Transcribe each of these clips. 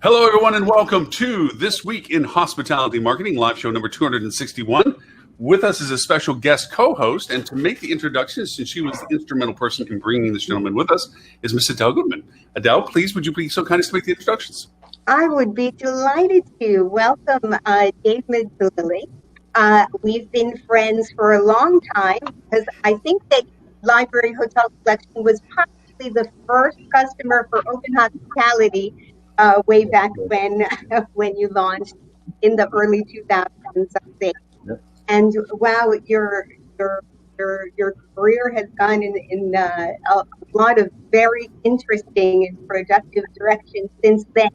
Hello, everyone, and welcome to This Week in Hospitality Marketing, live show number 261. With us is a special guest co-host, and to make the introduction, since she was the instrumental person in bringing this gentleman with us, is Miss Adele Gutman. Adele, please, would you be so kind as to make the introductions? I would be delighted to welcome Dave Mcdougally. We've been friends for a long time because I think that Library Hotel Collection was probably the first customer for Open Hospitality way back when you launched in the early 2000s, I think. Yep. And wow, your career has gone in a lot of very interesting and productive directions since then.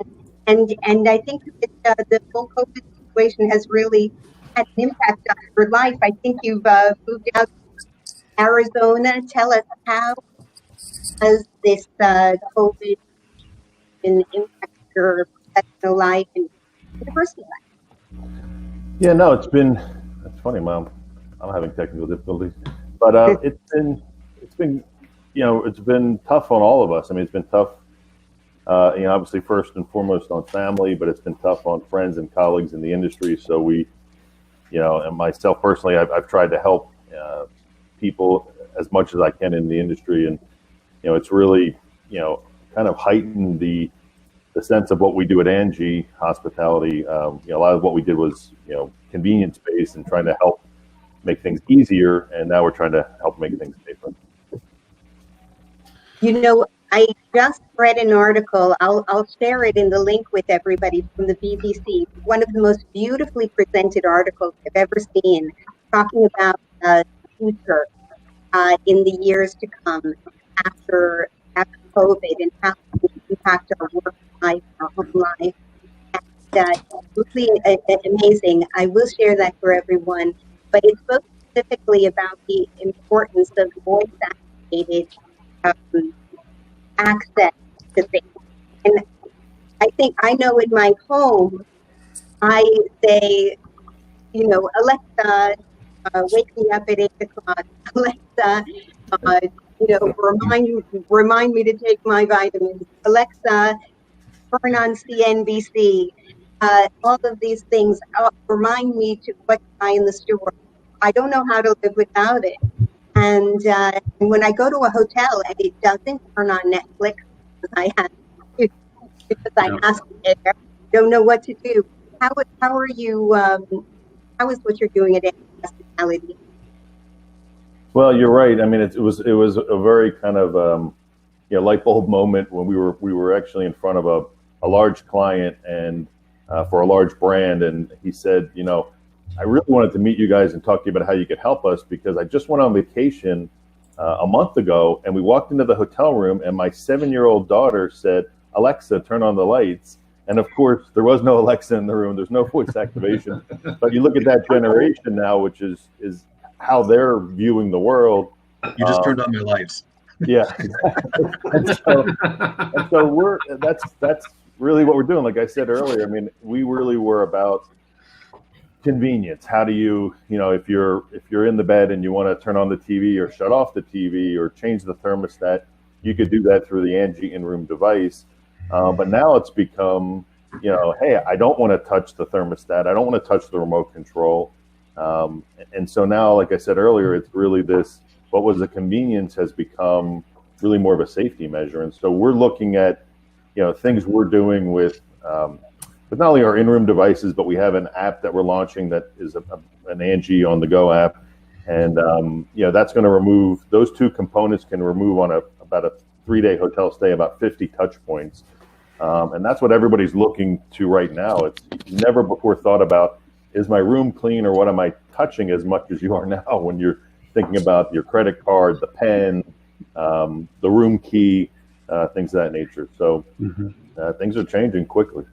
And I think that the whole COVID situation has really had an impact on your life. I think you've moved out to Arizona. Tell us, how has this COVID impact your professional life and your personal life? Yeah, no, it's funny, Mom. I'm having technical difficulties, but it's been tough on all of us. I mean, it's been tough, obviously first and foremost on family, but it's been tough on friends and colleagues in the industry. So we, and myself personally, I've tried to help people as much as I can in the industry, and it's really kind of heightened the sense of what we do at Angie Hospitality. A lot of what we did was convenience based and trying to help make things easier, and now we're trying to help make things safer. I just read an article. I'll share it in the link with everybody from the BBC. One of the most beautifully presented articles I've ever seen, talking about the future in the years to come after COVID and how it will impact our work life, our home life. And really amazing. I will share that for everyone. But it spoke specifically about the importance of voice-activated access to things. And I know in my home, I say, Alexa, wake me up at 8 o'clock. Alexa, remind me to take my vitamins. Alexa, turn on CNBC. All of these things remind me to what to buy in the store. I don't know how to live without it. And when I go to a hotel and it doesn't turn on Netflix, I have to, because I asked it there, don't know what to do. How are you? How is what you're doing at Angie Hospitality? Well, you're right. I mean, it was a very kind of light bulb moment when we were actually in front of a large client and for a large brand, and he said, I really wanted to meet you guys and talk to you about how you could help us, because I just went on vacation a month ago, and we walked into the hotel room and my 7-year-old daughter said, Alexa, turn on the lights. And of course, there was no Alexa in the room. There's no voice activation. But you look at that generation now, which is how they're viewing the world. You just turned on their lights. Yeah. and so that's really what we're doing. Like I said earlier, I mean, we really were about convenience. How do you, if you're in the bed and you want to turn on the TV or shut off the TV or change the thermostat, you could do that through the Angie in-room device. But now it's become, hey, I don't want to touch the thermostat. I don't want to touch the remote control. And so now, like I said earlier, it's really what was a convenience has become really more of a safety measure. And so we're looking at, things we're doing with not only our in-room devices, but we have an app that we're launching that is an Angie on the go app. And, that's going to remove, those two components can remove on about a 3-day hotel stay, about 50 touch points. And that's what everybody's looking to right now. It's never before thought about, is my room clean or what am I touching as much as you are now when you're thinking about your credit card, the pen, the room key, things of that nature. So things are changing quickly.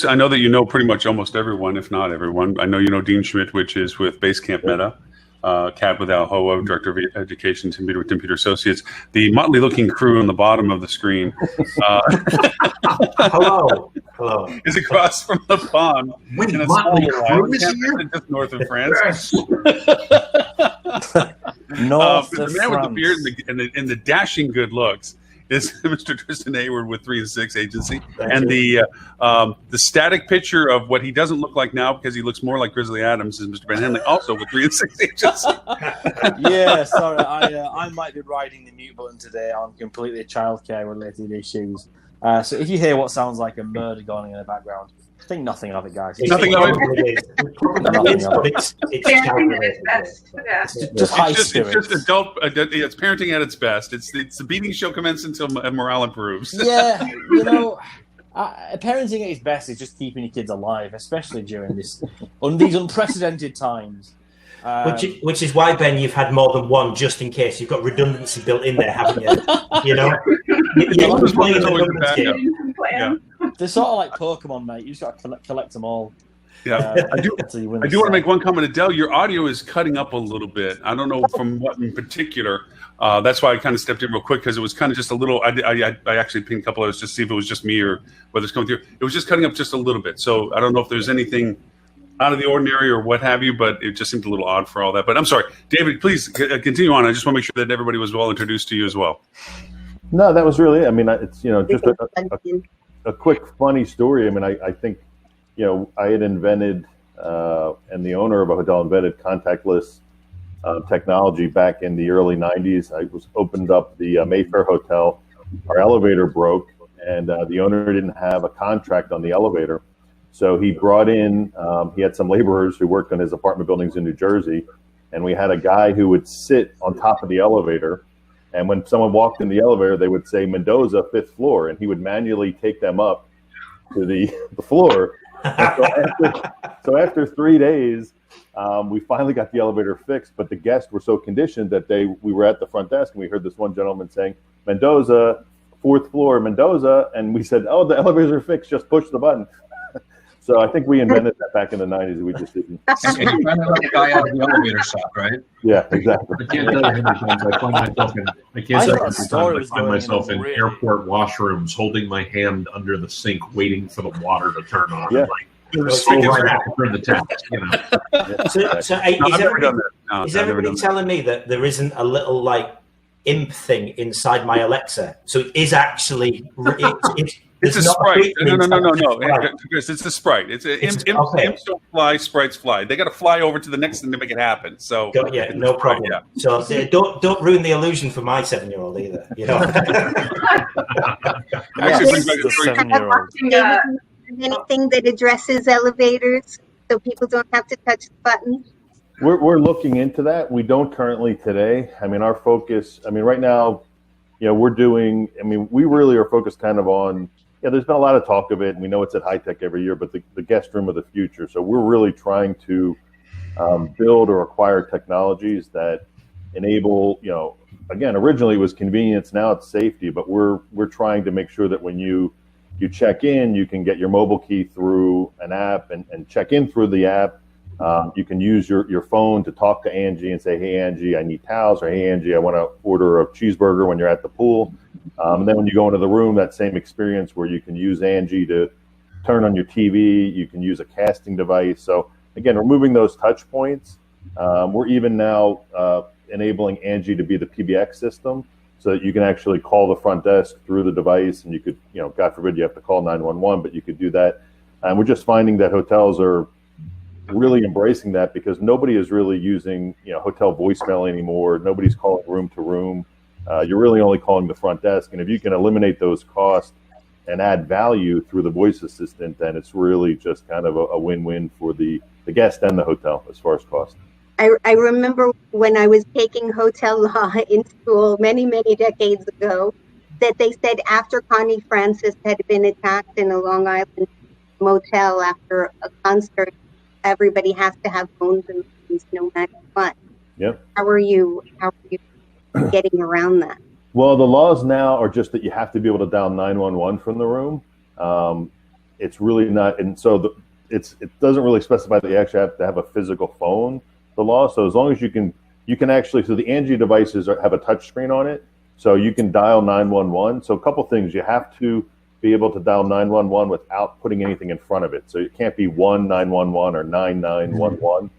I know that you know pretty much almost everyone, if not everyone. I know you know Dean Schmit, which is with Basecamp Meta. Kat with Al Hoa, Director of Education, Tim Peter with Tim Peter Associates. The motley-looking crew on the bottom of the screen. Hello. Is across from the pond. Wait, motley crew is here? Just north of France. Yes. The man with the beard and the dashing good looks is Mr. Tristan Heaword with 3 and 6 Agency, and the static picture of what he doesn't look like now because he looks more like Grizzly Adams is Mr. Ben Henley, also with 3 and 6 Agency. Yeah, sorry, I might be riding the mute button today on completely childcare related issues. So if you hear what sounds like a murder going on in the background, think nothing of it, guys. Nothing of it. It's just high spirits. It's just adult. It's parenting at its best. It's the beating shall commence until morale improves. Yeah, parenting at its best is just keeping your kids alive, especially during these unprecedented times. Which is why, Ben, you've had more than one just in case. You've got redundancy built in there, haven't you? You're playing a numbers game. Yeah. They're sort of like Pokemon, mate. You just got to collect them all. Yeah, I do want to make one comment. Adele, your audio is cutting up a little bit. I don't know from what in particular. That's why I kind of stepped in real quick because it was kind of just a little. I actually pinged a couple others just to see if it was just me or whether it's coming through. It was just cutting up just a little bit. So I don't know if there's anything out of the ordinary or what have you, but it just seemed a little odd for all that. But I'm sorry, David, please continue on. I just want to make sure that everybody was well introduced to you as well. No, that was really it. I mean, it's just a quick funny story. I mean, I think I had invented and the owner of a hotel invented contactless technology back in the early 90s. I opened up the Mayfair Hotel. Our elevator broke, and the owner didn't have a contract on the elevator. So he brought in, he had some laborers who worked on his apartment buildings in New Jersey, and we had a guy who would sit on top of the elevator, and when someone walked in the elevator, they would say, Mendoza, 5th floor, and he would manually take them up to the floor. So after 3 days, we finally got the elevator fixed, but the guests were so conditioned that we were at the front desk, and we heard this one gentleman saying, Mendoza, 4th floor, Mendoza, and we said, oh, the elevators are fixed, just push the button. So I think we invented that back in the 90s. We just didn't. And you kind of like the guy out of the elevator shop, right? Yeah, exactly. I can't tell you how many times I find myself in airport washrooms holding my hand under the sink waiting for the water to turn on. Yeah. Like, right after turn the tap, Is everybody telling me that there isn't a little like imp thing inside my Alexa? So it is actually it's a sprite. No. Chris, it's a sprite. Imps don't fly, sprites fly. They got to fly over to the next thing to make it happen. So no problem. Yeah. So don't ruin the illusion for my 7-year-old either. Actually, brings back the 7-year-old. Anything that addresses elevators so people don't have to touch the button? We're looking into that. We don't currently today. I mean, our focus, right now, we're doing, we really are focused kind of on, there's been a lot of talk of it, and we know it's at High Tech every year, but the guest room of the future. So we're really trying to build or acquire technologies that enable, again, originally it was convenience, now it's safety, but we're trying to make sure that when you check in, you can get your mobile key through an app and check in through the app. You can use your phone to talk to Angie and say, hey, Angie, I need towels, or hey, Angie, I want to order a cheeseburger when you're at the pool. And then when you go into the room, that same experience where you can use Angie to turn on your TV, you can use a casting device. So again, removing those touch points. We're even now enabling Angie to be the PBX system so that you can actually call the front desk through the device, and you could, God forbid you have to call 911, but you could do that. And we're just finding that hotels are really embracing that because nobody is really using hotel voicemail anymore. Nobody's calling room to room. You're really only calling the front desk, and if you can eliminate those costs and add value through the voice assistant, then it's really just kind of a win-win for the guest and the hotel as far as cost. I remember when I was taking hotel law in school many decades ago that they said after Connie Francis had been attacked in a Long Island motel after a concert, everybody has to have phones and phones no matter what. Yep. How are you getting around that? Well, the laws now are just that you have to be able to dial 911 from the room. It's really not, and so it doesn't really specify that you actually have to have a physical phone. The law, so as long as you can actually, so the Angie devices have a touch screen on it, so you can dial 911. So a couple things, you have to be able to dial 911 without putting anything in front of it. So it can't be 1911 or 9911.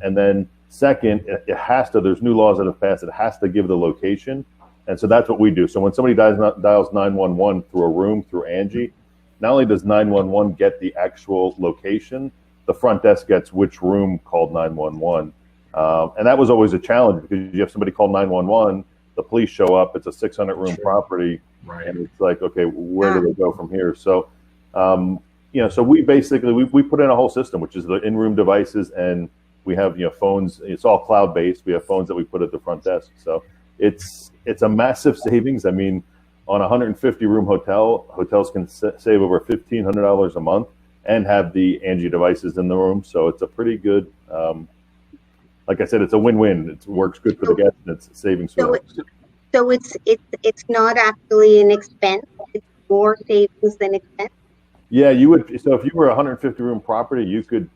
And then second, it has to, there's new laws that have passed, it has to give the location. And so that's what we do. So when somebody dials 911 through a room through Angie, not only does 911 get the actual location, the front desk gets which room called 911. And that was always a challenge because you have somebody call 911, the police show up, it's a 600-room property, Right. and it's like, okay, where do they go from here? So, so we basically, we put in a whole system, which is the in-room devices, and we have, phones. It's all cloud-based. We have phones that we put at the front desk. So it's a massive savings. I mean, on a 150-room hotel, hotels can save over $1,500 a month and have the Angie devices in the room. So it's a pretty good, like I said, it's a win-win. It works good for the guests, and it's savings for them. So it's not actually an expense. It's more savings than expense. Yeah, you would. So if you were a 150-room property, you could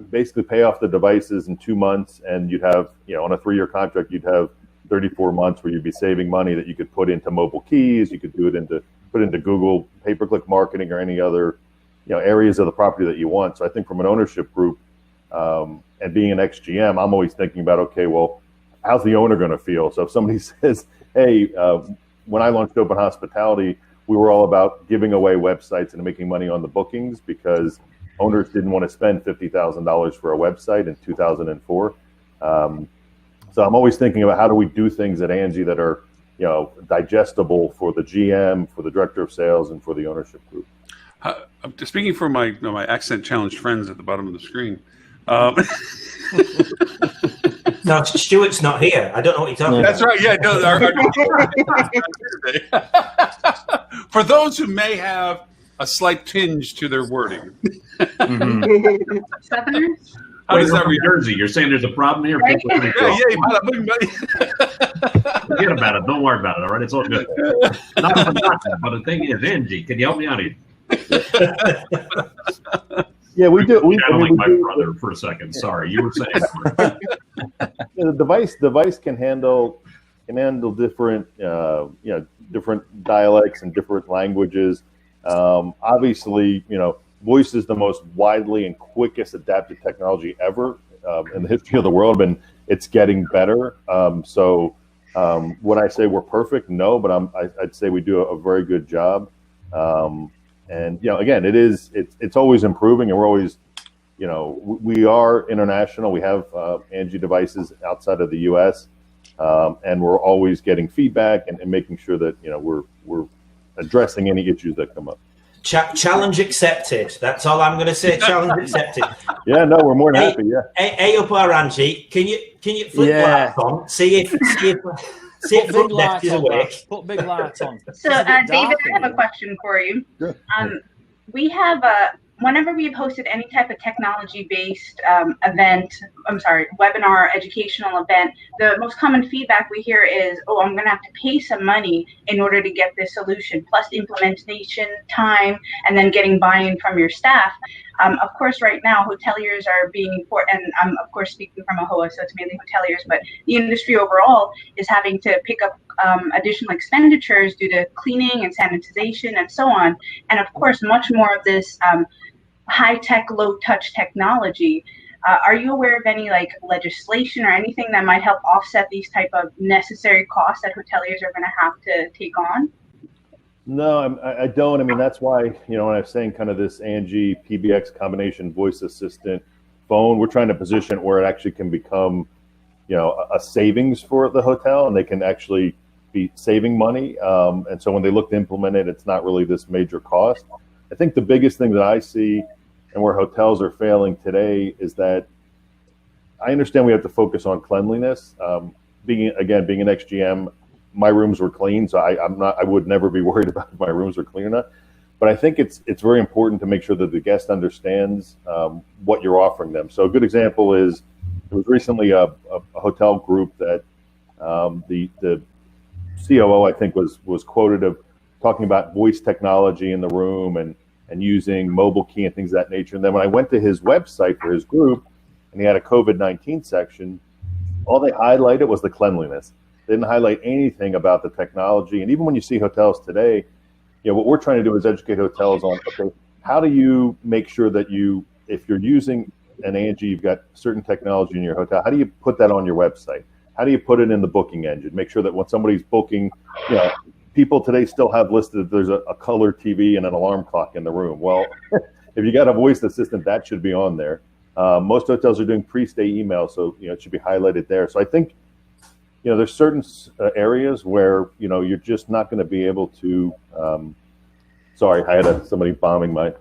basically pay off the devices in 2 months, and you'd have, on a 3-year contract, you'd have 34 months where you'd be saving money that you could put into mobile keys. You could put into Google pay-per-click marketing or any other, areas of the property that you want. So I think from an ownership group, and being an ex-GM, I'm always thinking about, okay, well, how's the owner going to feel? So if somebody says, hey, when I launched Open Hospitality, we were all about giving away websites and making money on the bookings because owners didn't want to spend $50,000 for a website in 2004. So I'm always thinking about how do we do things at Angie that are, digestible for the GM, for the director of sales, and for the ownership group. Speaking for my accent challenged friends at the bottom of the screen. No, Stuart's not here. I don't know what you're talking about. That's right. Yeah, no. For those who may have a slight tinge to their wording. Southerners? How does that read? Jersey? You're saying there's a problem here? Right. Forget about it. Don't worry about it. All right, it's all good. Not for nothing, but the thing is, Angie, can you help me out here? Yeah, we do. I don't like my brother for a second. Sorry, you were saying. The device can handle different different dialects and different languages. Obviously, voice is the most widely and quickest adapted technology ever in the history of the world, and it's getting better. Would I say we're perfect? No, but I'd say we do a very good job. And again, it's always improving, and we're always, we are international. We have Angie devices outside of the U.S., and we're always getting feedback and making sure that we're addressing any issues that come up. Challenge accepted. That's all I'm going to say. Challenge accepted. Yeah, no, we're more than happy. Yeah. Hey, up our Angie. Can you flip lights on? See if front desk is awake. Put big lights on. So, David, I have a question for you. Sure. We have whenever we've hosted any type of technology-based webinar, educational event, the most common feedback we hear is, oh, I'm going to have to pay some money in order to get this solution, plus implementation time, and then getting buy-in from your staff. Of course, right now, hoteliers are being, and I'm, of course, speaking from a HOA, so it's mainly hoteliers, but the industry overall is having to pick up additional expenditures due to cleaning and sanitization and so on. And of course, much more of this high-tech, low-touch technology. Are you aware of any legislation or anything that might help offset these type of necessary costs that hoteliers are going to have to take on? No, I don't. I mean, that's why, when I was saying kind of this Angie PBX combination voice assistant phone, we're trying to position it where it actually can become, a savings for the hotel, and they can actually be saving money. And so when they look to implement it, it's not really this major cost. I think the biggest thing that I see and where hotels are failing today is that I understand we have to focus on cleanliness. Being an ex-GM, my rooms were clean, so I would never be worried about if my rooms are clean or not. But I think it's very important to make sure that the guest understands what you're offering them. So a good example is there was recently a hotel group that the COO, I think, was quoted of talking about voice technology in the room and using mobile key and things of that nature. And then when I went to his website for his group, and he had a COVID-19 section, all they highlighted was the cleanliness. They didn't highlight anything about the technology. And even when you see hotels today, what we're trying to do is educate hotels on, okay, how do you make sure that if you're using an Angie, you've got certain technology in your hotel, how do you put that on your website? how do you put it in the booking engine? Make sure that when somebody's booking, people today still have listed there's a color TV and an alarm clock in the room. Well, if you got a voice assistant, that should be on there. Most hotels are doing pre-stay email, so it should be highlighted there. So I think there's certain areas where you're just not going to be able to. Sorry, I had somebody bombing my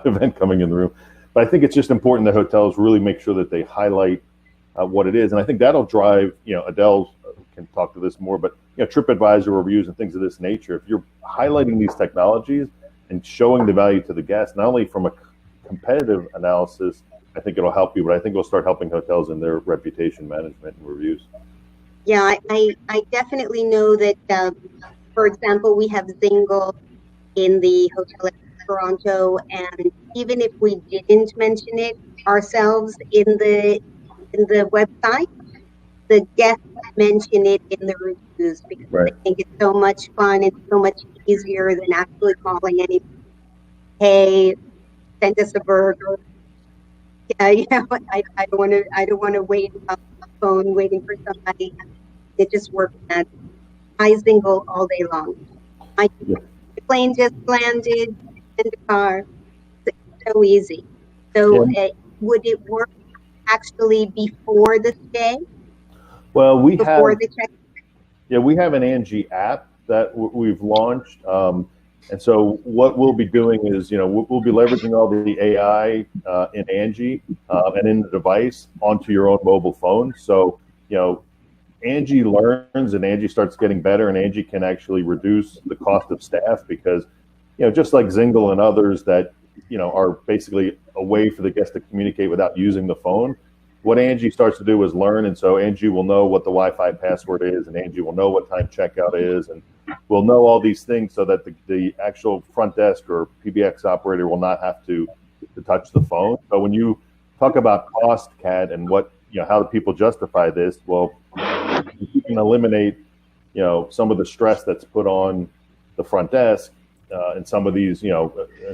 event coming in the room, but I think it's just important that hotels really make sure that they highlight what it is, and I think that'll drive. Adele can talk to this more, but TripAdvisor reviews and things of this nature. If you're highlighting these technologies and showing the value to the guests, not only from a competitive analysis, I think it'll help you, but I think it'll start helping hotels in their reputation management and reviews. Yeah, I definitely know that, for example, we have Zingle in the hotel in Toronto, and even if we didn't mention it ourselves in the website, the guests mention it in the reviews because Right. I think it's so much fun. It's so much easier than actually calling any. Hey, send us a burger. I don't want to wait on the phone waiting for somebody. It just works. At I Zingle all day long. The plane just landed in the car. It's so easy. So would it work actually before the stay? Well, we before the check. Yeah, we have an Angie app that we've launched, and so what we'll be doing is, we'll be leveraging all the AI in Angie and in the device onto your own mobile phone. So, Angie learns and Angie starts getting better, and Angie can actually reduce the cost of staff because, just like Zingle and others that, are basically a way for the guest to communicate without using the phone. What Angie starts to do is learn, and so Angie will know what the Wi-Fi password is, and Angie will know what time checkout is, and will know all these things so that the actual front desk or PBX operator will not have to touch the phone. So when you talk about cost, Kat, and what how do people justify this? Well, you can eliminate some of the stress that's put on the front desk, and some of these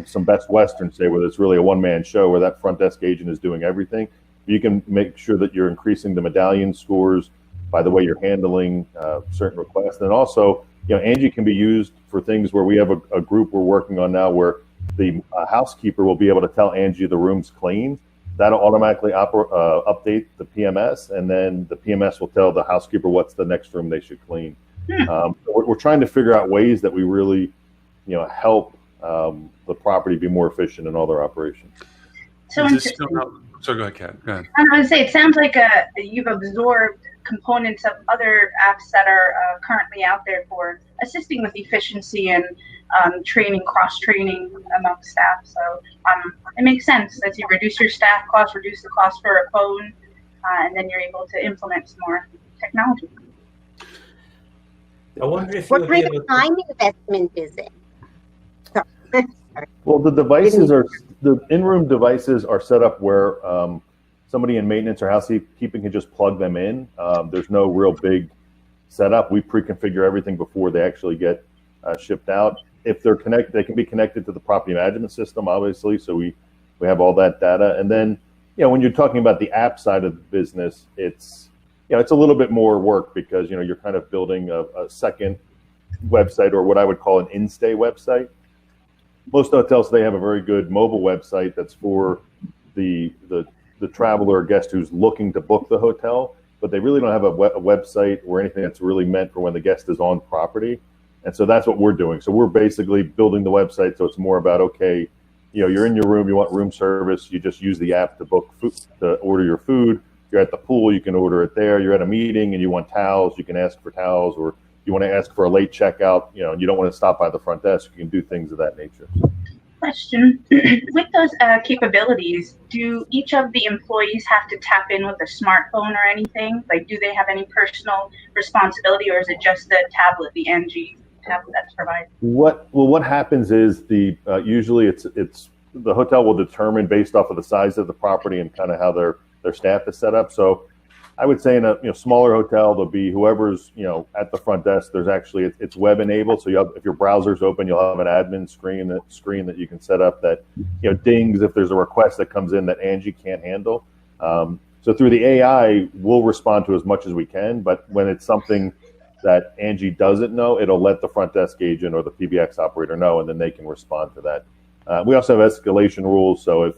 some Best Western say where it's really a one-man show where that front desk agent is doing everything. You can make sure that you're increasing the medallion scores by the way you're handling certain requests. And also, Angie can be used for things where we have a group we're working on now where the housekeeper will be able to tell Angie the room's clean. That'll automatically update the PMS, and then the PMS will tell the housekeeper what's the next room they should clean. So we're trying to figure out ways that we really, help the property be more efficient in all their operations. So interesting. So go ahead, Kat. Go ahead. I was going to say, it sounds like you've absorbed components of other apps that are currently out there for assisting with efficiency and training, cross-training among staff. So it makes sense as you reduce your staff costs, reduce the cost for a phone, and then you're able to implement some more technology. I wonder if What kind of time investment is it? Sorry. Well, the in-room devices are set up where somebody in maintenance or housekeeping can just plug them in. There's no real big setup. We pre-configure everything before they actually get shipped out. If they're connected, they can be connected to the property management system, obviously. So we have all that data. And then, when you're talking about the app side of the business, it's a little bit more work because you're kind of building a second website, or what I would call an in-stay website. Most hotels today have a very good mobile website that's for the traveler or guest who's looking to book the hotel, but they really don't have a website or anything that's really meant for when the guest is on property. And so that's what we're doing. So we're basically building the website so it's more about, okay, you're in your room, you want room service, you just use the app to book food, to order your food. You're at the pool, you can order it there. You're at a meeting and you want towels, you can ask for towels, or you want to ask for a late checkout, and you don't want to stop by the front desk, you can do things of that nature. Question. With those capabilities, do each of the employees have to tap in with a smartphone or anything? Like, do they have any personal responsibility, or is it just the tablet, the Angie tablet that's provided? What happens is usually it's the hotel will determine based off of the size of the property and kind of how their staff is set up. So I would say in a smaller hotel, there'll be whoever's at the front desk. There's actually it's web enabled, so if your browser's open, you'll have an admin screen that you can set up that dings if there's a request that comes in that Angie can't handle. So through the AI, we'll respond to as much as we can, but when it's something that Angie doesn't know, it'll let the front desk agent or the PBX operator know, and then they can respond to that. We also have escalation rules, so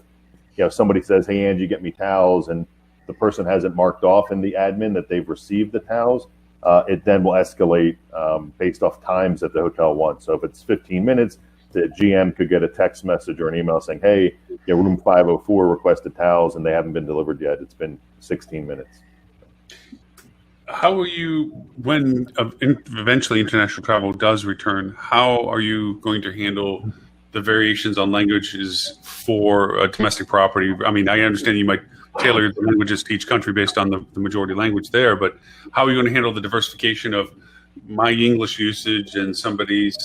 if somebody says, "Hey Angie, get me towels," and the person hasn't marked off in the admin that they've received the towels, it then will escalate based off times that the hotel wants. So if it's 15 minutes, the GM could get a text message or an email saying, "Hey, room 504 requested towels and they haven't been delivered yet. It's been 16 minutes." How are you, when eventually international travel does return, how are you going to handle the variations on languages for a domestic property? I mean, I understand you might tailor the languages to each country based on the majority language there, but how are you going to handle the diversification of my English usage and somebody's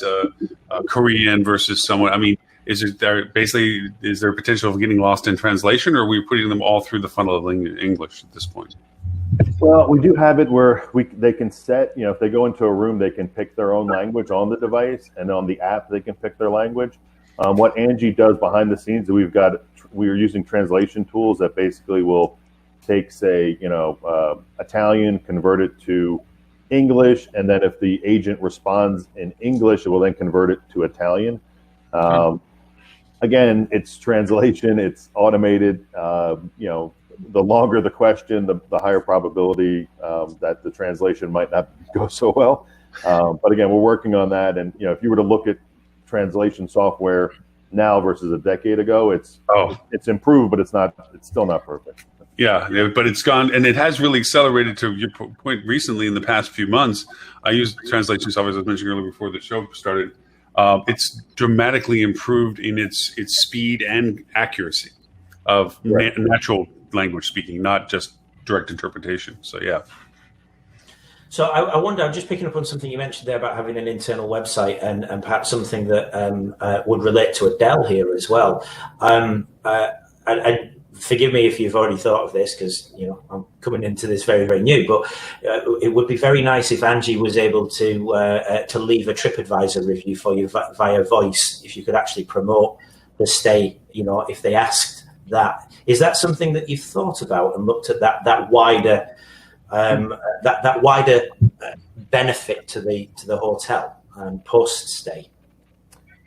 Korean versus someone? I mean, is there potential of getting lost in translation, or are we putting them all through the funnel of English at this point? Well, we do have it where they can set, if they go into a room, they can pick their own language on the device, and on the app, they can pick their language. What Angie does behind the scenes, we are using translation tools that basically will take, say, Italian, convert it to English, and then if the agent responds in English, it will then convert it to Italian. Again, it's translation, it's automated. The longer the question, the higher probability that the translation might not go so well. But again, we're working on that. And if you were to look at translation software now versus a decade ago, it's improved, but it's still not perfect. Yeah, but it's gone, and it has really accelerated to your point recently in the past few months. I used translation software, as I was mentioning earlier before the show started. It's dramatically improved in its speed and accuracy of natural language speaking, not just direct interpretation. So, yeah. So I wonder, I'm just picking up on something you mentioned there about having an internal website and perhaps something that would relate to Adele here as well. And forgive me if you've already thought of this, because I'm coming into this very, very new, but it would be very nice if Angie was able to leave a TripAdvisor review for you via voice, if you could actually promote the stay, if they asked that. Is that something that you've thought about and looked at that wider benefit to the hotel and post stay?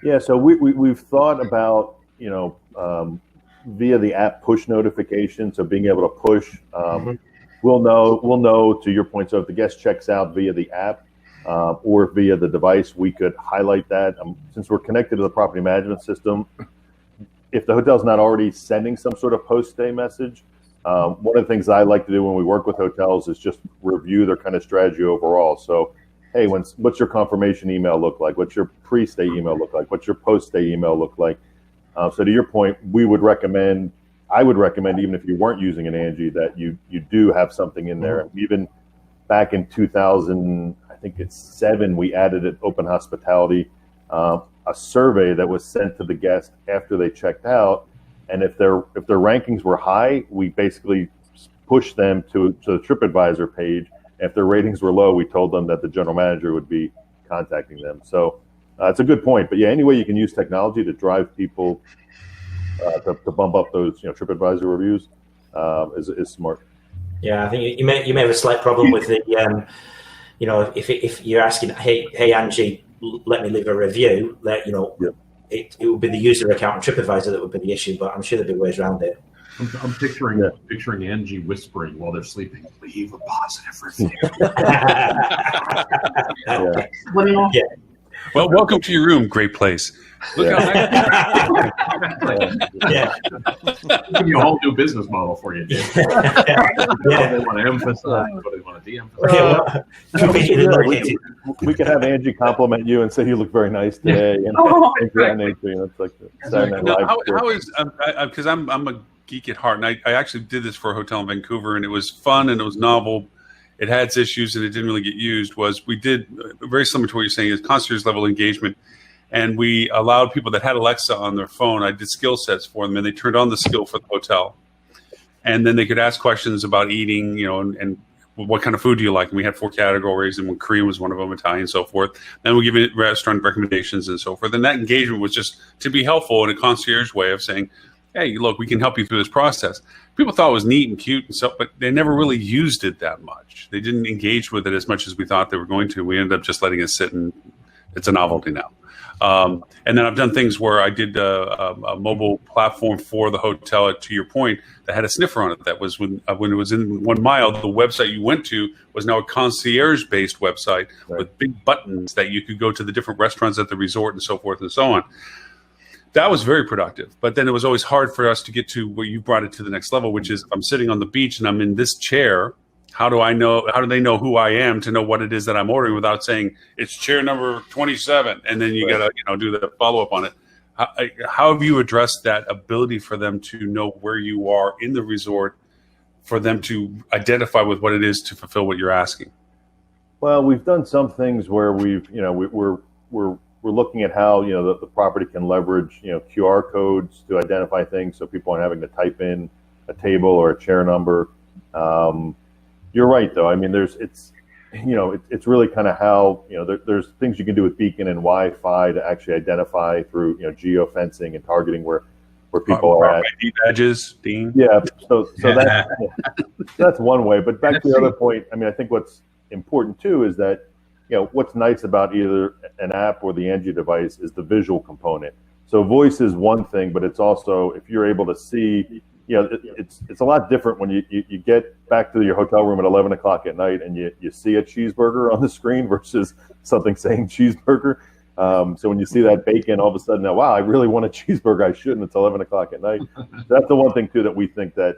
Yeah, so we've thought about via the app push notification, so being able to push. We'll know to your point. So if the guest checks out via the app or via the device, we could highlight that. Since we're connected to the property management system, if the hotel's not already sending some sort of post-stay message, one of the things I like to do when we work with hotels is just review their kind of strategy overall. So, hey, what's your confirmation email look like? What's your pre-stay email look like? What's your post-stay email look like? So to your point, I would recommend, even if you weren't using an Angie, that you do have something in there. Even back in 2007, we added at Open Hospitality a survey that was sent to the guest after they checked out, and if their rankings were high, we basically pushed them to the TripAdvisor page. If their ratings were low, we told them that the general manager would be contacting them. So it's a good point. But yeah, any way you can use technology to drive people to bump up those TripAdvisor reviews is smart. Yeah, I think you may have a slight problem with the if you're asking, hey Angie, let me leave a review, it would be the user account on TripAdvisor that would be the issue, but I'm sure there'd be ways around it. I'm picturing Angie whispering while they're sleeping, leave a positive review. Yeah. Well, welcome to your room. Great place. Look how yeah. Give you a whole new business model for you, Dave. They want to emphasize, what they want to de-emphasize. We could have Angie compliment you and say you look very nice today. And it's like Saturday Night Live. How is because I'm a geek at heart, and I actually did this for a hotel in Vancouver, and it was fun and it was novel. It had its issues and it didn't really get used. We did very similar to what you're saying is concierge level engagement. And we allowed people that had Alexa on their phone, I did skill sets for them, and they turned on the skill for the hotel. And then they could ask questions about eating, and what kind of food do you like? And we had 4 categories, and Korean was one of them, Italian, and so forth. Then we give it restaurant recommendations and so forth. And that engagement was just to be helpful in a concierge way of saying, hey, look, we can help you through this process. People thought it was neat and cute and stuff, but they never really used it that much. They didn't engage with it as much as we thought they were going to. We ended up just letting it sit, and it's a novelty now. And then I've done things where I did a mobile platform for the hotel, to your point, that had a sniffer on it. That was when it was in 1 mile, the website you went to was now a concierge-based website with big buttons that you could go to the different restaurants at the resort and so forth and so on. That was very productive. But then it was always hard for us to get to where you brought it to the next level, which is I'm sitting on the beach and I'm in this chair. How do they know who I am to know what it is that I'm ordering without saying it's chair number 27? And then you got to do the follow up on it. How have you addressed that ability for them to know where you are in the resort, for them to identify with what it is to fulfill what you're asking? Well, we've done some things where we're looking at how the property can leverage QR codes to identify things, so people aren't having to type in a table or a chair number. You're right, though. I mean, it's really kind of how there's things you can do with beacon and Wi-Fi to actually identify through geofencing and targeting where people are at. ID badges, Dean. Yeah, so that's one way. But back to the other point, I mean, I think what's important too is that what's nice about either an app or the Angie device is the visual component. So voice is one thing, but it's also, if you're able to see. It's a lot different when you get back to your hotel room at 11 o'clock at night and you see a cheeseburger on the screen versus something saying cheeseburger. So when you see that bacon, all of a sudden, now, wow, I really want a cheeseburger. I shouldn't. It's 11 o'clock at night. That's the one thing, too, that we think that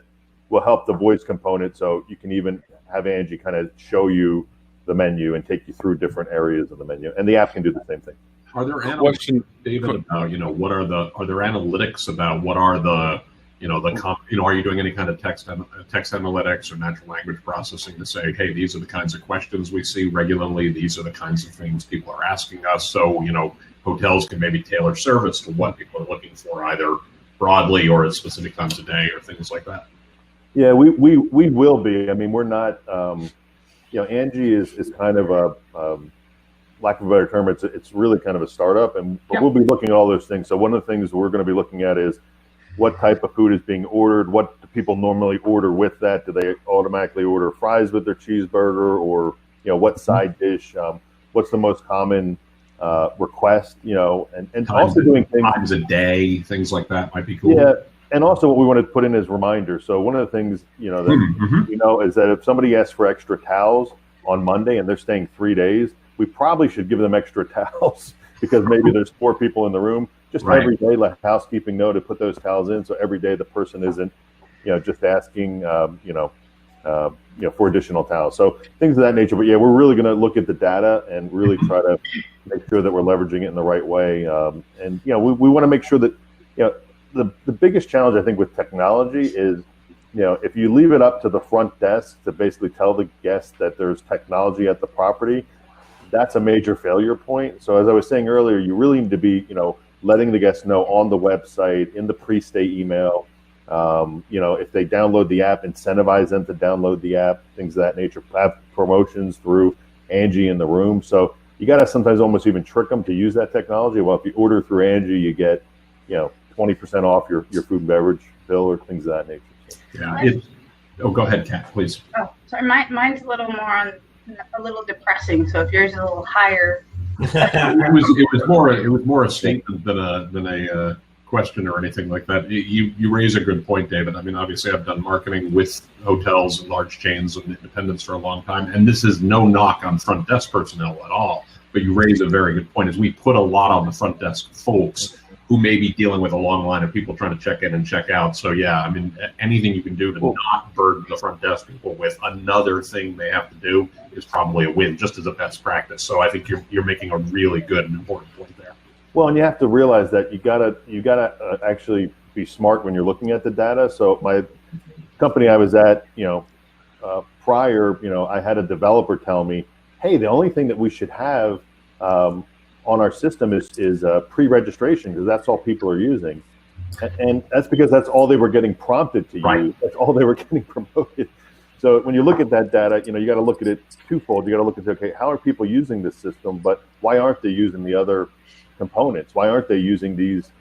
will help the voice component. So you can even have Angie kind of show you the menu and take you through different areas of the menu. And the app can do the same thing. Are there analytics, David, about, are there analytics about what are the, are you doing any kind of text analytics or natural language processing to say, hey, these are the kinds of questions we see regularly. These are the kinds of things people are asking us. So, hotels can maybe tailor service to what people are looking for, either broadly or at specific times of day or things like that. Yeah, we will be. I mean, we're not, Angie is kind of a, lack of a better term, it's really kind of a startup, but we'll be looking at all those things. So one of the things we're going to be looking at is what type of food is being ordered, what do people normally order with that? Do they automatically order fries with their cheeseburger, or what side dish? What's the most common request? And also doing things times a day, things like that might be cool. Yeah, and also what we want to put in is reminders. So one of the things that is that if somebody asks for extra towels on Monday and they're staying 3 days, we probably should give them extra towels because maybe there's 4 people in the room. Just every day, let housekeeping know to put those towels in. So every day the person isn't, just asking, for additional towels. So things of that nature. But yeah, we're really going to look at the data and really try to make sure that we're leveraging it in the right way. And we want to make sure that, the biggest challenge I think with technology is, if you leave it up to the front desk to basically tell the guest that there's technology at the property, that's a major failure point. So as I was saying earlier, you really need to be, letting the guests know on the website, in the pre-stay email, if they download the app, incentivize them to download the app, things of that nature, have promotions through Angie in the room. So you got to sometimes almost even trick them to use that technology. Well, if you order through Angie, you get, 20% off your food and beverage bill or things of that nature. So. Yeah. Go ahead, Kat, please. Oh, sorry. Mine's a little depressing. So if yours is a little higher. It was more a statement than a question or anything like that. You raise a good point, David. I mean, obviously, I've done marketing with hotels and large chains and independents for a long time, and this is no knock on front desk personnel at all. But you raise a very good point. Is we put a lot on the front desk folks who may be dealing with a long line of people trying to check in and check out. So yeah, I mean, anything you can do to not burden the front desk people with another thing they have to do is probably a win, just as a best practice. So I think you're making a really good and important point there. Well, and you have to realize that you gotta actually be smart when you're looking at the data. So my company I was at, prior, I had a developer tell me, hey, the only thing that we should have on our system is pre-registration, because that's all people are using. And that's because that's all they were getting prompted to use. That's all they were getting promoted. So when you look at that data, you got to look at it twofold. You got to look at, okay, how are people using this system, but why aren't they using the other components? Why aren't they using these,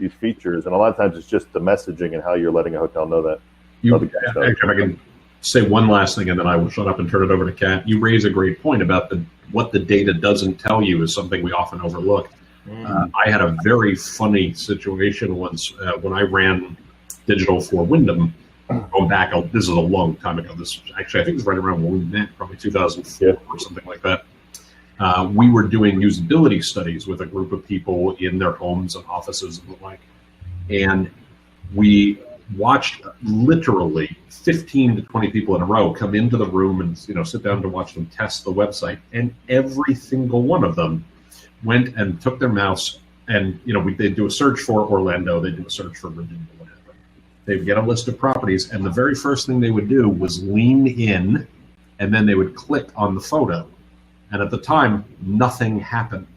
these features, and a lot of times it's just the messaging and how you're letting a hotel know that. Actually, if I can say one last thing, and then I will shut up and turn it over to Kat. You raise a great point about what the data doesn't tell you is something we often overlook. I had a very funny situation once when I ran digital for Wyndham. Going back, this is a long time ago. I think it was right around when we met, probably 2004 or something like that. We were doing usability studies with a group of people in their homes and offices and the like. And we watched literally 15 to 20 people in a row come into the room and sit down to watch them test the website. And every single one of them went and took their mouse and, they'd do a search for Orlando, they'd do a search for Virginia, whatever. They'd get a list of properties, and the very first thing they would do was lean in, and then they would click on the photo. And at the time, nothing happened.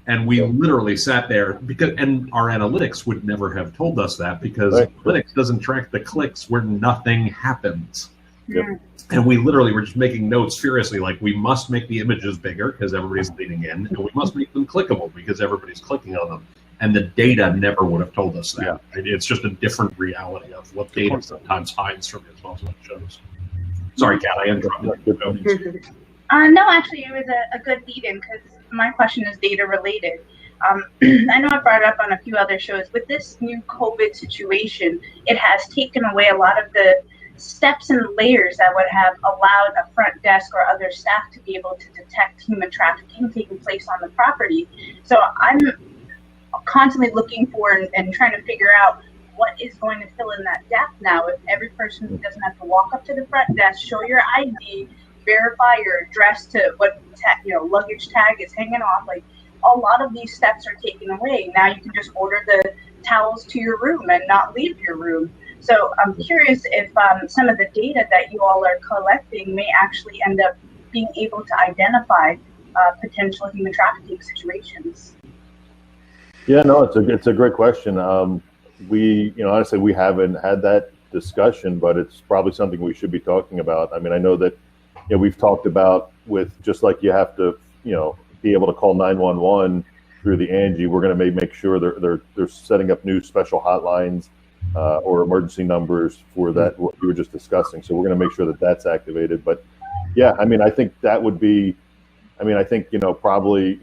And we literally sat there and our analytics would never have told us that, because analytics doesn't track the clicks where nothing happens. Yep. And we literally were just making notes furiously, like, we must make the images bigger because everybody's leaning in, and we must make them clickable because everybody's clicking on them. And the data never would have told us that. Yeah. It's just a different reality of what data sometimes hides from it as well as what it shows. Sorry, Kat, I interrupted. No, actually, it was a good lead-in because my question is data-related. I know I brought it up on a few other shows. With this new COVID situation, it has taken away a lot of the steps and layers that would have allowed a front desk or other staff to be able to detect human trafficking taking place on the property. So I'm constantly looking for and trying to figure out what is going to fill in that gap now. If every person doesn't have to walk up to the front desk, show your ID, verify your address to what luggage tag is hanging off, like a lot of these steps are taken away. Now you can just order the towels to your room and not leave your room. So I'm curious if some of the data that you all are collecting may actually end up being able to identify potential human trafficking situations. Yeah, no, it's a great question. Honestly, we haven't had that discussion, but it's probably something we should be talking about. I mean, I know that we've talked about with just like you have to be able to call 911 through the Angie. We're going to make sure they're setting up new special hotlines or emergency numbers for that, what we were just discussing. So we're going to make sure that that's activated. But yeah, I mean, I think that would be, probably,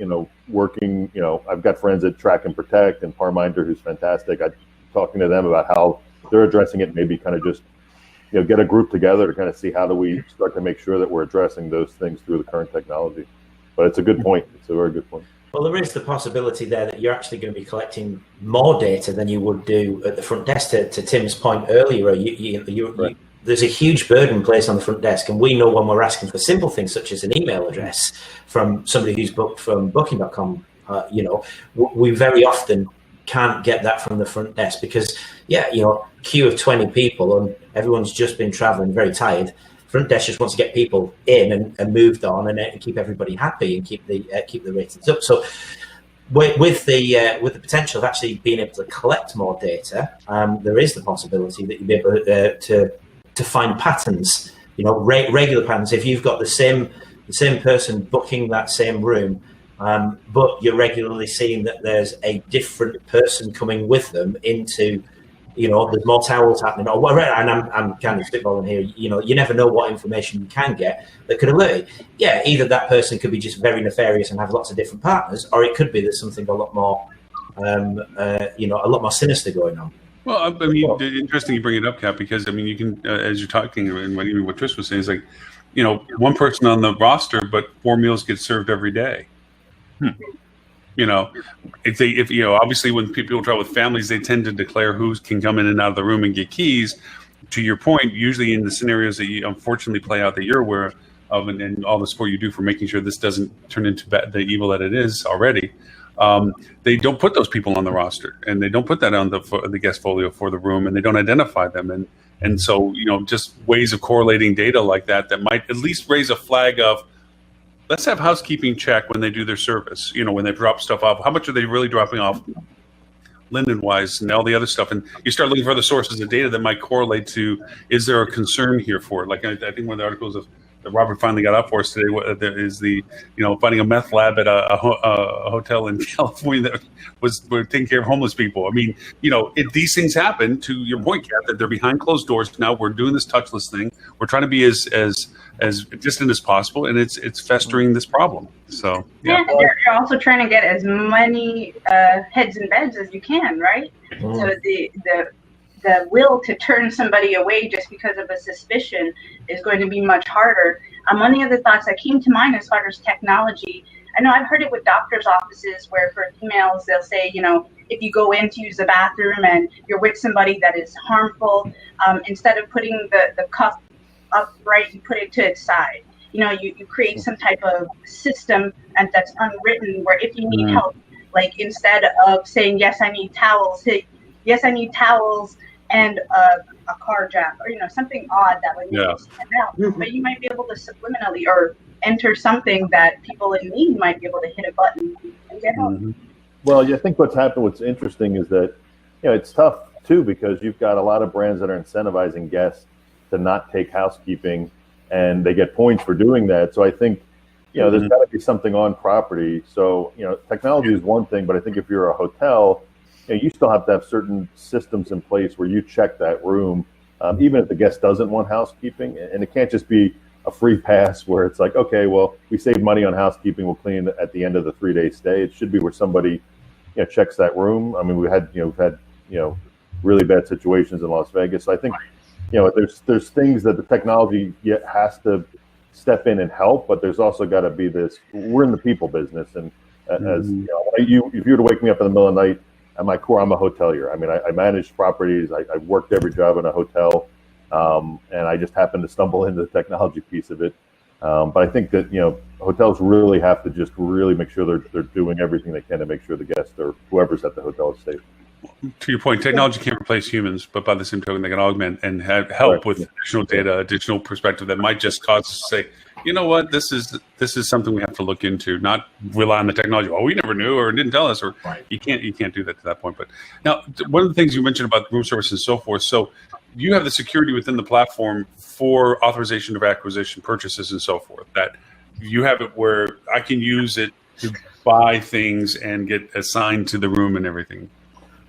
working, I've got friends at Track and Protect and Parminder, who's fantastic. I'm talking to them about how they're addressing it, maybe kind of just, get a group together to kind of see how do we start to make sure that we're addressing those things through the current technology. But it's a good point. It's a very good point. Well, there is the possibility there that you're actually going to be collecting more data than you would do at the front desk. To Tim's point earlier, there's a huge burden placed on the front desk, and we know when we're asking for simple things such as an email address from somebody who's booked from Booking.com, we very often can't get that from the front desk because, queue of 20 people and everyone's just been traveling very tired. Front desk just wants to get people in and moved on and keep everybody happy and keep the ratings up. So with the potential of actually being able to collect more data, there is the possibility that you'll be able to find patterns, regular patterns. If you've got the same person booking that same room, but you're regularly seeing that there's a different person coming with them into, there's more towels happening or whatever, and I'm kind of spitballing here, you never know what information you can get that could alert you. Yeah, either that person could be just very nefarious and have lots of different partners, or it could be there's something a lot more, a lot more sinister going on. Well, I mean, interesting you bring it up, Kat, because I mean, you can, as you're talking, and what Tris was saying is like, one person on the roster, but 4 meals get served every day. If obviously when people travel with families, they tend to declare who can come in and out of the room and get keys. To your point, usually in the scenarios that you unfortunately play out that you're aware of, and all the support you do for making sure this doesn't turn into the evil that it is already, they don't put those people on the roster, and they don't put that on the guest folio for the room, and they don't identify them, and so just ways of correlating data like that might at least raise a flag of, let's have housekeeping check when they do their service, when they drop stuff off. How much are they really dropping off linen-wise and all the other stuff? And you start looking for other sources of data that might correlate to, is there a concern here for it? Like I think one of the articles of Robert finally got up for us today. There is the finding a meth lab at a hotel in California that was taking care of homeless people. I mean, these things happen. To your point, Kat, that they're behind closed doors now. We're doing this touchless thing. We're trying to be as distant as possible, and it's festering this problem. So yeah, you're also trying to get as many heads in beds as you can, right? So the will to turn somebody away just because of a suspicion is going to be much harder. One of the other thoughts that came to mind as far as technology, I know I've heard it with doctors' offices where for females, they'll say, if you go in to use the bathroom and you're with somebody that is harmful, instead of putting the cuff upright, you put it to its side. You create some type of system and that's unwritten where if you need help, like instead of saying, yes, I need towels, say, yes, I need towels, and a car jack, or something odd that would make you stand out. But you might be able to subliminally or enter something that people in need might be able to hit a button and get help. Well, I think what's interesting is that it's tough too because you've got a lot of brands that are incentivizing guests to not take housekeeping, and they get points for doing that. So I think there's got to be something on property. So technology is one thing, but I think if you're a hotel, you still have to have certain systems in place where you check that room, even if the guest doesn't want housekeeping. And it can't just be a free pass where it's like, okay, well, we saved money on housekeeping, we'll clean at the end of the 3-day stay. It should be where somebody checks that room. I mean, we've had really bad situations in Las Vegas. So I think there's things that the technology has to step in and help, but there's also got to be this. We're in the people business, and as if you were to wake me up in the middle of the night. At my core, I'm a hotelier. I mean, I manage properties. I worked every job in a hotel, and I just happened to stumble into the technology piece of it. But I think that hotels really have to just really make sure they're doing everything they can to make sure the guests or whoever's at the hotel is safe. To your point, technology can't replace humans, but by the same token, they can augment and help with additional data, additional perspective that might just cause us to say, you know what, this is something we have to look into, not rely on the technology. Oh, we never knew or didn't tell us, or you can't do that to that point. But now, one of the things you mentioned about room service and so forth. So you have the security within the platform for authorization of acquisition, purchases, and so forth. That you have it where I can use it to buy things and get assigned to the room and everything.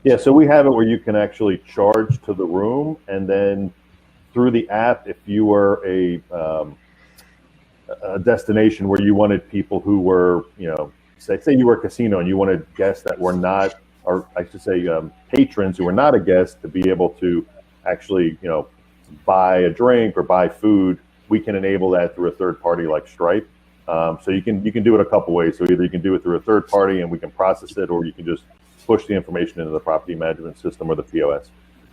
Yeah, so we have it where you can actually charge to the room, and then through the app, if you were a destination where you wanted people who were, say you were a casino and you wanted guests that were not, or I should say patrons who were not a guest to be able to actually, buy a drink or buy food, we can enable that through a third party like Stripe. So you can do it a couple ways. So either you can do it through a third party and we can process it, or you can just push the information into the property management system or the POS.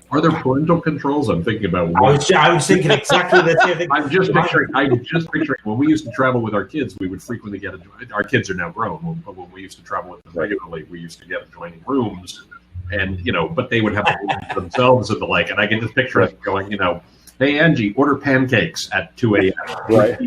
Are there parental controls? I'm thinking about. I was thinking exactly the same thing. I'm just picturing when we used to travel with our kids, we would frequently get our kids are now grown, but when we used to travel with them regularly, we used to get adjoining rooms, and but they would have themselves and the like. And I can just picture us going, hey Angie, order pancakes at 2 a.m. Right.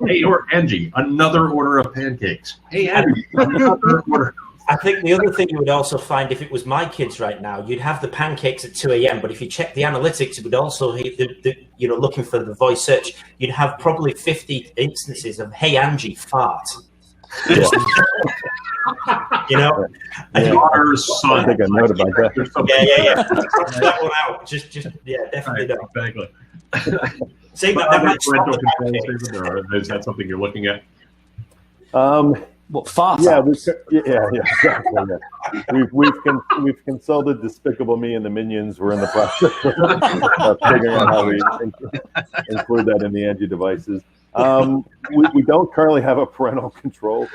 Hey, or Angie, another order of pancakes. Hey Angie, another order. I think the other thing you would also find, if it was my kids right now, you'd have the pancakes at 2 a.m. But if you check the analytics, it would also, looking for the voice search, you'd have probably 50 instances of "Hey Angie, fart." Yeah. Daughter's son. I think I know about that. Yeah. Cross that one out. Just definitely right, don't. Exactly. Saying that parental controls, David, or is that something you're looking at? What, fart? Yeah, exactly. Yeah. We've consulted Despicable Me and the Minions. We're in the process of figuring out how we include that in the Angie devices. We don't currently have a parental control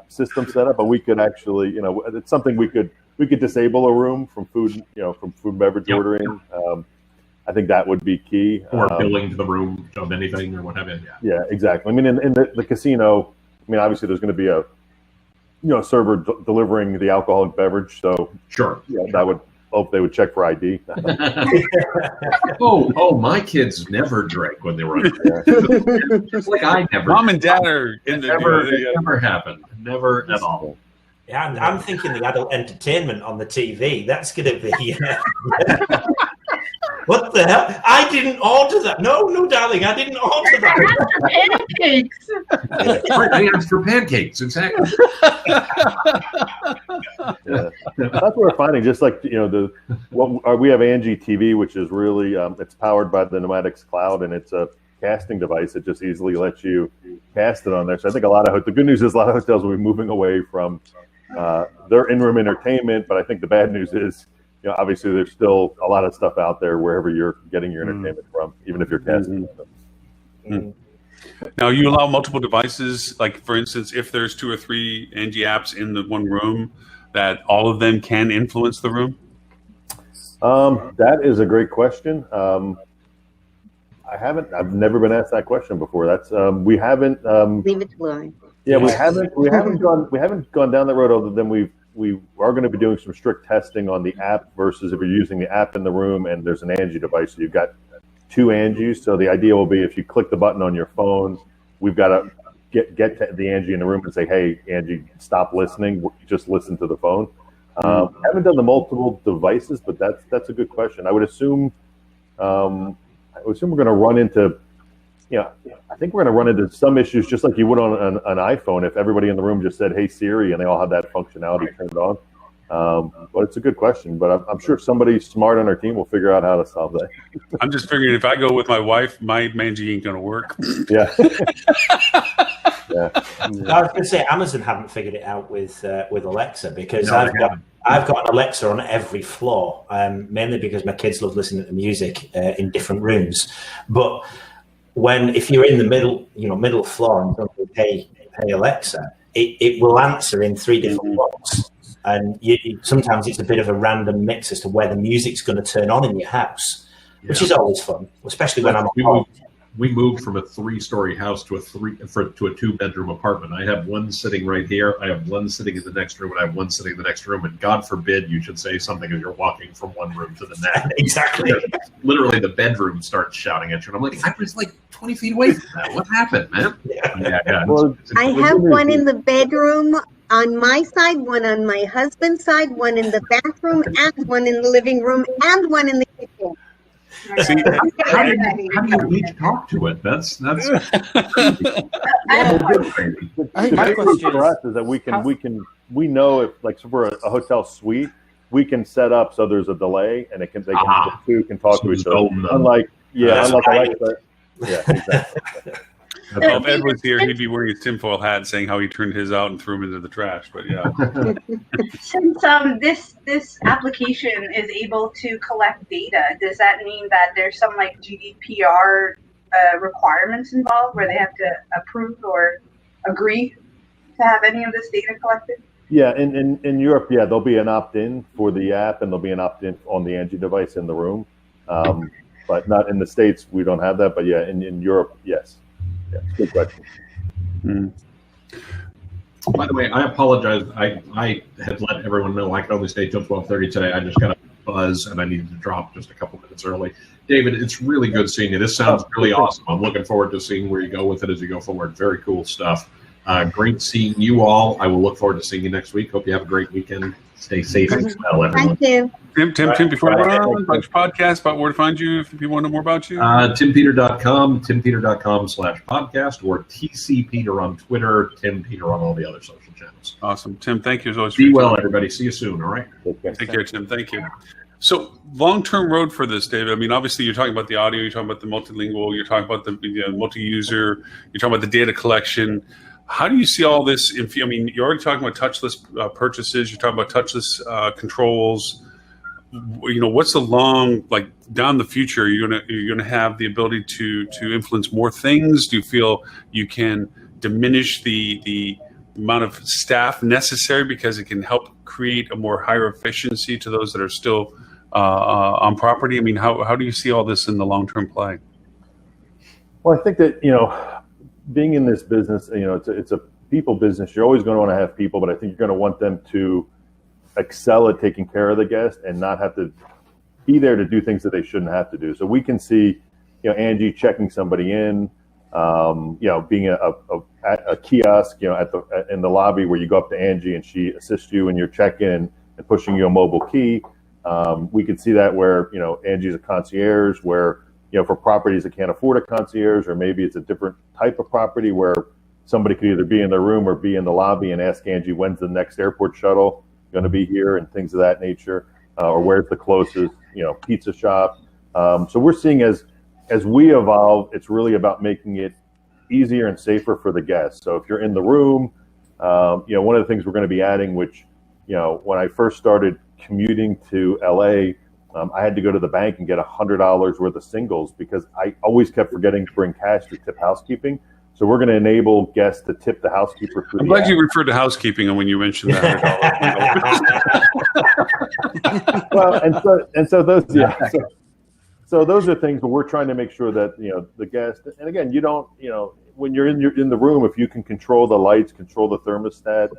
system set up, but we could actually, it's something we could disable a room from food, from food and beverage ordering. I think that would be key. Or billing to the room of anything or what have you. Yeah, exactly. I mean, in the casino, obviously there's going to be a server delivering the alcoholic beverage. So sure, that would hope they would check for ID. My kids never drank when they were just like I never. Mom and dad are in the it never happened. Never at all. Yeah, I'm thinking the adult entertainment on the TV. That's going to be. What the hell? I didn't order that. No, darling, I didn't order that. Pancakes. Right, I asked for pancakes, exactly. Yeah. That's what we're finding. Just like we have Angie Tv, which is really it's powered by the Pneumatics Cloud, and it's a casting device that just easily lets you cast it on there. So I think the good news is a lot of hotels will be moving away from their in-room entertainment, but I think the bad news is, obviously there's still a lot of stuff out there wherever you're getting your entertainment from, even if you're casting. Now, you allow multiple devices, like for instance, if there's 2 or 3 Angie apps in the one room, that all of them can influence the room? That is a great question. I've never been asked that question before. That's we haven't. Leave it to Lauren. Yeah, we haven't gone down that road. Other than we are going to be doing some strict testing on the app versus if you're using the app in the room and there's an Angie device, so you've got 2 Angies. So the idea will be if you click the button on your phone, we've got to get to the Angie in the room and say, "Hey, Angie, stop listening. Just listen to the phone." Haven't done the multiple devices, but that's a good question. I would assume. We're going to run into, I think we're going to run into some issues just like you would on an iPhone if everybody in the room just said, "Hey Siri," and they all had that functionality turned on. But it's a good question. But I'm sure somebody smart on our team will figure out how to solve that. I'm just figuring if I go with my wife, my Angie ain't going to work. Yeah. I was going to say Amazon haven't figured it out with Alexa because I've got an Alexa on every floor, mainly because my kids love listening to music in different rooms. But if you're in the middle floor and don't pay Alexa, it will answer in 3 different blocks. And sometimes it's a bit of a random mix as to where the music's going to turn on in your house, which is always fun, especially when I'm home. We moved from a 3-story house to a 2-bedroom apartment. I have one sitting right here. I have one sitting in the next room, and I have one sitting in the next room. And God forbid you should say something as you're walking from one room to the next. Exactly. Literally, the bedroom starts shouting at you, and I'm like, I was like 20 feet away from that. What happened, man? Yeah. Well, I have one in the bedroom on my side, one on my husband's side, one in the bathroom, and one in the living room, and one in the kitchen. See, how do you each talk to it? That's my question for us is that we know if like for a hotel suite, we can set up so there's a delay and the 2 can talk to each other. Unlike Alexa. Yeah, exactly. If Ed was here, he'd be wearing his tinfoil hat saying how he turned his out and threw him into the trash. But yeah. Since this application is able to collect data, does that mean that there's some like GDPR requirements involved where they have to approve or agree to have any of this data collected? Yeah, in Europe, there'll be an opt-in for the app and there'll be an opt-in on the Angie device in the room. But not in the States, we don't have that. But yeah, in Europe, yes. Yeah, good question. By the way, I apologize. I had let everyone know I could only stay till 12:30 today. I just got a buzz and I needed to drop just a couple minutes early. David, it's really good seeing you. This sounds really awesome. I'm looking forward to seeing where you go with it as you go forward. Very cool stuff. Great seeing you all. I will look forward to seeing you next week. Hope you have a great weekend. Stay safe and well, everyone. Thank you. Tim, before we run, bunch of podcasts about where to find you if people want to know more about you. TimPeter.com, TimPeter.com/podcast, or TCPeter on Twitter, Tim Peter on all the other social channels. Awesome. Tim, thank you as always. Be well, everybody. See you soon, all right? Take care, Tim. Thank you. So long-term road for this, David. I mean, obviously you're talking about the audio, you're talking about the multilingual, you're talking about the multi-user, you're talking about the data collection. How do you see all this? I mean, you're already talking about touchless purchases. You're talking about touchless controls. What's the long, like down the future? You're gonna have the ability to influence more things. Do you feel you can diminish the amount of staff necessary because it can help create a more higher efficiency to those that are still on property? I mean, how do you see all this in the long-term play? Well, I think that being in this business, it's a people business. You're always going to want to have people, but I think you're going to want them to excel at taking care of the guest and not have to be there to do things that they shouldn't have to do. So we can see, Angie checking somebody in, being a kiosk, in the lobby where you go up to Angie and she assists you in your check-in and pushing you a mobile key. We could see that where, Angie's a concierge, where, for properties that can't afford a concierge, or maybe it's a different type of property where somebody could either be in their room or be in the lobby and ask Angie, when's the next airport shuttle going to be here, and things of that nature, or where's the closest, pizza shop. So we're seeing as we evolve, it's really about making it easier and safer for the guests. So if you're in the room, one of the things we're going to be adding, which, when I first started commuting to LA, I had to go to the bank and get $100 worth of singles because I always kept forgetting to bring cash to tip housekeeping. So we're going to enable guests to tip the housekeeper. I'm glad you referred to housekeeping when you mentioned that $100. Well, and so those, So those are things where we're trying to make sure that, the guest, and again, you don't, when you're in the room, if you can control the lights, control the thermostat,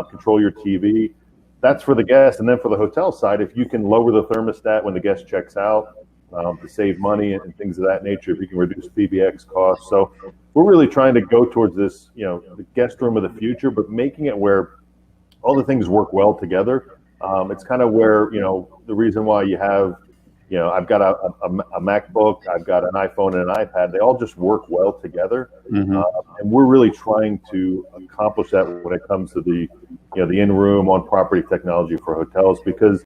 control your TV, that's for the guest. And then for the hotel side, if you can lower the thermostat when the guest checks out, to save money and things of that nature, if you can reduce PBX costs. So we're really trying to go towards this, the guest room of the future, but making it where all the things work well together. It's kind of where, the reason why you have, I've got a MacBook, I've got an iPhone and an iPad. They all just work well together. Mm-hmm. And we're really trying to accomplish that when it comes to the in-room on-property technology for hotels. Because,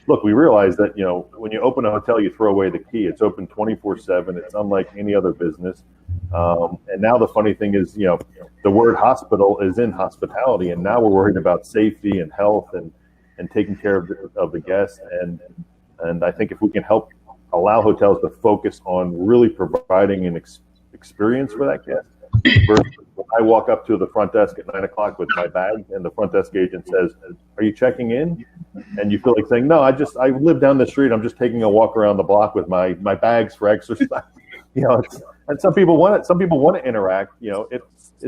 look, we realize that, when you open a hotel, you throw away the key. It's open 24/7. It's unlike any other business. And now the funny thing is, the word hospital is in hospitality. And now we're worried about safety and health and taking care of the guests. And I think if we can allow hotels to focus on really providing an experience for that guest, versus when I walk up to the front desk at 9 o'clock with my bag and the front desk agent says, "Are you checking in?" And you feel like saying, "No, I live down the street. I'm just taking a walk around the block with my bags for exercise." And some people want it. Some people want to interact.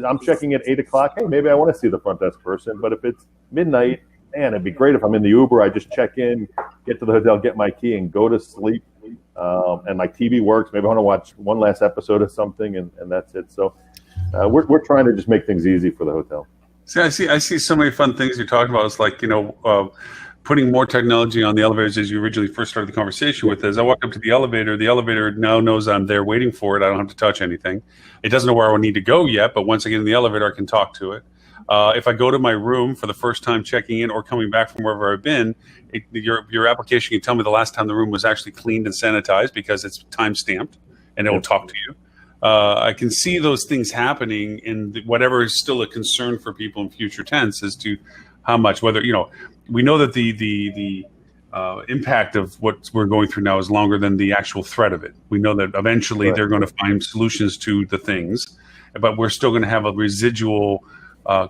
I'm checking at 8 o'clock. Hey, maybe I want to see the front desk person. But if it's midnight, man, it'd be great if I'm in the Uber. I just check in, get to the hotel, get my key, and go to sleep. And my TV works. Maybe I want to watch one last episode of something, and that's it. So we're trying to just make things easy for the hotel. See, I see so many fun things you're talking about. It's like, putting more technology on the elevators as you originally first started the conversation with. As I walk up to the elevator now knows I'm there waiting for it. I don't have to touch anything. It doesn't know where I need to go yet, but once I get in the elevator, I can talk to it. If I go to my room for the first time checking in or coming back from wherever I've been, your application can tell me the last time the room was actually cleaned and sanitized because it's time stamped, and it will talk to you. I can see those things happening in whatever is still a concern for people in future tense as to how much, whether, we know that the impact of what we're going through now is longer than the actual threat of it. We know that eventually they're going to find solutions to the things, but we're still going to have a residual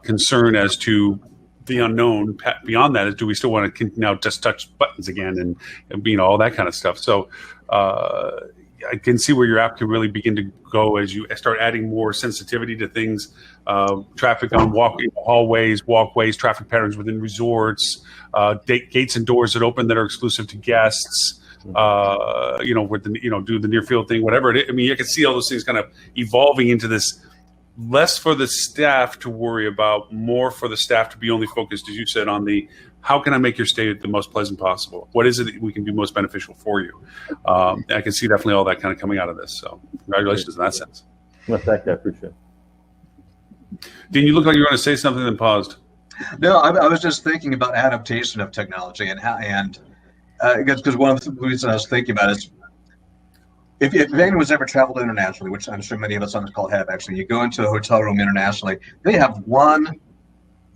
concern as to the unknown. Beyond that, is do we still want to now just touch buttons again and all that kind of stuff? So I can see where your app can really begin to go as you start adding more sensitivity to things, traffic on hallways, walkways, traffic patterns within resorts, gates and doors that open that are exclusive to guests. With do the near field thing, whatever it is. I mean, you can see all those things kind of evolving into this. Less for the staff to worry about, more for the staff to be only focused, as you said, on the how can I make your stay the most pleasant possible? What is it that we can do most beneficial for you? I can see definitely all that kind of coming out of this. So congratulations in that sense. Well, thank you. I appreciate it. Dean, you look like you want to say something, then paused. No, I was just thinking about adaptation of technology and because one of the reasons I was thinking about is, if anyone's ever traveled internationally, which I'm sure many of us on this call have actually, you go into a hotel room internationally, they have one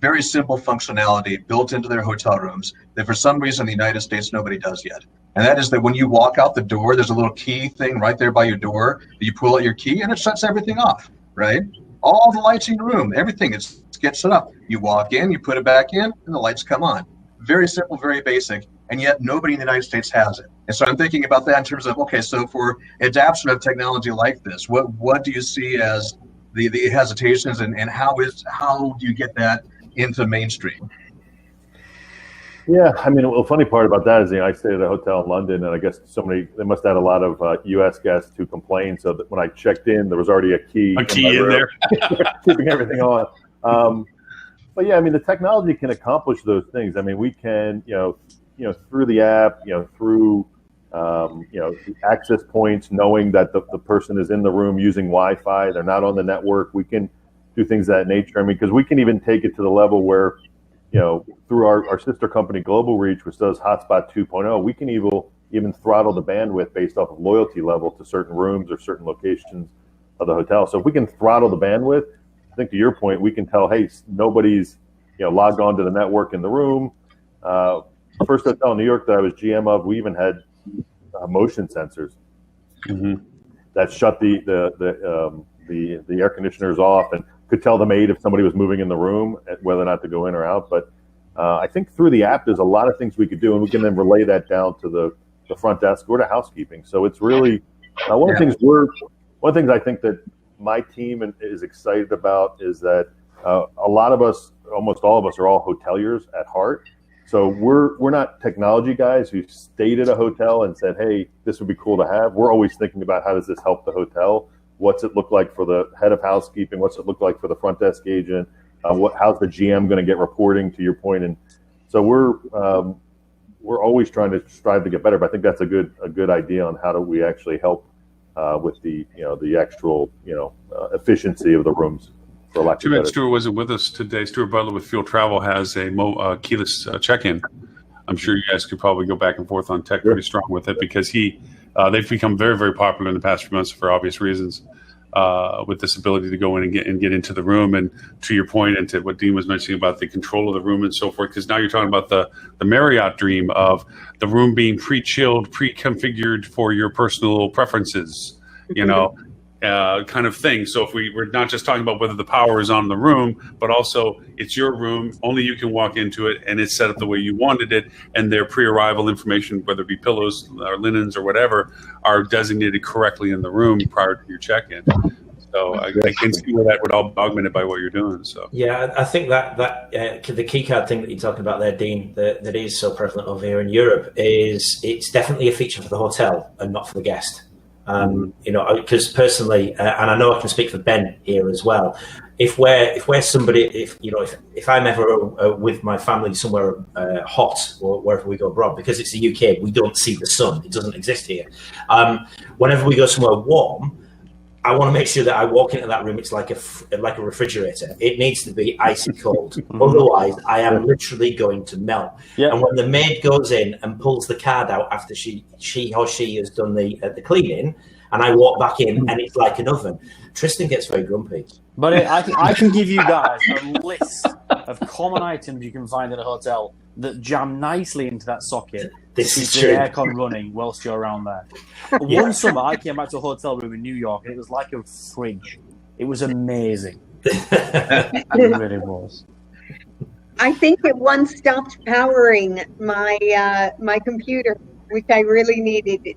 very simple functionality built into their hotel rooms that for some reason in the United States nobody does yet. And that is that when you walk out the door, there's a little key thing right there by your door. You pull out your key and it shuts everything off, right? All the lights in your room, everything gets set up. You walk in, you put it back in, and the lights come on. Very simple, very basic, and yet nobody in the United States has it. And so I'm thinking about that in terms of, okay, so for adaptation of technology like this, what do you see as the hesitations and how do you get that into mainstream? Yeah, I mean, the funny part about that is, I stayed at a hotel in London, and I guess they must have had a lot of U.S. guests who complained, so that when I checked in, there was already a key in there, keeping everything on. But yeah, I mean, the technology can accomplish those things. I mean, we can, through the app, through access points, knowing that the person is in the room using Wi-Fi, they're not on the network. We can do things of that nature. I mean, because we can even take it to the level where, through our sister company Global Reach, which does Hotspot 2.0, we can even throttle the bandwidth based off of loyalty level to certain rooms or certain locations of the hotel. So if we can throttle the bandwidth, I think to your point, we can tell, hey, nobody's logged on to the network in the room. First hotel in New York that I was GM of, we even had motion sensors that shut the air conditioners off and could tell the maid if somebody was moving in the room, whether or not to go in or out. But I think through the app, there's a lot of things we could do, and we can then relay that down to the front desk or to housekeeping. So it's really one of the things I think that my team is excited about is that a lot of us, almost all of us, are all hoteliers at heart. So we're not technology guys who stayed at a hotel and said, hey, this would be cool to have. We're always thinking about how does this help the hotel? What's it look like for the head of housekeeping? What's it look like for the front desk agent? How's the GM going to get reporting, to your point? And so we're always trying to strive to get better. But I think that's a good idea on how do we actually help with the actual efficiency of the rooms. Too bad Stuart wasn't with us today. Stuart Butler with Fuel Travel has a keyless check-in. I'm sure you guys could probably go back and forth on tech pretty strong with it, because they've become very, very popular in the past few months for obvious reasons, with this ability to go in and get into the room. And to your point, and to what Dean was mentioning about the control of the room and so forth, because now you're talking about the Marriott dream of the room being pre-chilled, pre-configured for your personal preferences, kind of thing. So if we're not just talking about whether the power is on in the room, but also it's your room, only you can walk into it, and it's set up the way you wanted it, and their pre-arrival information, whether it be pillows or linens or whatever, are designated correctly in the room prior to your check-in. So I can see where that would all be augmented by what you're doing. So yeah, I think that the key card thing that you're talking about there, Dean, that is so prevalent over here in Europe, is it's definitely a feature for the hotel and not for the guest. Because personally, and I know I can speak for Ben here as well. If I'm ever with my family somewhere hot or wherever we go abroad, because it's the UK, we don't see the sun; it doesn't exist here. Whenever we go somewhere warm, I want to make sure that I walk into that room. It's like a refrigerator. It needs to be icy cold. Otherwise, I am literally going to melt. Yeah. And when the maid goes in and pulls the card out after she or she has done the cleaning, and I walk back in and it's like an oven, Tristan gets very grumpy. But I can give you guys a list of common items you can find in a hotel that jam nicely into that socket. This is the true. Aircon running whilst you're around there. One summer, I came back to a hotel room in New York, and it was like a fridge. It was amazing. It really was. I think it once stopped powering my computer, which I really needed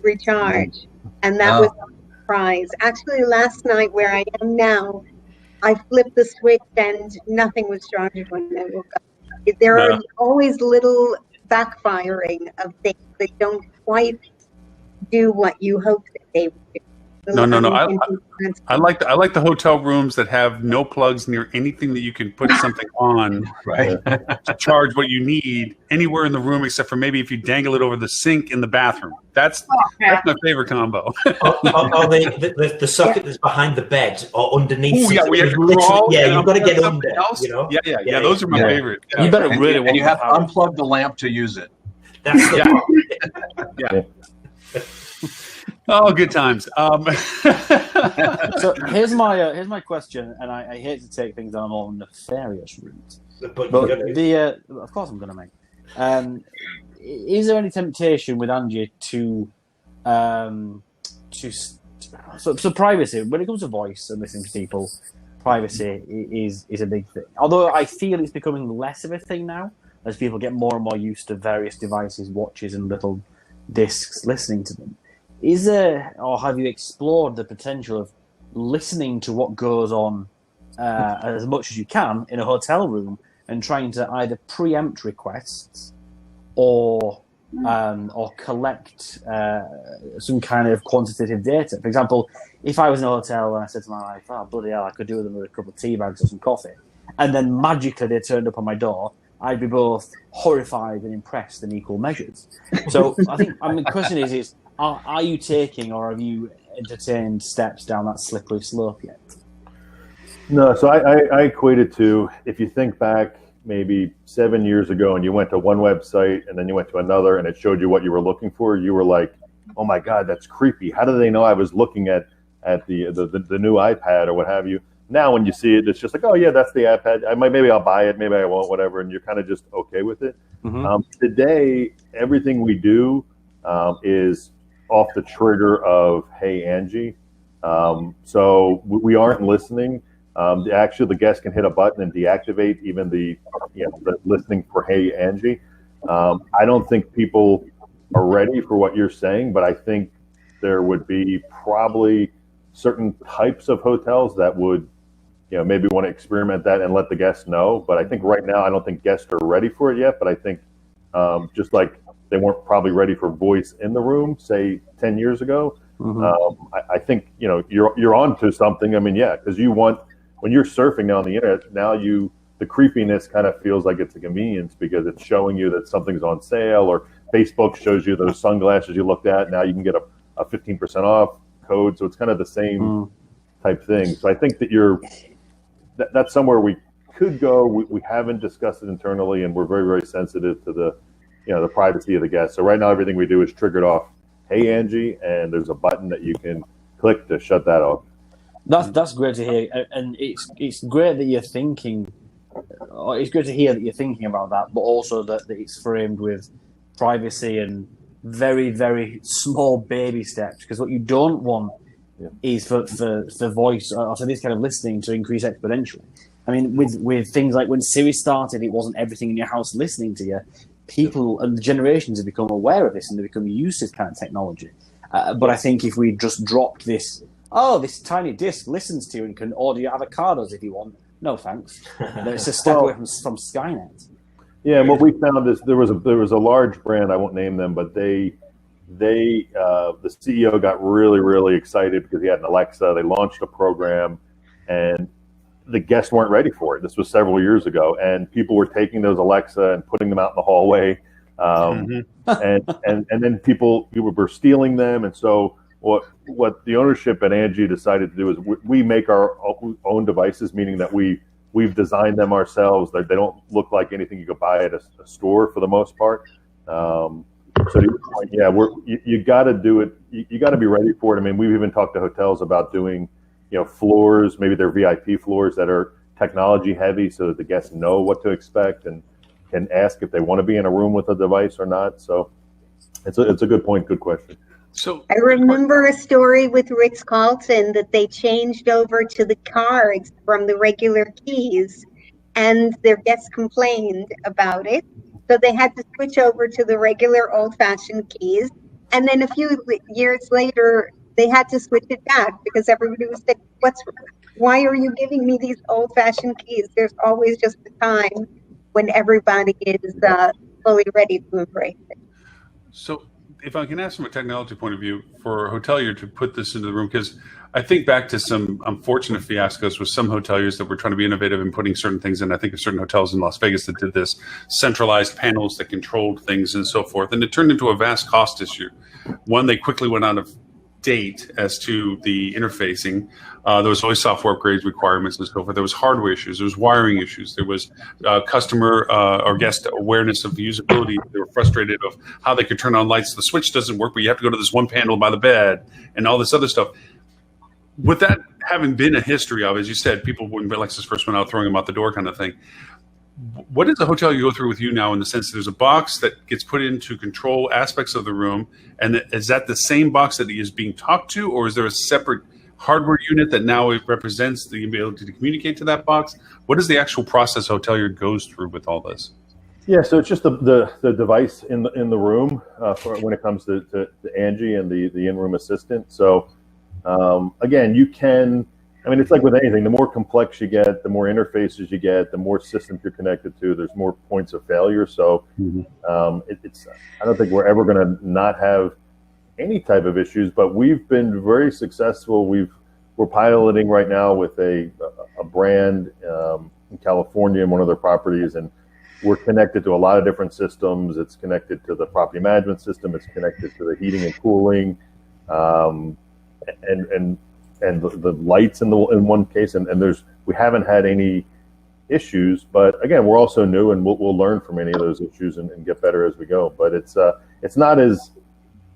recharge, and that was a surprise. Actually, last night, where I am now, I flipped the switch and nothing was charged when I woke up. There are always little backfiring of things that don't quite do what you hope that they would do. No. I like the hotel rooms that have no plugs near anything that you can put something on to charge what you need anywhere in the room, except for maybe if you dangle it over the sink in the bathroom. That's my favorite combo. or the socket that's behind the bed or underneath. We have to crawl. You've got to get under. Yeah, those are my favorite. You better really want and you have to unplug the lamp to use it. That's the Oh, good times. So here's my question, and I hate to take things on a more nefarious route, but of course I'm going to make. Is there any temptation with Angie to privacy when it comes to voice and listening to people? Privacy is a big thing. Although I feel it's becoming less of a thing now as people get more and more used to various devices, watches, and little discs listening to them. Is there, or have you explored the potential of listening to what goes on as much as you can in a hotel room and trying to either preempt requests or collect some kind of quantitative data? For example, if I was in a hotel and I said to my wife, "Oh bloody hell, I could do with them with a couple of tea bags or some coffee," and then magically they turned up on my door, I'd be both horrified and impressed in equal measures. So I think, the question is are you taking or have you entertained steps down that slippery slope yet? No, so I equate it to, if you think back maybe 7 years ago and you went to one website and then you went to another and it showed you what you were looking for, you were like, oh my God, that's creepy. How do they know I was looking at the new iPad or what have you? Now when you see it, it's just like, oh yeah, that's the iPad. Maybe I'll buy it, maybe I won't, whatever, and you're kind of just okay with it. Mm-hmm. Today, everything we do is off the trigger of Hey Angie. So we aren't listening. Actually, the guest can hit a button and deactivate even the listening for Hey Angie. I don't think people are ready for what you're saying, but I think there would be probably certain types of hotels that would, maybe want to experiment that and let the guests know. But I think right now, I don't think guests are ready for it yet. But I think just like they weren't probably ready for voice in the room, say 10 years ago, I think, you're onto something. I mean, yeah, because when you're surfing now on the internet, now the creepiness kind of feels like it's a convenience because it's showing you that something's on sale, or Facebook shows you those sunglasses you looked at. Now you can get a 15% off code. So it's kind of the same type thing. So I think that that's somewhere we could go. We haven't discussed it internally, and we're very, very sensitive to the privacy of the guests. So right now, everything we do is triggered off Hey Angie, and there's a button that you can click to shut that off. That's great to hear, and it's great that you're thinking. It's good to hear that you're thinking about that, but also that it's framed with privacy and very, very small baby steps. Because what you don't want is for voice or for this kind of listening to increase exponentially. I mean, with things like when Siri started, it wasn't everything in your house listening to you. People and the generations have become aware of this and they become used to this kind of technology. But I think if we just dropped this tiny disc listens to you and can order your avocados if you want. No, thanks. It's a step away from Skynet. Yeah, and what we found is there was a large brand, I won't name them, but the CEO got really, really excited because he had an Alexa. They launched a program, and the guests weren't ready for it. This was several years ago, and people were taking those Alexa and putting them out in the hallway, and then people were stealing them, and so. What the ownership at Angie decided to do is we make our own devices, meaning that we've designed them ourselves. They don't look like anything you could buy at a store for the most part. So to your point, yeah, you got to do it. You got to be ready for it. I mean, we've even talked to hotels about doing, floors, maybe they're VIP floors that are technology heavy, so that the guests know what to expect and can ask if they want to be in a room with a device or not. So it's a good point, good question. So I remember a story with Ritz-Carlton that they changed over to the cards from the regular keys, and their guests complained about it. So they had to switch over to the regular old-fashioned keys. And then a few years later, they had to switch it back because everybody was saying, why are you giving me these old-fashioned keys? There's always just a time when everybody is fully ready to embrace it. So if I can ask from a technology point of view for a hotelier to put this into the room, because I think back to some unfortunate fiascos with some hoteliers that were trying to be innovative in putting certain things in. I think of certain hotels in Las Vegas that did this, centralized panels that controlled things and so forth. And it turned into a vast cost issue. One, they quickly went out of date as to the interfacing. There was always software upgrades requirements and so forth. There was hardware issues. There was wiring issues. There was customer or guest awareness of usability. They were frustrated of how they could turn on lights. The switch doesn't work, but you have to go to this one panel by the bed and all this other stuff. With that having been a history of, as you said, people, when Lexus first went out, throwing them out the door kind of thing. What does the hotel you go through with you now, in the sense that there's a box that gets put in to control aspects of the room, and is that the same box that is being talked to, or is there a separate hardware unit that now it represents the ability to communicate to that box? What is the actual process a hotelier goes through with all this? Yeah, so it's just the device in the room for when it comes to Angie and the in-room assistant. So again, you can. I mean, it's like with anything. The more complex you get, the more interfaces you get, the more systems you're connected to. There's more points of failure. So it's. I don't think we're ever going to not have any type of issues. But we've been very successful. We're piloting right now with a brand in California in one of their properties, and we're connected to a lot of different systems. It's connected to the property management system. It's connected to the heating and cooling, and the lights in one case. And we haven't had any issues, but again, we're also new, and we'll learn from any of those issues and get better as we go. But it's not as,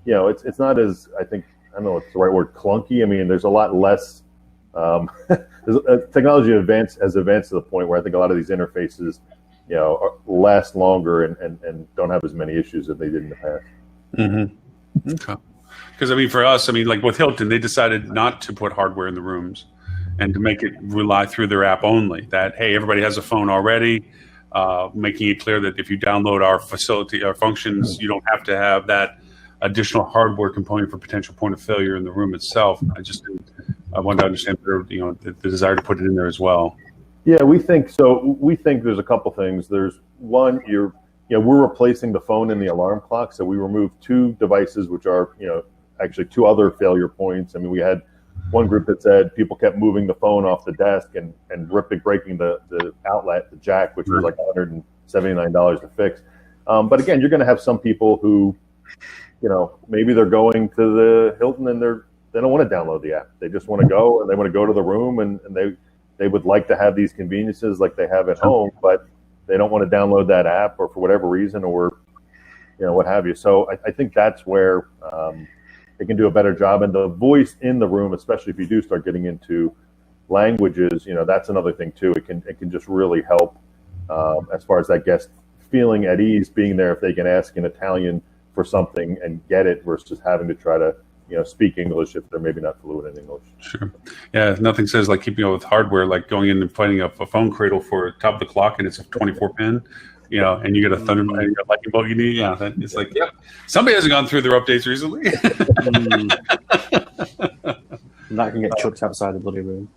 it's not as, I think, I don't know if it's the right word, clunky. I mean, there's a lot less. Technology has advanced to the point where I think a lot of these interfaces, last longer and don't have as many issues as they did in the past. Mm-hmm. Okay. Because I mean, for us, like with Hilton, they decided not to put hardware in the rooms and to make it rely through their app only. That, hey, everybody has a phone already, making it clear that if you download our facility, our functions, you don't have to have that additional hardware component for potential point of failure in the room itself. I wanted to understand better, the desire to put it in there as well. Yeah, we think so. We think there's a couple things. There's one, we're replacing the phone and the alarm clock. So we removed 2 devices, which are, actually 2 other failure points. I mean, we had one group that said people kept moving the phone off the desk and breaking the outlet, the jack, which was like $179 to fix. But again, you're going to have some people who, maybe they're going to the Hilton and they don't want to download the app. They just want to go and they want to go to the room and they would like to have these conveniences like they have at home, but they don't want to download that app or for whatever reason or, what have you. So I think that's where they can do a better job. And the voice in the room, especially if you do start getting into languages, that's another thing too. It can just really help as far as that guest feeling at ease, being there if they can ask in Italian for something and get it versus having to try to speak English if they're maybe not fluent in English. Sure. Yeah, nothing says like keeping up with hardware, like going in and finding a phone cradle for top of the clock and it's a 24 pin, and you get a Thunderbolt and you got lightning bolt you need. Yeah, it's like, yep. Somebody hasn't gone through their updates recently. That can get chucked outside the bloody room.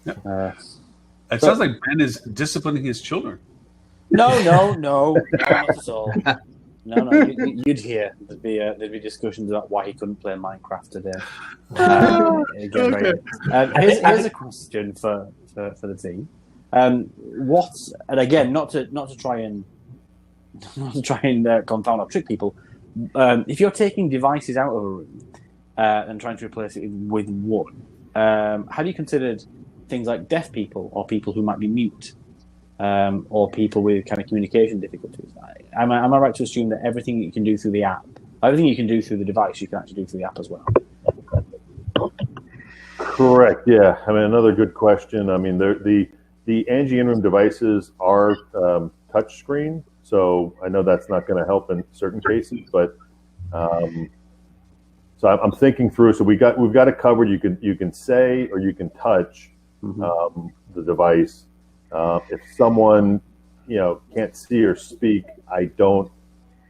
It sounds like Ben is disciplining his children. No, not at all. No, you'd hear there'd be discussions about why he couldn't play Minecraft today. Here's a question for the team. And again, not to try and confound or trick people. If you're taking devices out of a room and trying to replace it with one, have you considered things like deaf people or people who might be mute? Or people with kind of communication difficulties. Am I right to assume that everything you can do through the app, everything you can do through the device, you can actually do through the app as well? Correct. Yeah. I mean, another good question. I mean, the Angie in-room devices are touch screen, so I know that's not going to help in certain cases, but so I'm thinking through. So we've got it covered. You can say or you can touch the device. If someone can't see or speak, I don't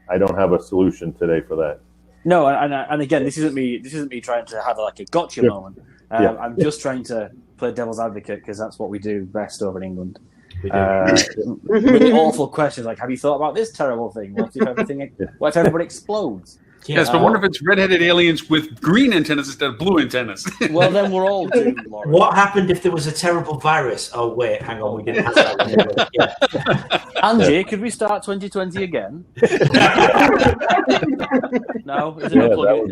have a solution today for that. No, and again, this isn't me trying to have like a gotcha moment. I'm just trying to play devil's advocate because that's what we do best over in England. Really awful questions like, have you thought about this terrible thing? What if everybody explodes? Yes, but wonder if it's redheaded aliens with green antennas instead of blue antennas. Well, then we're all doomed, Lauren. What happened if there was a terrible virus? Oh, wait, hang on, we didn't have that. Yeah. Angie, could we start 2020 again? No? Is there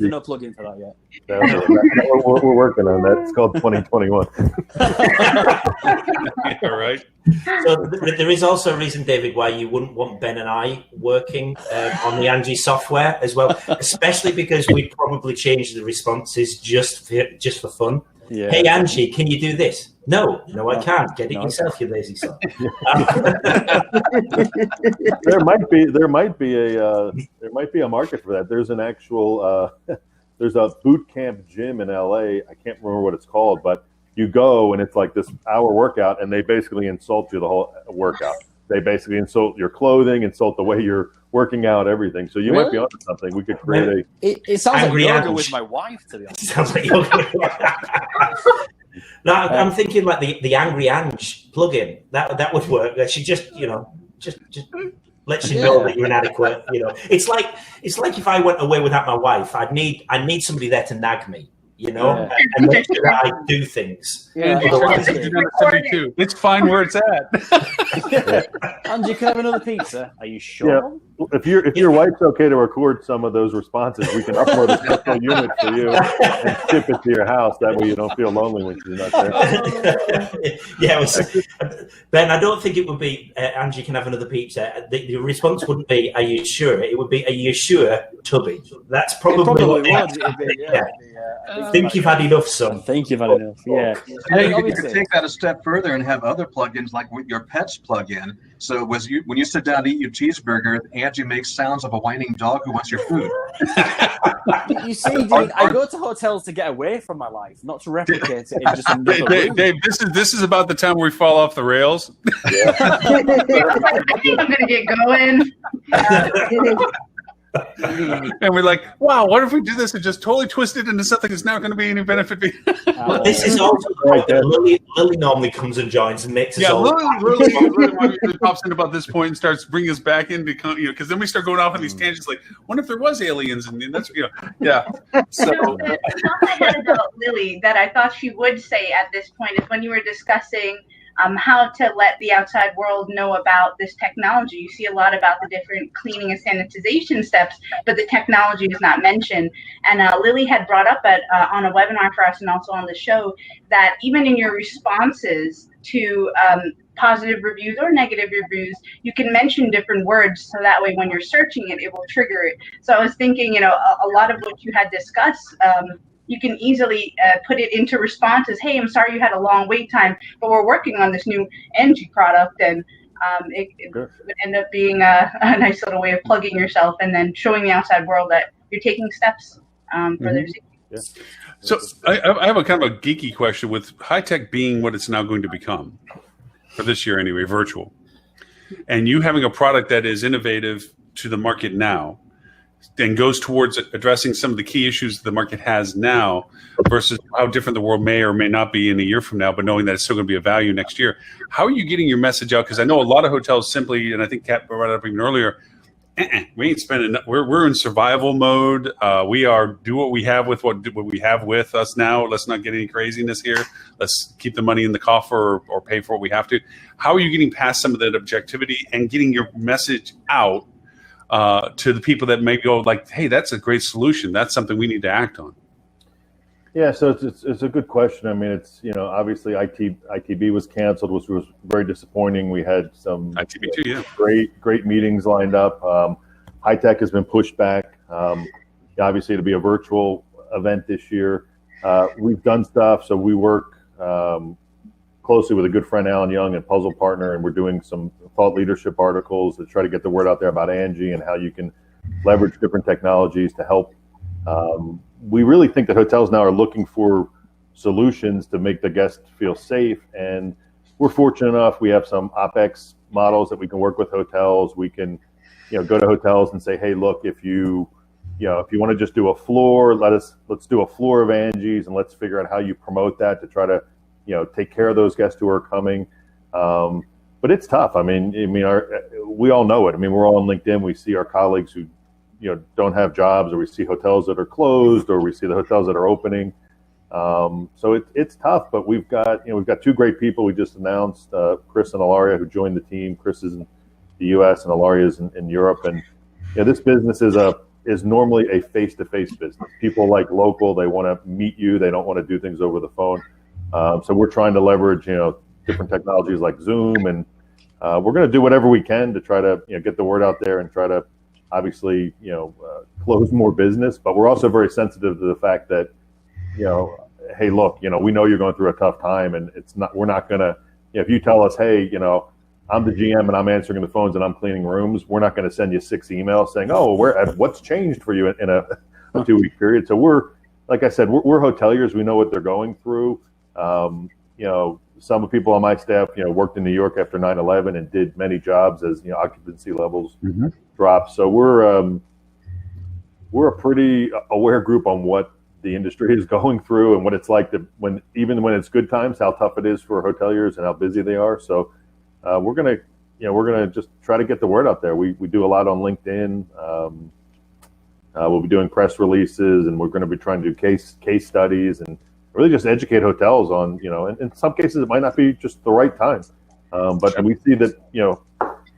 no plug-in for that yet? We're working on that. It's called 2021. All right. So there is also a reason, David, why you wouldn't want Ben and I working on the Angie software as well, especially because we'd probably change the responses just for fun. Yeah. Hey, Angie, can you do this? No, I can't. Get it yourself, you lazy son. There might be a market for that. There's an actual there's a boot camp gym in LA. I can't remember what it's called, but you go and it's like this hour workout, and they basically insult you the whole workout. They basically insult your clothing, insult the way you're working out, everything. So you might be onto something. We could create It sounds like yoga with my wife, to be honest. It sounds like yoga. No, I'm thinking like the Angry Ange plugin. That would work. She just lets you know that you're inadequate. It's like if I went away without my wife, I'd need somebody there to nag me. and make sure that I do things. Yeah, Otherwise, it's fine where it's at. Angie, can I have another pizza? Are you sure? Yeah. If your wife's okay to record some of those responses, we can upload a special unit for you and ship it to your house. That way you don't feel lonely when she's not there. Ben, I don't think it would be Angie can have another pizza. The response wouldn't be, are you sure? It would be, are you sure, Tubby? That's probably what I think you've had enough, son. I think you've had enough, yeah. You could take that a step further and have other plugins like your pets plug in. So when you sit down to eat your cheeseburger, Angie makes sounds of a whining dog who wants your food. You see, Dave, I go to hotels to get away from my life, not to replicate it in just another room. Dave, this is about the time where we fall off the rails. I think I'm going to get going. And we're like, wow, what if we do this and just totally twist it into something that's not going to be any benefit? This is also Lily normally comes and joins and makes us all. Lily pops in about this point and starts bringing us back into, because then we start going off on these tangents like, wonder if there was aliens, and that's, yeah. So the thought I had about Lily that I thought she would say at this point is when you were discussing how to let the outside world know about this technology. You see a lot about the different cleaning and sanitization steps, but the technology is not mentioned. And Lily had brought up on a webinar for us and also on the show that even in your responses to positive reviews or negative reviews, you can mention different words so that way when you're searching it, it will trigger it. So I was thinking, a lot of what you had discussed, you can easily put it into responses. Hey, I'm sorry you had a long wait time, but we're working on this new Angie product, and it would end up being a nice little way of plugging yourself and then showing the outside world that you're taking steps for their safety. Yeah. So I have a kind of a geeky question with high tech being what it's now going to become for this year anyway, virtual, and you having a product that is innovative to the market now and goes towards addressing some of the key issues the market has now versus how different the world may or may not be in a year from now, but knowing that it's still going to be a value next year. How are you getting your message out? Because I know a lot of hotels simply, and I think Kat brought it up even earlier, we ain't spending. We're in survival mode. We are do what we have with what we have with us now. Let's not get any craziness here. Let's keep the money in the coffer or pay for what we have to. How are you getting past some of that objectivity and getting your message out to the people that may go like, hey, that's a great solution. That's something we need to act on. Yeah, so it's a good question. I mean, it's, obviously ITB was canceled, which was very disappointing. We had some ITB too, yeah. great meetings lined up. High Tech has been pushed back. Obviously, it'll be a virtual event this year. We've done stuff, so we work closely with a good friend, Alan Young, and Puzzle Partner, and we're doing some thought leadership articles to try to get the word out there about Angie and how you can leverage different technologies to help. We really think that hotels now are looking for solutions to make the guest feel safe, and we're fortunate enough we have some OpEx models that we can work with hotels. We can, go to hotels and say, hey, look, if you want to just do a floor, let's do a floor of Angie's, and let's figure out how you promote that to try to, take care of those guests who are coming. But it's tough. I mean, we all know it. I mean, we're all on LinkedIn. We see our colleagues who, don't have jobs, or we see hotels that are closed, or we see the hotels that are opening. So it's tough, but we've got two great people. We just announced Chris and Ilaria, who joined the team. Chris is in the U.S. and Ilaria is in Europe. And this business is normally a face-to-face business. People like local. They want to meet you. They don't want to do things over the phone. So we're trying to leverage, different technologies like Zoom, and we're going to do whatever we can to try to, get the word out there and try to, obviously, close more business. But we're also very sensitive to the fact that, hey, look, we know you're going through a tough time, and we're not going to, if you tell us, hey, I'm the GM and I'm answering the phones and I'm cleaning rooms, we're not going to send you 6 emails saying, oh, what's changed for you in a 2-week period. So we're, like I said, we're hoteliers. We know what they're going through. Some people on my staff, worked in New York after 9/11 and did many jobs as occupancy levels dropped. So we're a pretty aware group on what the industry is going through and what it's like even when it's good times, how tough it is for hoteliers and how busy they are. So we're gonna just try to get the word out there. We do a lot on LinkedIn. We'll be doing press releases, and we're going to be trying to do case studies and really just educate hotels on, and in some cases it might not be just the right time. But we see that,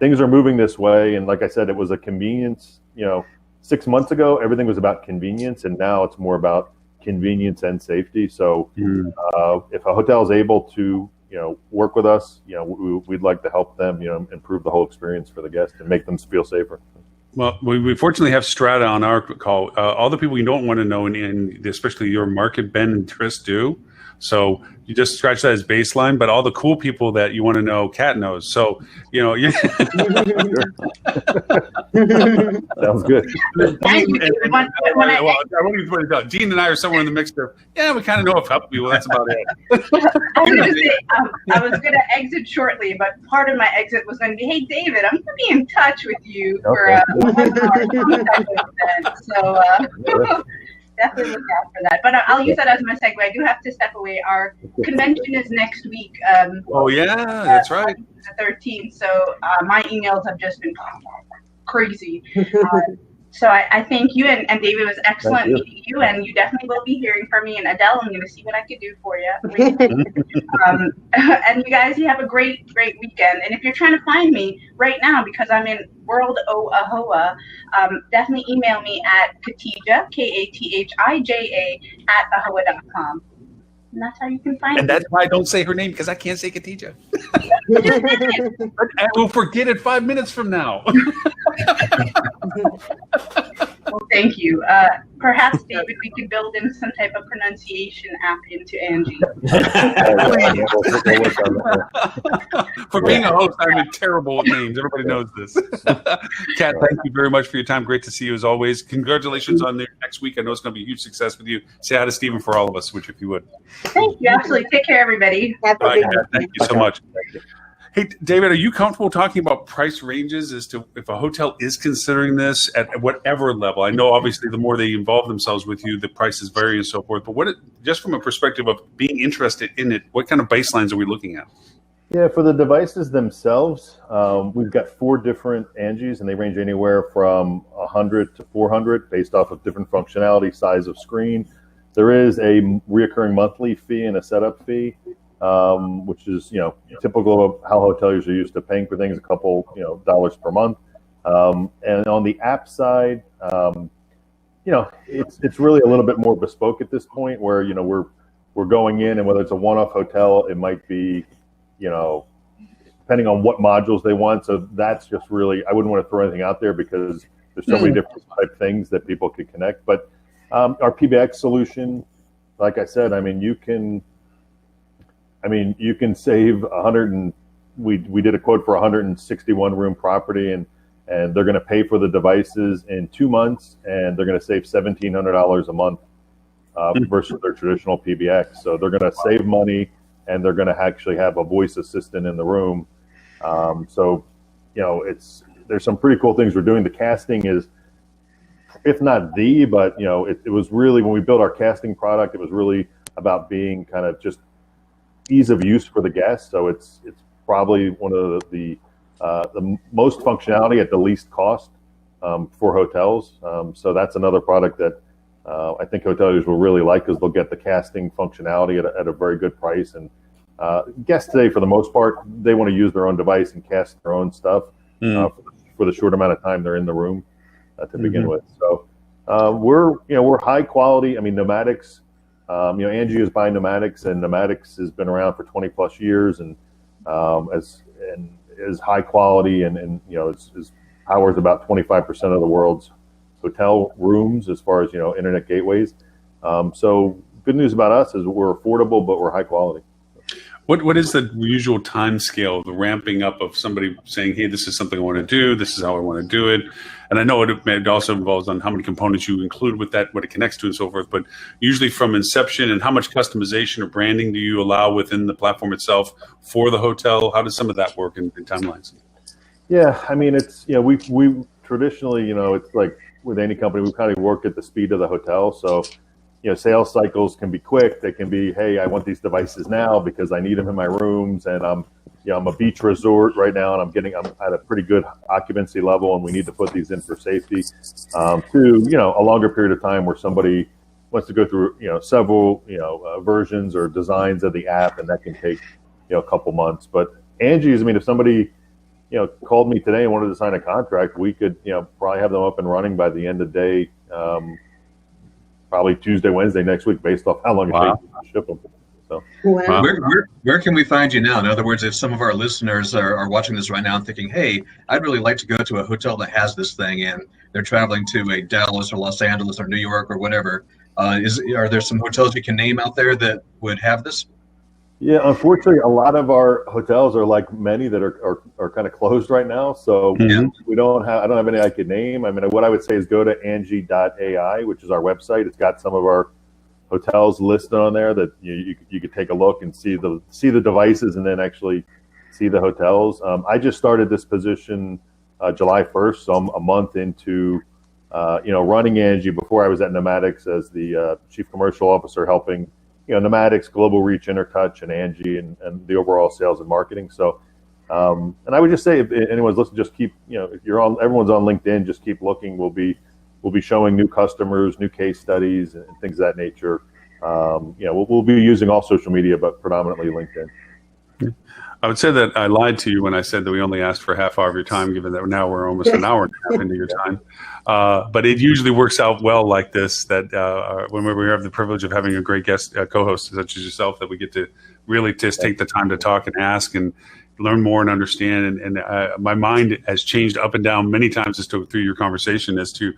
things are moving this way. And like I said, it was a convenience, 6 months ago, everything was about convenience, and now it's more about convenience and safety. So if a hotel is able to, work with us, we'd like to help them, improve the whole experience for the guest and make them feel safer. Well, we fortunately have Strata on our call. All the people you don't want to know, and especially your market, Ben and Tris do. So you just scratch that as baseline, but all the cool people that you want to know, Kat knows. So, Sounds good. Dean and I are somewhere in the mix of, we kind of know a couple people. That's about it. I was going to exit shortly, but part of my exit was going to be, hey, David, I'm going to be in touch with you for a event. So definitely look out for that. But I'll use that as my segue. I do have to step away. Our convention is next week. That's right. The 13th. So my emails have just been crazy. So I thank you, and David, it was excellent meeting you, and you definitely will be hearing from me. And Adele, I'm going to see what I can do for you. And you guys, you have a great weekend. And if you're trying to find me right now, because I'm in World O Ahoa, definitely email me at Katija, KATHIJA @ahoa.com. And that's how you can find me. And that's why I don't say her name, because I can't say Katija. I will forget it 5 minutes from now. Well, thank you. Perhaps, David, we could build in some type of pronunciation app into Angie. For being a host, I'm terrible at names. Everybody knows this. Kat, thank you very much for your time. Great to see you as always. Congratulations on the next week. I know it's going to be a huge success with you. Say hi to Stephen for all of us, which if you would. Thank you. Absolutely. Take care, everybody. All right, Kat, thank you so much. Hey, David, are you comfortable talking about price ranges as to if a hotel is considering this at whatever level? I know, obviously, the more they involve themselves with you, the prices vary and so forth. But just from a perspective of being interested in it, what kind of baselines are we looking at? Yeah, for the devices themselves, we've got 4 different Angies, and they range anywhere from 100 to 400 based off of different functionality, size of screen. There is a reoccurring monthly fee and a setup fee. Which is, typical of how hoteliers are used to paying for things, a couple, dollars per month. And on the app side, it's really a little bit more bespoke at this point where, we're going in, and whether it's a one-off hotel, it might be, depending on what modules they want. So that's just really, I wouldn't want to throw anything out there because there's so many different type things that people could connect. But our PBX solution, like I said, you can save 100 and we did a quote for 161 room property, and they're going to pay for the devices in 2 months, and they're going to save $1,700 a month versus their traditional PBX. So they're going to save money, and they're going to actually have a voice assistant in the room. There's some pretty cool things we're doing. The casting is, if not but it was really, when we built our casting product, it was really about being kind of just ease of use for the guests. So it's probably one of the most functionality at the least cost for hotels. So that's another product that I think hoteliers will really like, because they'll get the casting functionality at a very good price. And guests today, for the most part, they want to use their own device and cast their own stuff for the short amount of time they're in the room to begin with. So we're high quality. Nomadics. Angie is by Pneumatics, and Pneumatics has been around for 20 plus years, and is high quality, and is powers about 25% of the world's hotel rooms as far as internet gateways. So good news about us is we're affordable, but we're high quality. What is the usual time scale, the ramping up of somebody saying, hey, this is something I want to do, this is how I want to do it? And I know it also involves on how many components you include with that, what it connects to and so forth, but usually from inception, and how much customization or branding do you allow within the platform itself for the hotel? How does some of that work in timelines? Yeah, it's, we traditionally, it's like with any company, we kind of work at the speed of the hotel. So, sales cycles can be quick. They can be, hey, I want these devices now because I need them in my rooms, and I'm I'm a beach resort right now, and I'm at a pretty good occupancy level, and we need to put these in for safety. To a longer period of time where somebody wants to go through several versions or designs of the app, and that can take a couple months. But Angie's, I mean, if somebody called me today and wanted to sign a contract, we could probably have them up and running by the end of the day, probably Tuesday, Wednesday next week, based off how long it takes to ship them. So, where can we find you now? In other words, if some of our listeners are watching this right now and thinking, hey, I'd really like to go to a hotel that has this thing, and they're traveling to a Dallas or Los Angeles or New York or whatever, are there some hotels you can name out there that would have this? Yeah, unfortunately, a lot of our hotels are like many that are kind of closed right now. So I don't have any I could name. I mean, what I would say is go to Angie.ai, which is our website. It's got some of our hotels listed on there that you could take a look and see the devices and then actually see the hotels. I just started this position July 1st, so I'm a month into running Angie. Before I was at Pneumatics as the chief commercial officer, helping Pneumatics, Global Reach, Intertouch, and Angie, and the overall sales and marketing. So, and I would just say, if anyone's listening, just keep, if everyone's on LinkedIn, just keep looking. We'll be showing new customers, new case studies, and things of that nature. We'll be using all social media, but predominantly LinkedIn. I would say that I lied to you when I said that we only asked for a half hour of your time, given that now we're almost an hour and a half into your time. But it usually works out well like this, that when we have the privilege of having a great guest co-host such as yourself, that we get to really just take the time to talk and ask and learn more and understand. And my mind has changed up and down many times through your conversation as to,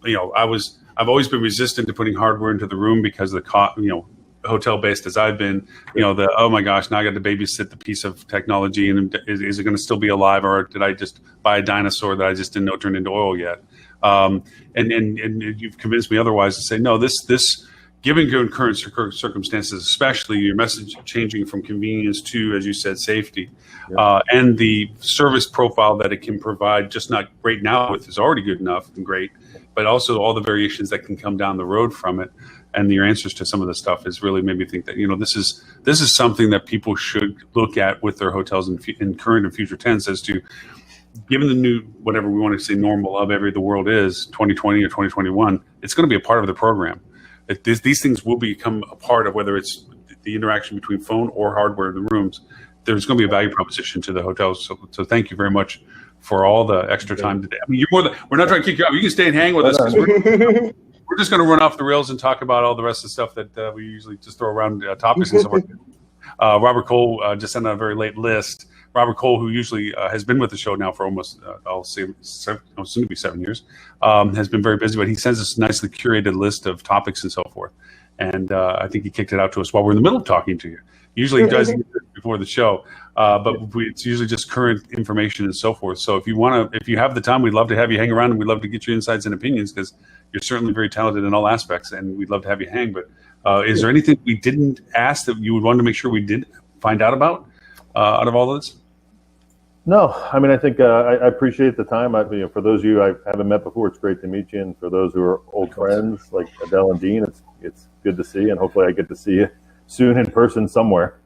I've always been resistant to putting hardware into the room because of the hotel based as I've been, oh my gosh, now I got to babysit the piece of technology, and is it going to still be alive, or did I just buy a dinosaur that I just didn't know turned into oil yet? And you've convinced me otherwise to say no. This given current circumstances, especially your message changing from convenience to, as you said, safety, and the service profile that it can provide, just not right now with is already good enough and great, but also all the variations that can come down the road from it. And your answers to some of the stuff has really made me think that this is something that people should look at with their hotels in current and future tense, as to, given the new, whatever we want to say, normal of the world is 2020 or 2021, it's going to be a part of the program. These things will become a part of, whether it's the interaction between phone or hardware in the rooms. There's going to be a value proposition to the hotels. So thank you very much for all the extra time today. I mean, we're not trying to kick you out. You can stay and hang with us, because we're just going to run off the rails and talk about all the rest of the stuff that we usually just throw around topics and so forth. Robert Cole just sent out a very late list. Robert Cole, who usually has been with the show now for almost, I'll say, soon to be 7 years, has been very busy, but he sends us a nicely curated list of topics and so forth. And I think he kicked it out to us while we're in the middle of talking to you. Usually he does it before the show, but it's usually just current information and so forth. So if you have the time, we'd love to have you hang around, and we'd love to get your insights and opinions, because you're certainly very talented in all aspects, and we'd love to have you hang. But is there anything we didn't ask that you would want to make sure we did find out about out of all of this? No, I mean, I think I appreciate the time. For those of you I haven't met before, it's great to meet you, and for those who are old friends like Adele and Dean, it's good to see, and hopefully I get to see you soon in person somewhere.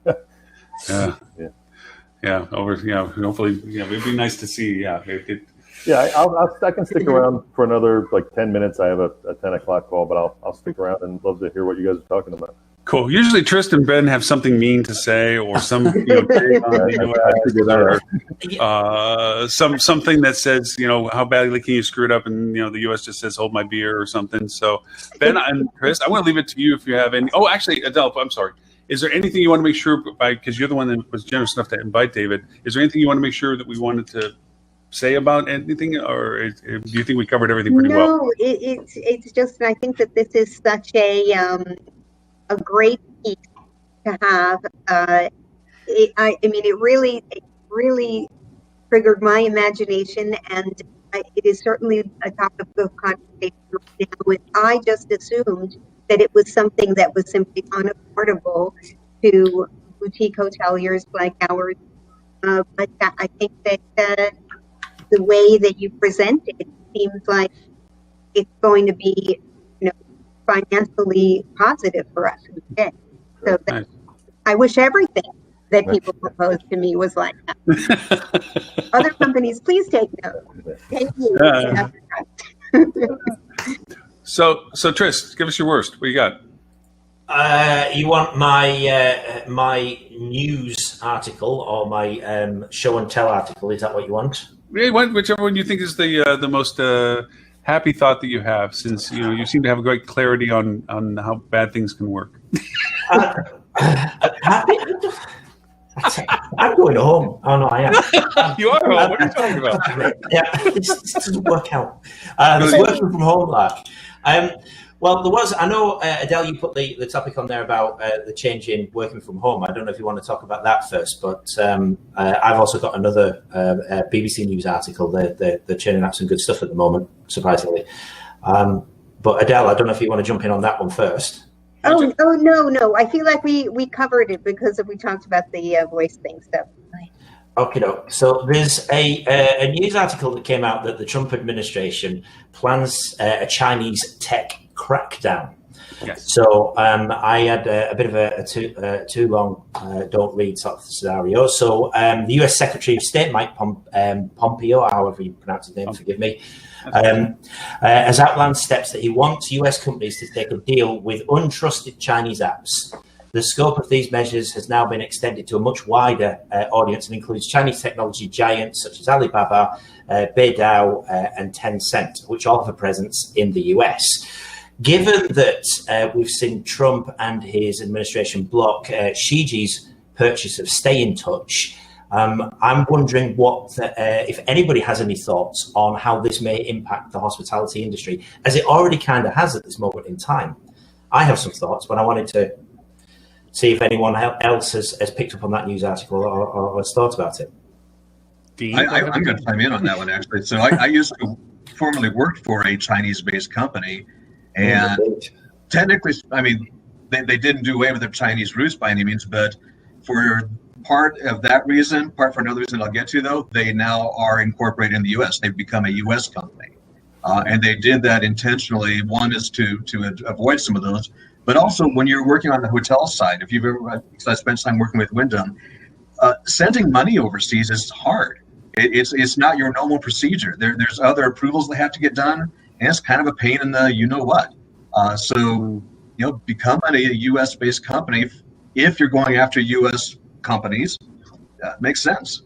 Hopefully, it'd be nice to see. I can stick around for another 10 minutes. I have a 10 o'clock call, but I'll stick around and love to hear what you guys are talking about. Cool. Usually Tristan and Ben have something mean to say, or some something that says, how badly can you screw it up, and the U.S. just says hold my beer or something. So Ben and Chris, I want to leave it to you if you have any. Oh, actually, Adele, I'm sorry. Is there anything you want to make sure, because you're the one that was generous enough to invite David, is there anything you want to make sure that we wanted to say about anything, or do you think we covered everything pretty well? No, it's just, I think that this is such a great piece to have. It really triggered my imagination, and it is certainly a topic of conversation right now. I just assumed that it was something that was simply unaffordable to boutique hoteliers like ours. But I think that the way that you present it seems like it's going to be, financially positive for us. Okay. So Nice. I wish everything that people proposed to me was like that. Other companies, please take note. Thank you. So Tris, give us your worst. What you got? You want my my news article or my show and tell article? Is that what you want? Yeah, whichever one you think is the most happy thought that you have, since you seem to have a great clarity on how bad things can work. Happy? I'm going home. Oh no, I am. You are home. What are you talking about? Yeah, this doesn't work out. It's working from home, like. Well, there was. I know, Adele, you put the topic on there about the change in working from home. I don't know if you want to talk about that first, but I've also got another BBC News article. They're churning out some good stuff at the moment, surprisingly. But Adele, I don't know if you want to jump in on that one first. Oh no! I feel like we covered it because we talked about the voice thing stuff. Okay, so there's a news article that came out that the Trump administration plans a Chinese tech crackdown. Yes. So I had a bit of a too long don't read sort of scenario. So the U.S. Secretary of State Mike Pompeo, however you pronounce his name, forgive me, has outlined steps that he wants U.S. companies to take a deal with untrusted Chinese apps. The scope of these measures has now been extended to a much wider audience and includes Chinese technology giants such as Alibaba, Beidou, and Tencent, which all have a presence in the US. Given that we've seen Trump and his administration block Xi Jinping's purchase of Stay in Touch, I'm wondering if anybody has any thoughts on how this may impact the hospitality industry, as it already kind of has at this moment in time. I have some thoughts, but I wanted to see if anyone else has picked up on that news article or has thought about it. I'm going to chime in on that one, actually. So I used to formerly work for a Chinese-based company, and technically, I mean, they didn't do away with their Chinese roots by any means, but for part of that reason, part for another reason I'll get to, though, they now are incorporated in the U.S. They've become a U.S. company. And they did that intentionally. One is to avoid some of those. But also, when you're working on the hotel side, if you've ever, because I spent time working with Wyndham, sending money overseas is hard. It's not your normal procedure. There's other approvals that have to get done, and it's kind of a pain in the you-know-what. So, become a U.S.-based company if you're going after U.S. companies. Makes sense.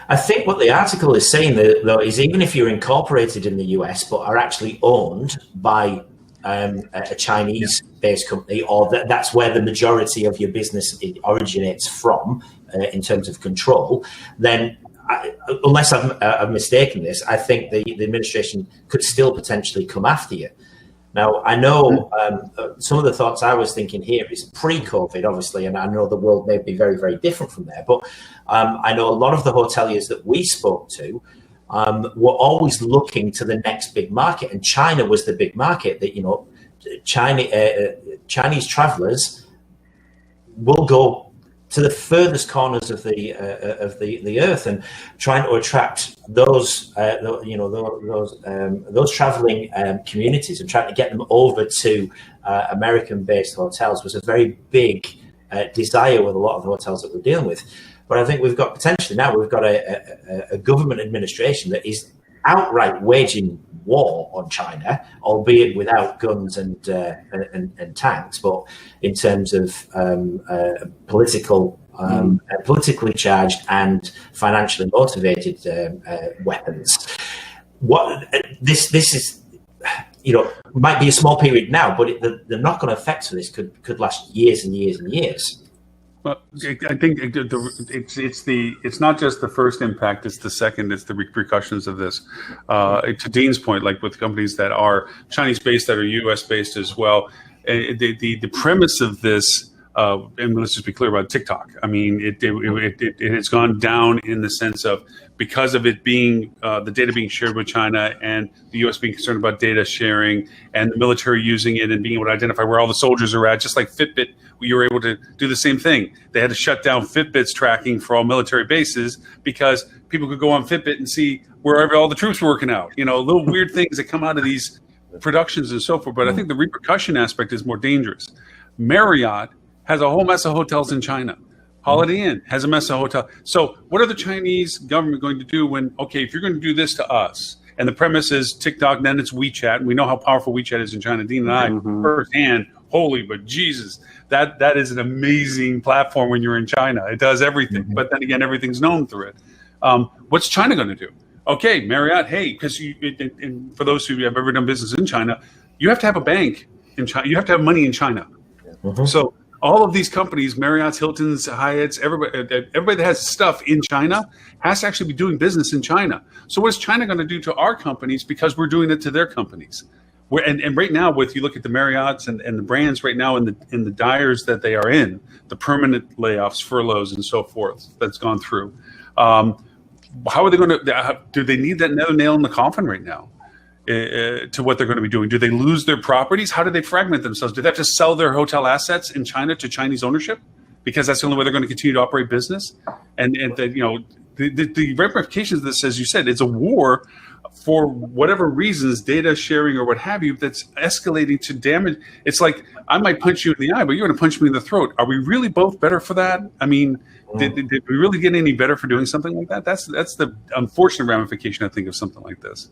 I think what the article is saying, though, is even if you're incorporated in the U.S. but are actually owned by a Chinese-based company, or that's where the majority of your business originates from in terms of control, then unless I'm mistaken this, I think the administration could still potentially come after you. Now, I know some of the thoughts I was thinking here is pre-COVID, obviously, and I know the world may be very, very different from there, but I know a lot of the hoteliers that we spoke to were always looking to the next big market, and China was the big market that, Chinese travelers will go to the furthest corners of the earth, and trying to attract those traveling communities and trying to get them over to American-based hotels was a very big desire with a lot of the hotels that we're dealing with. But I think we've got a government administration that is outright waging war on China, albeit without guns and tanks, but in terms of politically charged and financially motivated weapons. This is, might be a small period now, but the knock-on effects of this could last years and years and years. Well, I think it's not just the first impact; it's the second. It's the repercussions of this. To Dean's point, like with companies that are Chinese-based, that are U.S.-based as well, the premise of this, and let's just be clear about TikTok. I mean, it has gone down in the sense of, because of it being the data being shared with China and the U.S. being concerned about data sharing and the military using it and being able to identify where all the soldiers are at, just like Fitbit, you were able to do the same thing. They had to shut down Fitbit's tracking for all military bases because people could go on Fitbit and see wherever all the troops were working out. Little weird things that come out of these productions and so forth. But I think the repercussion aspect is more dangerous. Marriott has a whole mess of hotels in China. Holiday Inn has a Mesa hotel. So what are the Chinese government going to do when, okay, if you're going to do this to us, and the premise is TikTok, then it's WeChat, and we know how powerful WeChat is in China. Dean and I, firsthand, holy, but Jesus, that is an amazing platform when you're in China. It does everything, but then again, everything's known through it. What's China going to do? Okay, Marriott, hey, because and for those who have ever done business in China, you have to have a bank in China. You have to have money in China. So all of these companies, Marriott's, Hilton's, Hyatt's, everybody that has stuff in China has to actually be doing business in China. So what is China going to do to our companies because we're doing it to their companies? And right now, you look at the Marriotts and the brands right now in the dyers that they are in, the permanent layoffs, furloughs, and so forth that's gone through. How are they going to? Do they need that another nail in the coffin right now? To what they're going to be doing? Do they lose their properties? How do they fragment themselves? Do they have to sell their hotel assets in China to Chinese ownership? Because that's the only way they're going to continue to operate business. And the ramifications of this, as you said, it's a war for whatever reasons, data sharing or what have you, that's escalating to damage. It's like, I might punch you in the eye, but you're going to punch me in the throat. Are we really both better for that? I mean, did we really get any better for doing something like that? That's the unfortunate ramification, I think, of something like this.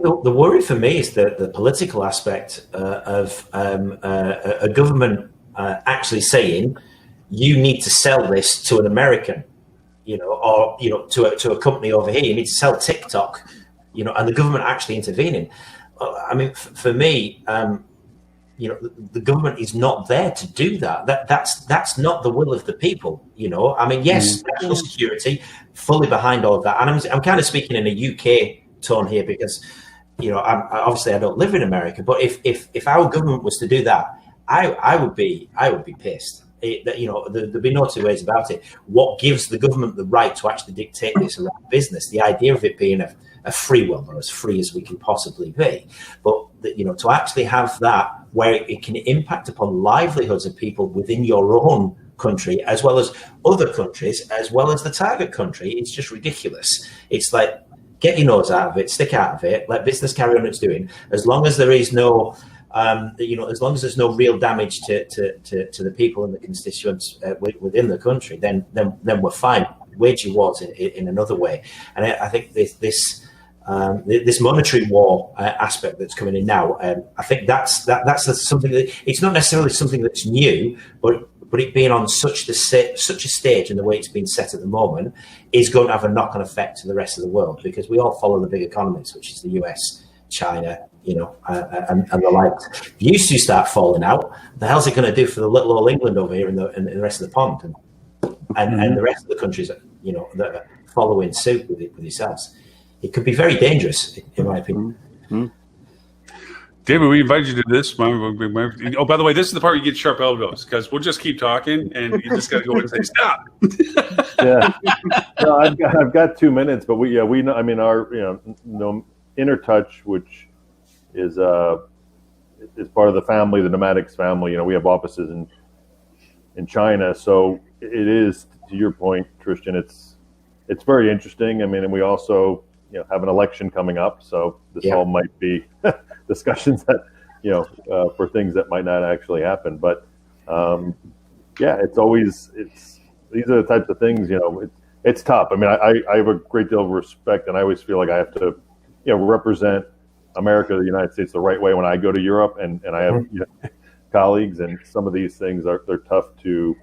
The worry for me is the political aspect of a government actually saying you need to sell this to an American, or to a company over here. You need to sell TikTok, and the government actually intervening. I mean, for me, the government is not there to do that. That's not the will of the people. I mean, yes, national security, fully behind all of that, and I'm kind of speaking in a UK tone here because obviously I don't live in America, but if our government was to do that, I would be pissed. There'd be no two ways about it. What gives the government the right to actually dictate this around business? The idea of it being a free world, or as free as we can possibly be, but to actually have that where it can impact upon livelihoods of people within your own country as well as other countries as well as the target country, it's just ridiculous. It's like, get your nose out of it, stick out of it, let business carry on its doing. As long as there is no, as long as there's no real damage to the people and the constituents within the country, then we're fine. Wage your wars in another way. And I think this monetary war aspect that's coming in now, I think that's something that it's not necessarily something that's new, but it being on such a stage and the way it's been set at the moment is going to have a knock-on effect to the rest of the world, because we all follow the big economies, which is the US, China, and the like. If used to start falling out, the hell's it going to do for the little old England over here and the rest of the pond and the rest of the countries that are following suit with yourselves? It could be very dangerous, in my opinion. David, we invited you to this. Oh, by the way, this is the part where you get sharp elbows, because we'll just keep talking, and you just got to go and say stop. Yeah, no, I've got 2 minutes, but we know. I mean, our Intertouch, which is part of the family, the Nomadics family. We have offices in China, so it is, to your point, Tristan. It's very interesting. I mean, and we also have an election coming up, so this all might be discussions that for things that might not actually happen. But these are the types of things. It's tough. I mean, I have a great deal of respect, and I always feel like I have to represent America, the United States, the right way when I go to Europe, and I have colleagues, and some of these things they're tough to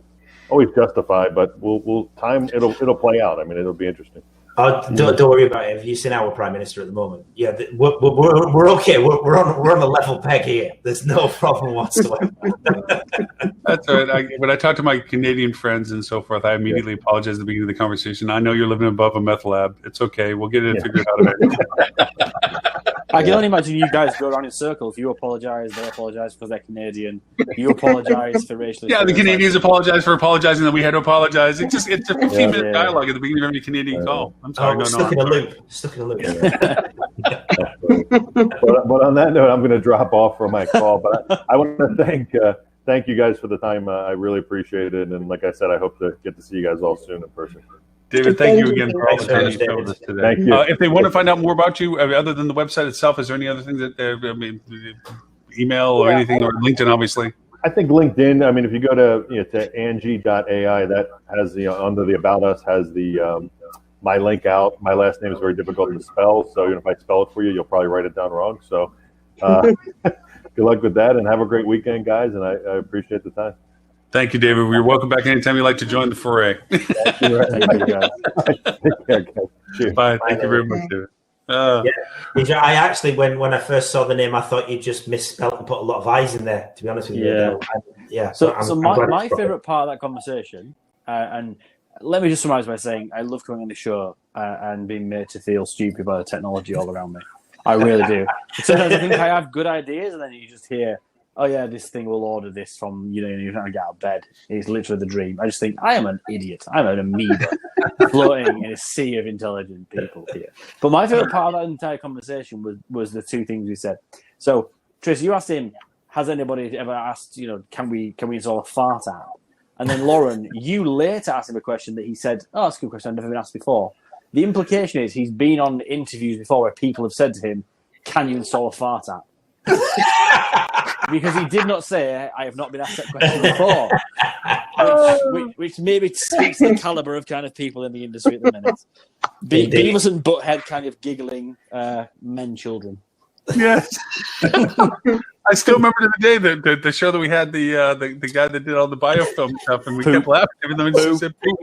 always justify, but it'll play out. I mean, it'll be interesting. Don't worry about it. Have you seen our Prime Minister at the moment? Yeah, we're okay. We're on a level peg here. There's no problem whatsoever. That's all right. When I talk to my Canadian friends and so forth, I immediately apologize at the beginning of the conversation. I know you're living above a meth lab. It's okay. We'll get it figured out. I can only imagine you guys go around in circles. You apologise, they apologise because they're Canadian. You apologise for racial. Yeah, the Canadians apologise for apologizing that we had to apologise. It's a 15-minute dialogue at the beginning of every Canadian call. I'm sorry. Stuck in a loop. But on that note, I'm going to drop off from my call. But I want to thank you guys for the time. I really appreciate it. And like I said, I hope to get to see you guys all soon in person. David, thank you again for all the time you spent with us today. Thank you. If they want to find out more about you, other than the website itself, is there any other things that email or anything, or LinkedIn, obviously? I think LinkedIn. I mean, if you go to Angie.ai, that has under the About Us has the my link out. My last name is very difficult to spell, so if I spell it for you, you'll probably write it down wrong. So good luck with that, and have a great weekend, guys. And I appreciate the time. Thank you, David. You're welcome back anytime you'd like to join the foray. Thank you, guys. Take care, guys. Cheers. Bye. Thank you very much, David. I actually, when I first saw the name, I thought you just misspelled and put a lot of I's in there, to be honest with you. So my favourite part of that conversation, and let me just summarise by saying I love coming on the show and being made to feel stupid by the technology all around me. I really do. Sometimes I think I have good ideas, and then you just hear, oh yeah, this thing will order this from, you're trying to get out of bed. It's literally the dream. I just think, I am an idiot. I'm an amoeba floating in a sea of intelligent people here. But my favourite part of that entire conversation was the two things we said. So, Tris, you asked him, has anybody ever asked, can we install a fart app? And then Lauren, you later asked him a question that he said, oh, that's a good question, I've never been asked before. The implication is he's been on interviews before where people have said to him, can you install a fart app? Because he did not say, I have not been asked that question before. Which maybe speaks to the calibre of kind of people in the industry at the minute. Beavis and Butthead kind of giggling men children. Yes. I still remember the day the show that we had the guy that did all the biofilm stuff, and we kept laughing every time he said poop.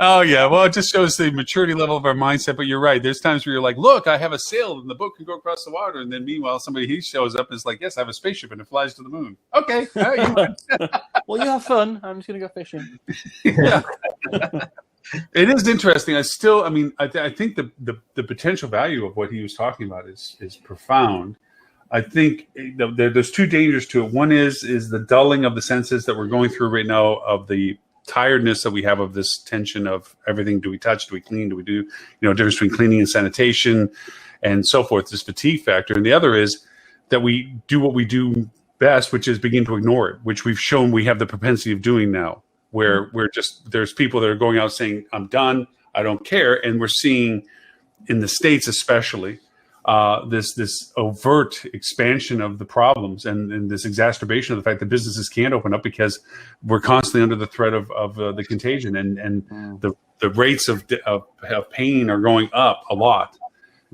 Oh yeah, well, it just shows the maturity level of our mindset. But you're right. There's times where you're like, look, I have a sail and the boat can go across the water, and then meanwhile he shows up and is like, yes, I have a spaceship and it flies to the moon. Okay, all right, you win. Well, you have fun. I'm just gonna go fishing. Yeah. It is interesting. I think the potential value of what he was talking about is profound. I think there's two dangers to it. One is the dulling of the senses that we're going through right now, of the tiredness that we have of this tension of everything. Do we touch? Do we clean? Do we do, difference between cleaning and sanitation and so forth, this fatigue factor. And the other is that we do what we do best, which is begin to ignore it, which we've shown we have the propensity of doing now. Where there's people that are going out saying, I'm done, I don't care. And we're seeing in the States especially this overt expansion of the problems and this exacerbation of the fact that businesses can't open up because we're constantly under the threat of the contagion, and the rates of pain are going up a lot.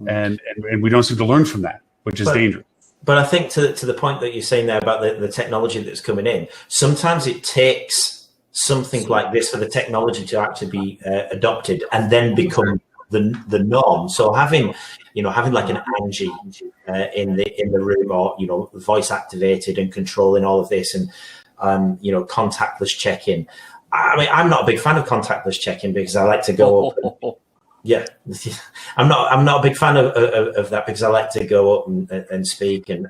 And we don't seem to learn from that, which is dangerous. But I think to the point that you're saying there about the technology that's coming in, sometimes it takes something like this for the technology to actually be adopted and then become the norm. So having like an Angie in the room, or voice activated and controlling all of this, and contactless check-in. I mean, I'm not a big fan of contactless check-in because I like to go up. Yeah, I'm not a big fan of that because I like to go up and speak, and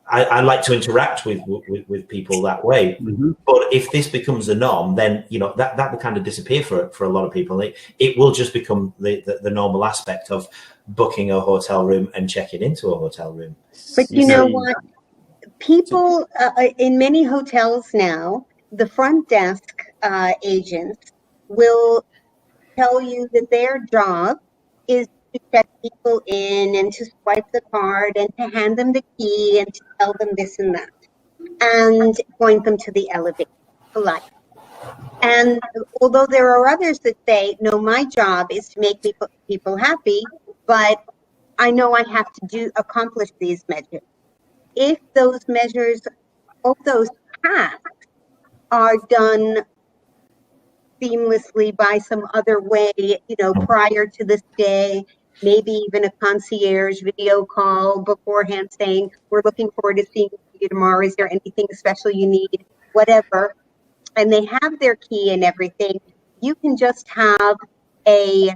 I like to interact with people that way. Mm-hmm. But if this becomes the norm, then that will kind of disappear for a lot of people. It will just become the normal aspect of booking a hotel room and checking into a hotel room. But you know what? People in many hotels now, the front desk agents will tell you that their job is to check people in and to swipe the card and to hand them the key and to tell them this and that and point them to the elevator. Polite. And although there are others that say, no, my job is to make people happy, but I know I have to accomplish these measures. If those measures, of those tasks are done seamlessly by some other way, prior to this day, maybe even a concierge video call beforehand saying, we're looking forward to seeing you tomorrow. Is there anything special you need? Whatever. And they have their key and everything. You can just have a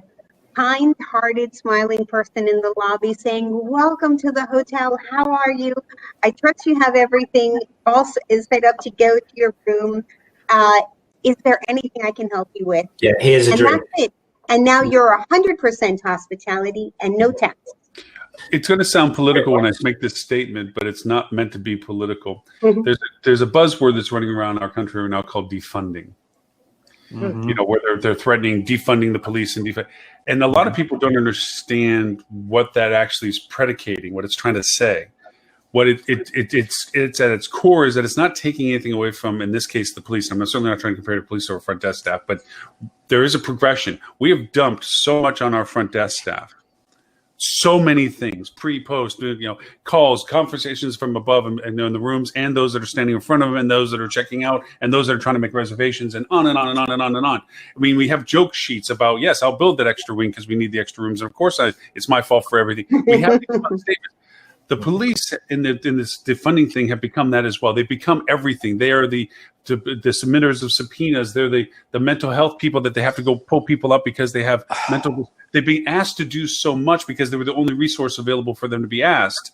kind-hearted, smiling person in the lobby saying, welcome to the hotel. How are you? I trust you have everything else is set up to go to your room. Is there anything I can help you with? Yeah, here's a drink. That's it. And now you're 100% hospitality and no tax. It's going to sound political when I make this statement, but it's not meant to be political. Mm-hmm. There's a buzzword that's running around our country right now called defunding. Mm-hmm. Where they're threatening defunding the police and a lot of people don't understand what that actually is predicating, what it's trying to say. what it's at its core is that it's not taking anything away from, in this case, the police. I'm certainly not trying to compare to police or front desk staff, but there is a progression. We have dumped so much on our front desk staff. So many things, pre, post, calls, conversations from above and in the rooms, and those that are standing in front of them, and those that are checking out, and those that are trying to make reservations, and on and on and on and on and on. I mean, we have joke sheets about, yes, I'll build that extra wing because we need the extra rooms, and of course, it's my fault for everything. We have these fun statements. The police in this defunding thing have become that as well. They've become everything. They are the submitters of subpoenas. They're the mental health people that they have to go pull people up because they have mental. They've been asked to do so much because they were the only resource available for them to be asked.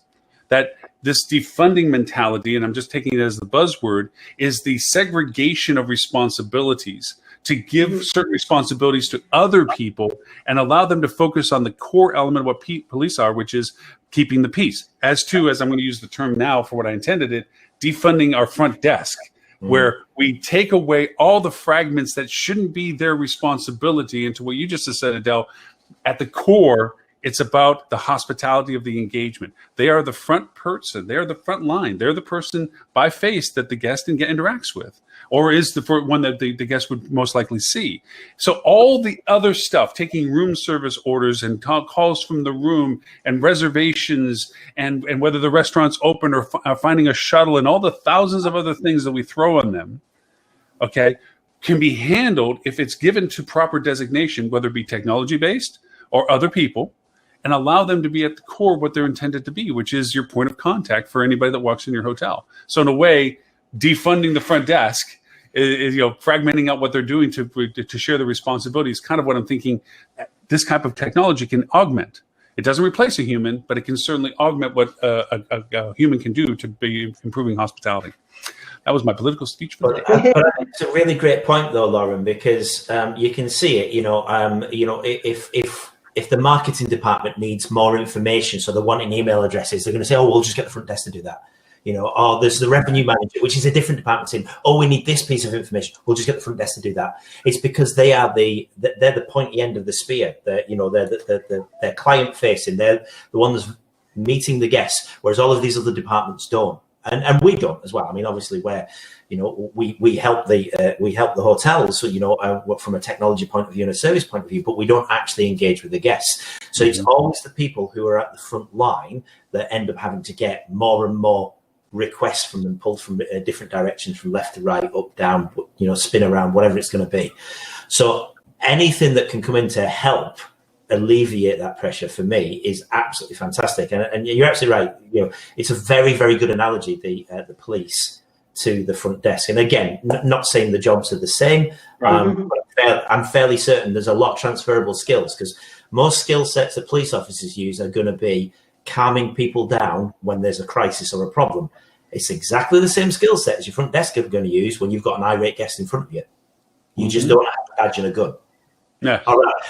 That this defunding mentality, and I'm just taking it as the buzzword, is the segregation of responsibilities, to give certain responsibilities to other people and allow them to focus on the core element of what police are, which is keeping the peace. As I'm going to use the term now for what I intended it, defunding our front desk, where we take away all the fragments that shouldn't be their responsibility. And to what you just said, Adele, at the core, it's about the hospitality of the engagement. They are the front person. They are the front line. They're the person by face that the guest interacts with, or is the one that the guest would most likely see. So all the other stuff, taking room service orders and calls from the room and reservations and whether the restaurant's open or finding a shuttle and all the thousands of other things that we throw on them, okay, can be handled if it's given to proper designation, whether it be technology-based or other people, and allow them to be at the core of what they're intended to be, which is your point of contact for anybody that walks in your hotel. So in a way, defunding the front desk is fragmenting out what they're doing to share the responsibility is kind of what I'm thinking this type of technology can augment. It doesn't replace a human, but it can certainly augment what a human can do to be improving hospitality. That was my political speech for the day. But it's a really great point, though, Lauren, because you can see it. If the marketing department needs more information, so they're wanting email addresses, they're going to say, "Oh, we'll just get the front desk to do that." Or there's the revenue manager, which is a different department, saying, "Oh, we need this piece of information. We'll just get the front desk to do that." It's because they're the pointy end of the spear. They're client facing. They're the ones meeting the guests, whereas all of these other departments don't. And we don't as well. I mean, obviously, we help the hotels, from a technology point of view and a service point of view, but we don't actually engage with the guests. So it's always the people who are at the front line that end up having to get more and more requests from them, pulled from different directions, from left to right, up, down, spin around, whatever it's going to be. So anything that can come in to help alleviate that pressure for me is absolutely fantastic. And you're absolutely right. It's a very, very good analogy, the police to the front desk. And again, not saying the jobs are the same. But I'm fairly certain there's a lot of transferable skills, because most skill sets that police officers use are going to be calming people down when there's a crisis or a problem. It's exactly the same skill set as your front desk are going to use when you've got an irate guest in front of you. You just don't have a badge and a gun. Yeah.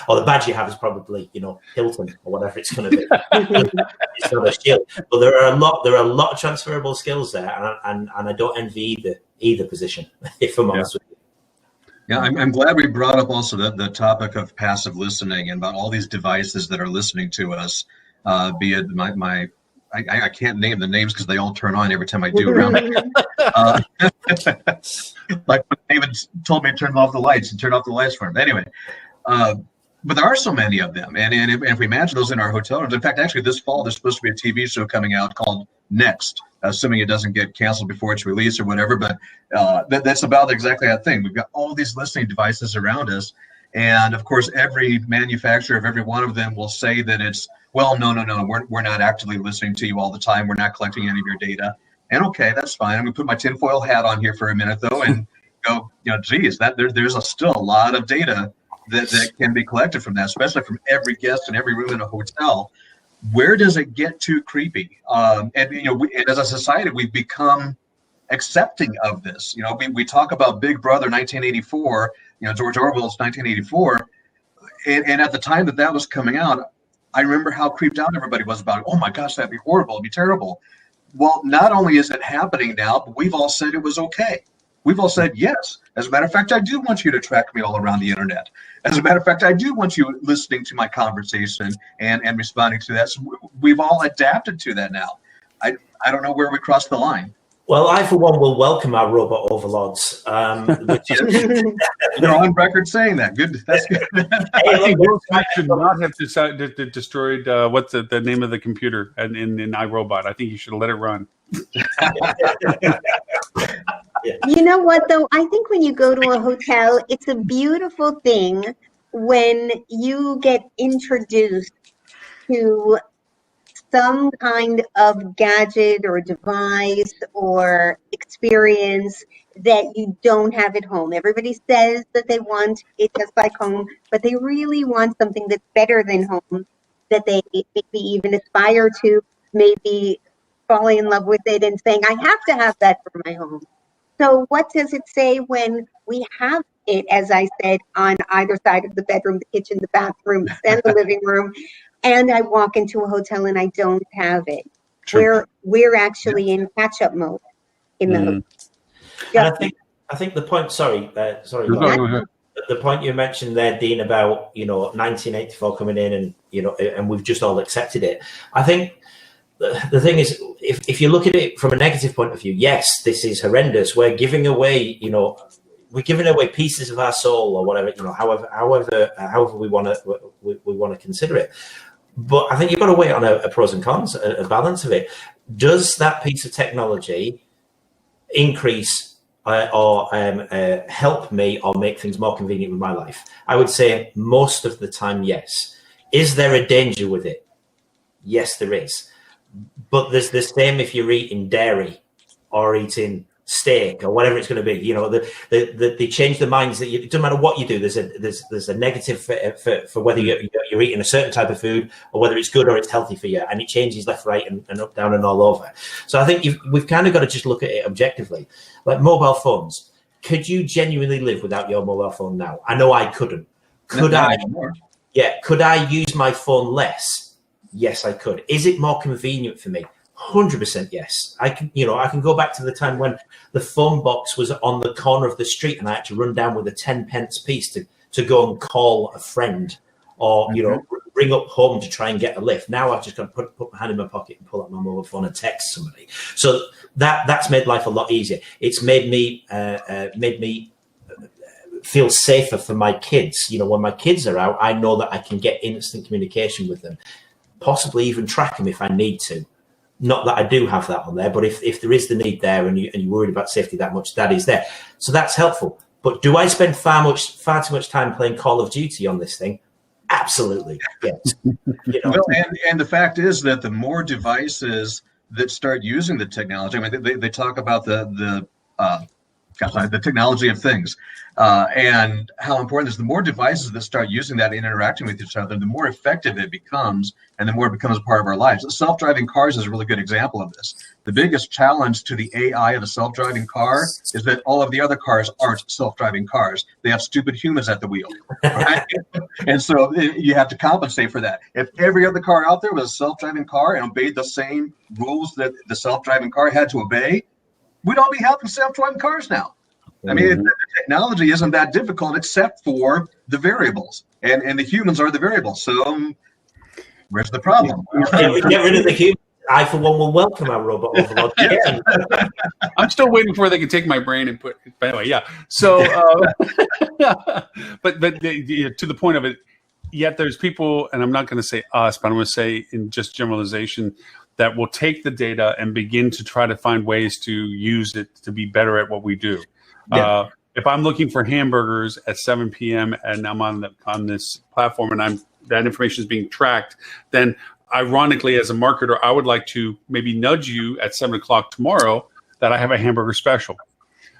Or the badge you have is probably, Hilton or whatever it's going to be. It's not a shield. But there are a lot of transferable skills there, and I don't envy either position, if I'm honest with you. Yeah, I'm glad we brought up also the topic of passive listening and about all these devices that are listening to us. Be it I can't name the names because they all turn on every time I do around. Like when David told me to turn off the lights and turn off the lights for him. Anyway, but there are so many of them, and if we imagine those in our hotel rooms. In fact, actually, this fall there's supposed to be a TV show coming out called Next, assuming it doesn't get canceled before it's released or whatever. But that's about exactly that thing. We've got all these listening devices around us, and of course, every manufacturer of every one of them will say that it's, well, no, we're not actively listening to you all the time. We're not collecting any of your data. And okay, that's fine. I'm gonna put my tinfoil hat on here for a minute though, and go, geez, there's still a lot of data that can be collected from that, especially from every guest in every room in a hotel. Where does it get too creepy? And as a society, we've become accepting of this. We talk about Big Brother 1984, George Orwell's 1984, and at the time that was coming out, I remember how creeped out everybody was about it. Oh my gosh, that'd be horrible, it'd be terrible. Well, not only is it happening now, but we've all said it was okay. We've all said, yes, as a matter of fact, I do want you to track me all around the internet. As a matter of fact, I do want you listening to my conversation and responding to that. So we've all adapted to that now. I don't know where we crossed the line. Well, I, for one, will welcome our robot overlords. Which is, You're on record saying that. Good. That's good. I think Will Smith should not have destroyed what's the name of the computer in iRobot. I think you should have let it run. You know what, though? I think when you go to a hotel, it's a beautiful thing when you get introduced to some kind of gadget or device or experience that you don't have at home. Everybody says that they want it just like home, but they really want something that's better than home, that they maybe even aspire to, maybe falling in love with it and saying, I have to have that for my home. So what does it say when we have it, as I said, on either side of the bedroom, the kitchen, the bathroom, and the living room, and I walk into a hotel and I don't have it? We're actually in catch-up mode in the hotel. And I think the point. Sorry. Go The point you mentioned there, Dean, about 1984 coming in, and and we've just all accepted it. I think the thing is, if you look at it from a negative point of view, yes, this is horrendous. We're giving away, we're giving away pieces of our soul, or whatever, however we want to consider it. But I think you've got to weigh on a pros and cons, a balance of it. Does that piece of technology increase or help me or make things more convenient with my life? I would say most of the time, yes. Is there a danger with it? Yes, there is. But there's the same if you're eating dairy or eating steak or whatever it's going to be. They change their minds that it doesn't matter what you do. There's a negative for whether you're eating a certain type of food or whether it's good or it's healthy for you, and it changes left, right, and up, down, and all over. So I think we've kind of got to just look at it objectively. Like mobile phones, could you genuinely live without your mobile phone now? I know I couldn't. Could I? Yeah. Could I use my phone less? Yes, I could. Is it more convenient for me? 100% yes. I can go back to the time when the phone box was on the corner of the street and I had to run down with a 10-pence piece to go and call a friend or, ring up home to try and get a lift. Now I've just got to put my hand in my pocket and pull out my mobile phone and text somebody. So that's made life a lot easier. It's made me feel safer for my kids. When my kids are out, I know that I can get instant communication with them, possibly even track them if I need to. Not that I do have that on there, but if there is the need there and you're worried about safety that much, that is there. So that's helpful. But do I spend far too much time playing Call of Duty on this thing? Absolutely, yes. Well, and the fact is that the more devices that start using the technology, I mean, they talk about the technology of things, and how important it is. The more devices that start using that and interacting with each other, the more effective it becomes, and the more it becomes a part of our lives. Self-driving cars is a really good example of this. The biggest challenge to the AI of a self-driving car is that all of the other cars aren't self-driving cars. They have stupid humans at the wheel, right? And so you have to compensate for that. If every other car out there was a self-driving car and obeyed the same rules that the self-driving car had to obey, we'd all be having self-driving cars now. I mean, the technology isn't that difficult except for the variables, and the humans are the variables. So where's the problem? If we get rid of the humans, I, for one, will welcome our robot overlord. I'm still waiting for they can take my brain and put. But anyway, yeah. So, but to the point of it, yet there's people, and I'm not going to say us, but I'm going to say in just generalization, that will take the data and begin to try to find ways to use it to be better at what we do. Yeah. If I'm looking for hamburgers at 7 p.m. and I'm on this platform and that information is being tracked, then ironically, as a marketer, I would like to maybe nudge you at 7 o'clock tomorrow that I have a hamburger special,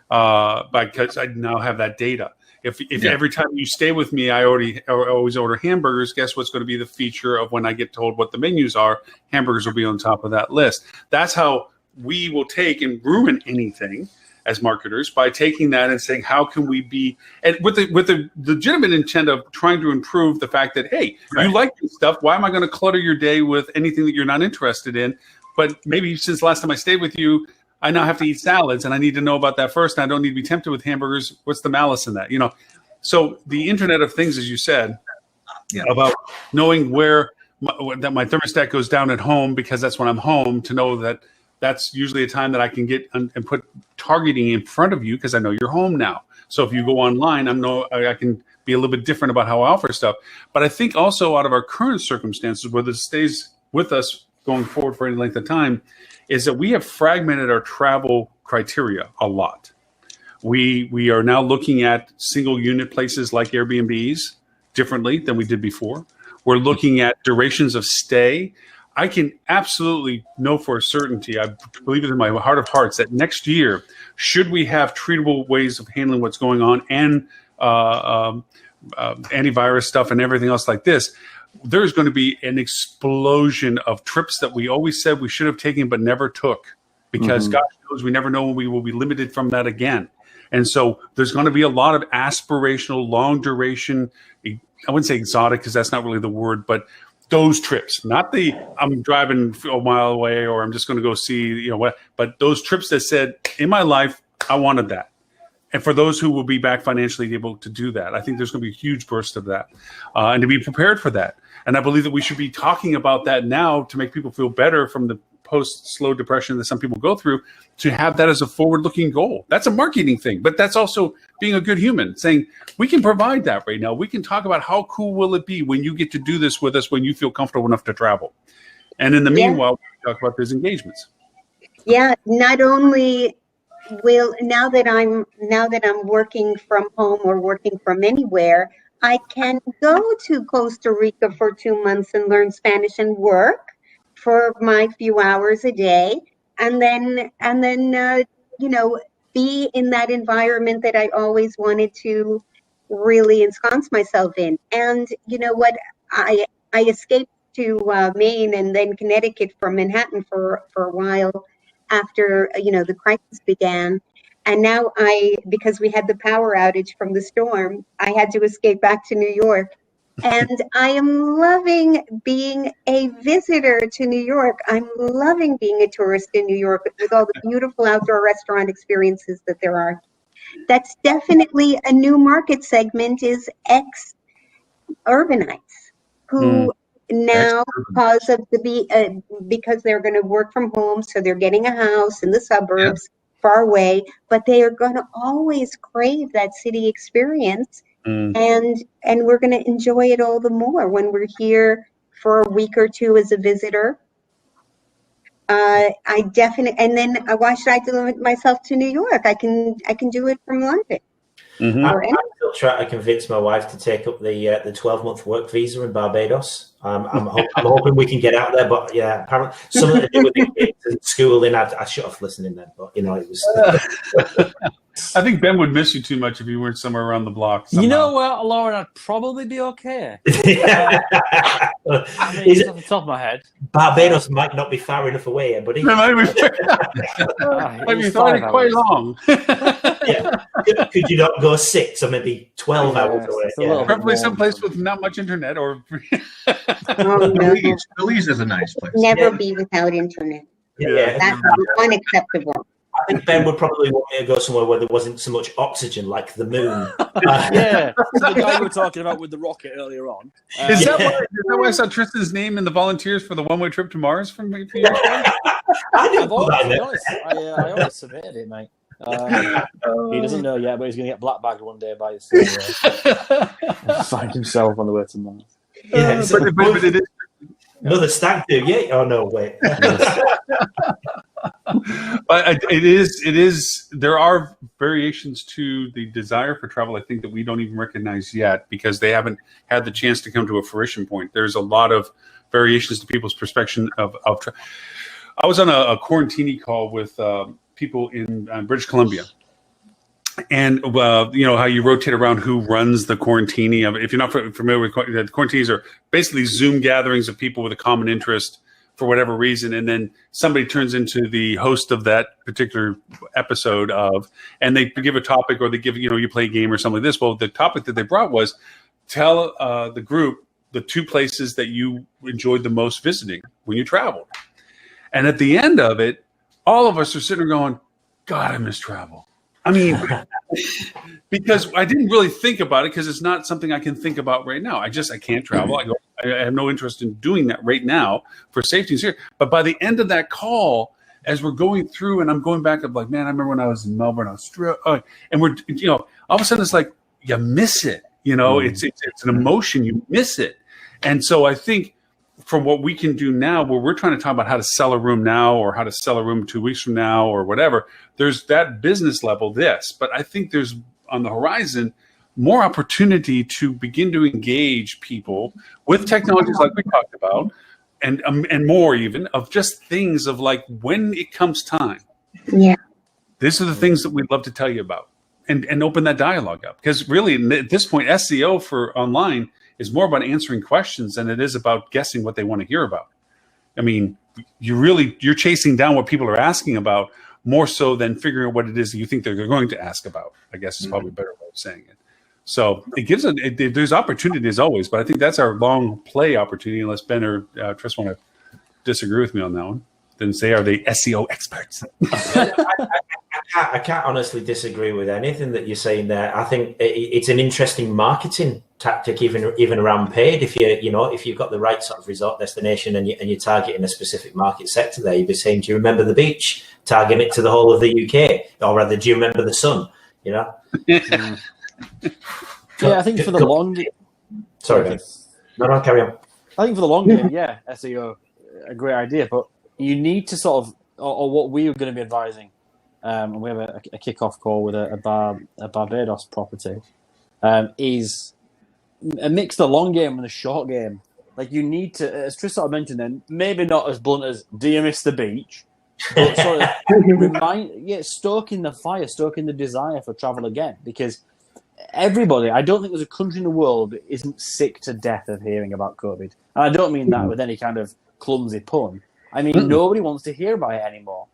because I now have that data. If every time you stay with me, I always order hamburgers, guess what's going to be the feature of when I get told what the menus are? Hamburgers will be on top of that list. That's how we will take and ruin anything as marketers, by taking that and saying, how can we be, and with the legitimate intent of trying to improve the fact that, hey, you like this stuff, why am I going to clutter your day with anything that you're not interested in? But maybe since last time I stayed with you, I now have to eat salads, and I need to know about that first, and I don't need to be tempted with hamburgers. What's the malice in that? So the Internet of Things, as you said, about knowing where that my thermostat goes down at home, because that's when I'm home, to know that that's usually a time that I can get and put targeting in front of you because I know you're home now. So if you go online, I can be a little bit different about how I offer stuff. But I think also out of our current circumstances, whether it stays with us going forward for any length of time, is that we have fragmented our travel criteria a lot. We are now looking at single unit places like Airbnbs differently than we did before. We're looking at durations of stay. I can absolutely know for a certainty, I believe it in my heart of hearts, that next year, should we have treatable ways of handling what's going on and antivirus stuff and everything else like this, there's going to be an explosion of trips that we always said we should have taken but never took, because gosh knows we never know when we will be limited from that again. And so there's going to be a lot of aspirational, long duration, I wouldn't say exotic because that's not really the word, but those trips, not the I'm driving a mile away or I'm just going to go see, what, but those trips that said in my life, I wanted that. And for those who will be back financially able to do that, I think there's going to be a huge burst of that and to be prepared for that. And I believe that we should be talking about that now to make people feel better from the post-slow depression that some people go through, to have that as a forward-looking goal. That's a marketing thing, but that's also being a good human, saying we can provide that right now. We can talk about how cool will it be when you get to do this with us, when you feel comfortable enough to travel. And in the meanwhile, we talk about those engagements. Yeah, not only will now that I'm working from home or working from anywhere, I can go to Costa Rica for 2 months and learn Spanish and work for my few hours a day, and then be in that environment that I always wanted to really ensconce myself in. And you know what, I escaped to Maine and then Connecticut from Manhattan for a while after the crisis began. And now because we had the power outage from the storm, I had to escape back to New York. And I am loving being a visitor to New York. I'm loving being a tourist in New York with all the beautiful outdoor restaurant experiences that there are. That's definitely a new market segment, is ex-urbanites who now, because they're going to work from home, so they're getting a house in the suburbs, far away, but they are going to always crave that city experience. And we're going to enjoy it all the more when we're here for a week or two as a visitor. And then why should I limit myself to New York? I can do it from London. I'm still trying to convince my wife to take up the 12-month work visa in Barbados. I'm hoping we can get out there, but yeah, apparently something to do with the kids and schooling. I shut off listening then, but it was. I think Ben would miss you too much if you weren't somewhere around the block. Somehow. You know what, Lauren? I'd probably be okay. Off the top of my head, Barbados might not be far enough away, buddy. Might be quite long. Could you not go 6 or maybe 12 hours away? Probably someplace with not much internet or. Belize is a nice place. Never be without internet. That's unacceptable. I think Ben would probably want me to go somewhere where there wasn't so much oxygen, like the moon. The guy we were talking about with the rocket earlier on. Is that why I saw Tristan's name in the volunteers for the one-way trip to Mars from a few years ago? I always submitted it, mate. He doesn't know yet, but he's going to get black bagged one day by his find himself on the way to Mars. But it is. Another stag do, yeah? Oh no, wait. But it is. There are variations to the desire for travel, I think, that we don't even recognize yet because they haven't had the chance to come to a fruition point. There's a lot of variations to people's perspective of travel. I was on a quarantini call with people in British Columbia. And, how you rotate around who runs the quarantini. If you're not familiar with the quarantinis, are basically Zoom gatherings of people with a common interest for whatever reason. And then somebody turns into the host of that particular episode and they give a topic or they give, you play a game or something like this. Well, the topic that they brought was tell the group the 2 places that you enjoyed the most visiting when you traveled. And at the end of it, all of us are sitting there going, God, I miss travel. I mean, because I didn't really think about it because it's not something I can think about right now. I can't travel. I have no interest in doing that right now for safety and security. But by the end of that call, as we're going through, and I'm going back, I'm like, man, I remember when I was in Melbourne, Australia, and we're, all of a sudden it's like you miss it. It's an emotion, you miss it. And so I think from what we can do now, where we're trying to talk about how to sell a room now or how to sell a room 2 weeks from now or whatever, there's that business level, but I think there's on the horizon more opportunity to begin to engage people with technologies like we talked about, and more even of just things of like when it comes time. Yeah. These are the things that we'd love to tell you about and open that dialogue up. Because really at this point, SEO for online is more about answering questions than it is about guessing what they want to hear about. I mean, you're chasing down what people are asking about more so than figuring out what it is that you think they're going to ask about, I guess is probably a better way of saying it. So it gives there's opportunity as always, but I think that's our long play opportunity, unless Ben or Tris want to disagree with me on that one. Then they are the SEO experts. I can't honestly disagree with anything that you're saying there. I think it's an interesting marketing tactic, even around paid. If you've got the right sort of resort destination and you're targeting a specific market sector there, you'd be saying, do you remember the beach? Target it to the whole of the UK, or rather, do you remember the sun? Yeah, I think for the long. Sorry, Ben. No, carry on. I think for the long game, yeah, SEO, a great idea, but you need to sort of, or what we are going to be advising, and we have a kickoff call with a Barbados property, is a mix of the long game and the short game. Like you need to, as Tristan mentioned, then maybe not as blunt as "Do you miss the beach?" but sort of stoking the fire, stoking the desire for travel again, because everybody, I don't think there's a country in the world that isn't sick to death of hearing about COVID. And I don't mean that with any kind of clumsy pun. I mean, nobody wants to hear about it anymore.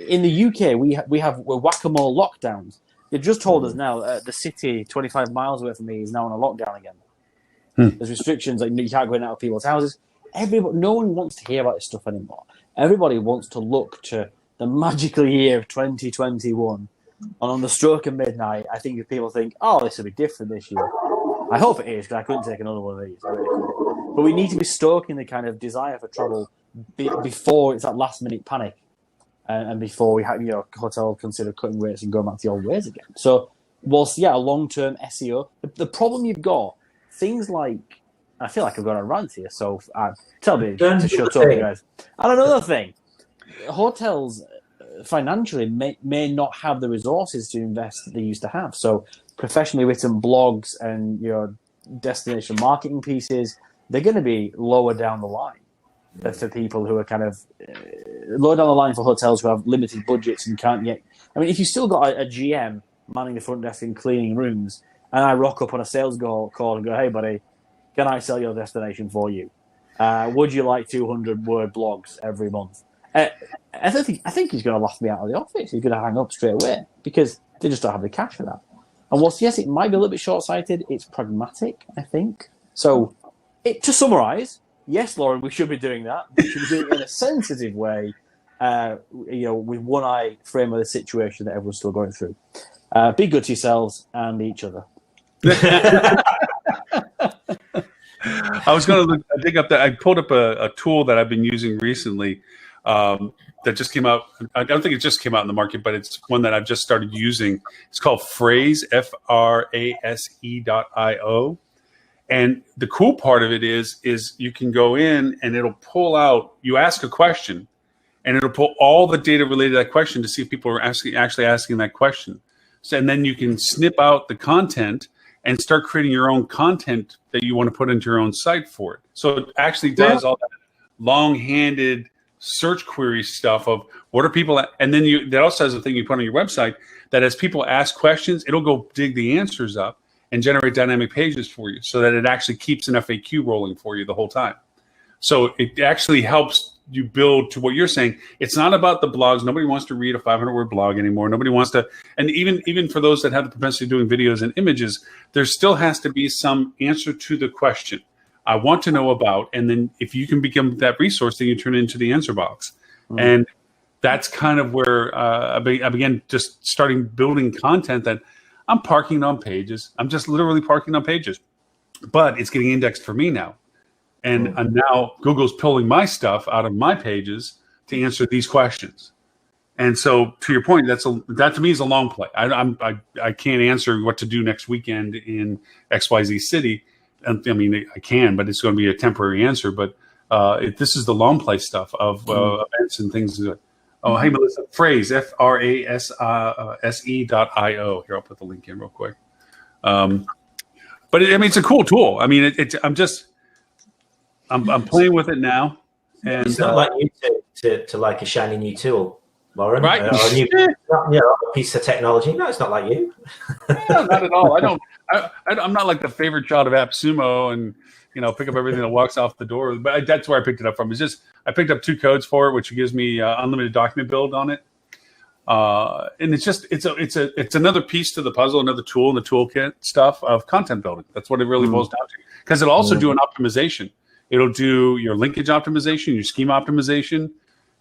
In the UK, we're whack-a-mole lockdowns. They've just told us now the city 25 miles away from me is now on a lockdown again. There's restrictions, like you can't go in and out of people's houses. No one wants to hear about this stuff anymore. Everybody wants to look to the magical year of 2021. And on the stroke of midnight, I think if people think, oh, this will be different this year. I hope it is, because I couldn't take another one of these. But we need to be stoking the kind of desire for travel before it's that last-minute panic. And before we have, hotel consider cutting rates and going back to the old ways again. So, whilst, a long-term SEO, the problem you've got, things like, I feel like I've got a rant here, so tell me to shut up, guys. And another thing, hotels financially may not have the resources to invest that they used to have. So professionally written blogs and your destination marketing pieces, they're going to be lower down the line for people who are kind of lower down the line for hotels who have limited budgets and can't yet. I mean, if you still got a GM manning the front desk and cleaning rooms, and I rock up on a sales call and go, hey, buddy, can I sell your destination for you? Would you like 200-word blogs every month? I think he's going to laugh me out of the office. He's going to hang up straight away because they just don't have the cash for that. And whilst, yes, it might be a little bit short-sighted, it's pragmatic, I think. So, to summarise, yes, Lauren, we should be doing that. We should be doing it in a sensitive way, with one eye frame of the situation that everyone's still going through. Be good to yourselves and each other. I was going to dig up that. I pulled up a tool that I've been using recently that just came out. I don't think it just came out in the market, but it's one that I've just started using. It's called Phrase, Frase.io. And the cool part of it is you can go in and it'll pull out, you ask a question, and it'll pull all the data related to that question to see if people are actually asking that question. So, and then you can snip out the content and start creating your own content that you want to put into your own site for it. So it actually does all that long-handed search query stuff of what are people, and then that also has a thing you put on your website that as people ask questions, it'll go dig the answers up and generate dynamic pages for you so that it actually keeps an FAQ rolling for you the whole time. So it actually helps you build to what you're saying. It's not about the blogs. Nobody wants to read a 500-word blog anymore. Nobody wants to, and even for those that have the propensity of doing videos and images, there still has to be some answer to the question I want to know about. And then if you can become that resource, then you turn it into the answer box. And that's kind of where I began just starting building content that I'm parking on pages. I'm just literally parking on pages, but it's getting indexed for me now. And now Google's pulling my stuff out of my pages to answer these questions. And so, to your point, that to me is a long play. I can't answer what to do next weekend in XYZ city. I mean, I can, but it's going to be a temporary answer. But this is the long play stuff of events and things. Oh, hey, Melissa, Phrase, FRASE.io. Here, I'll put the link in real quick. But it's a cool tool. I mean, I'm playing with it now. And it's not like you to like a shiny new tool, Lauren, right? Or a new a piece of technology. No, it's not like you. No, not at all. I'm not like the favorite child of AppSumo and pick up everything that walks off the door. But that's where I picked it up from. It's just I picked up 2 codes for it, which gives me unlimited document build on it. And it's another piece to the puzzle, another tool in the toolkit stuff of content building. That's what it really boils down to. Because it'll also do an optimization. It'll do your linkage optimization, your schema optimization.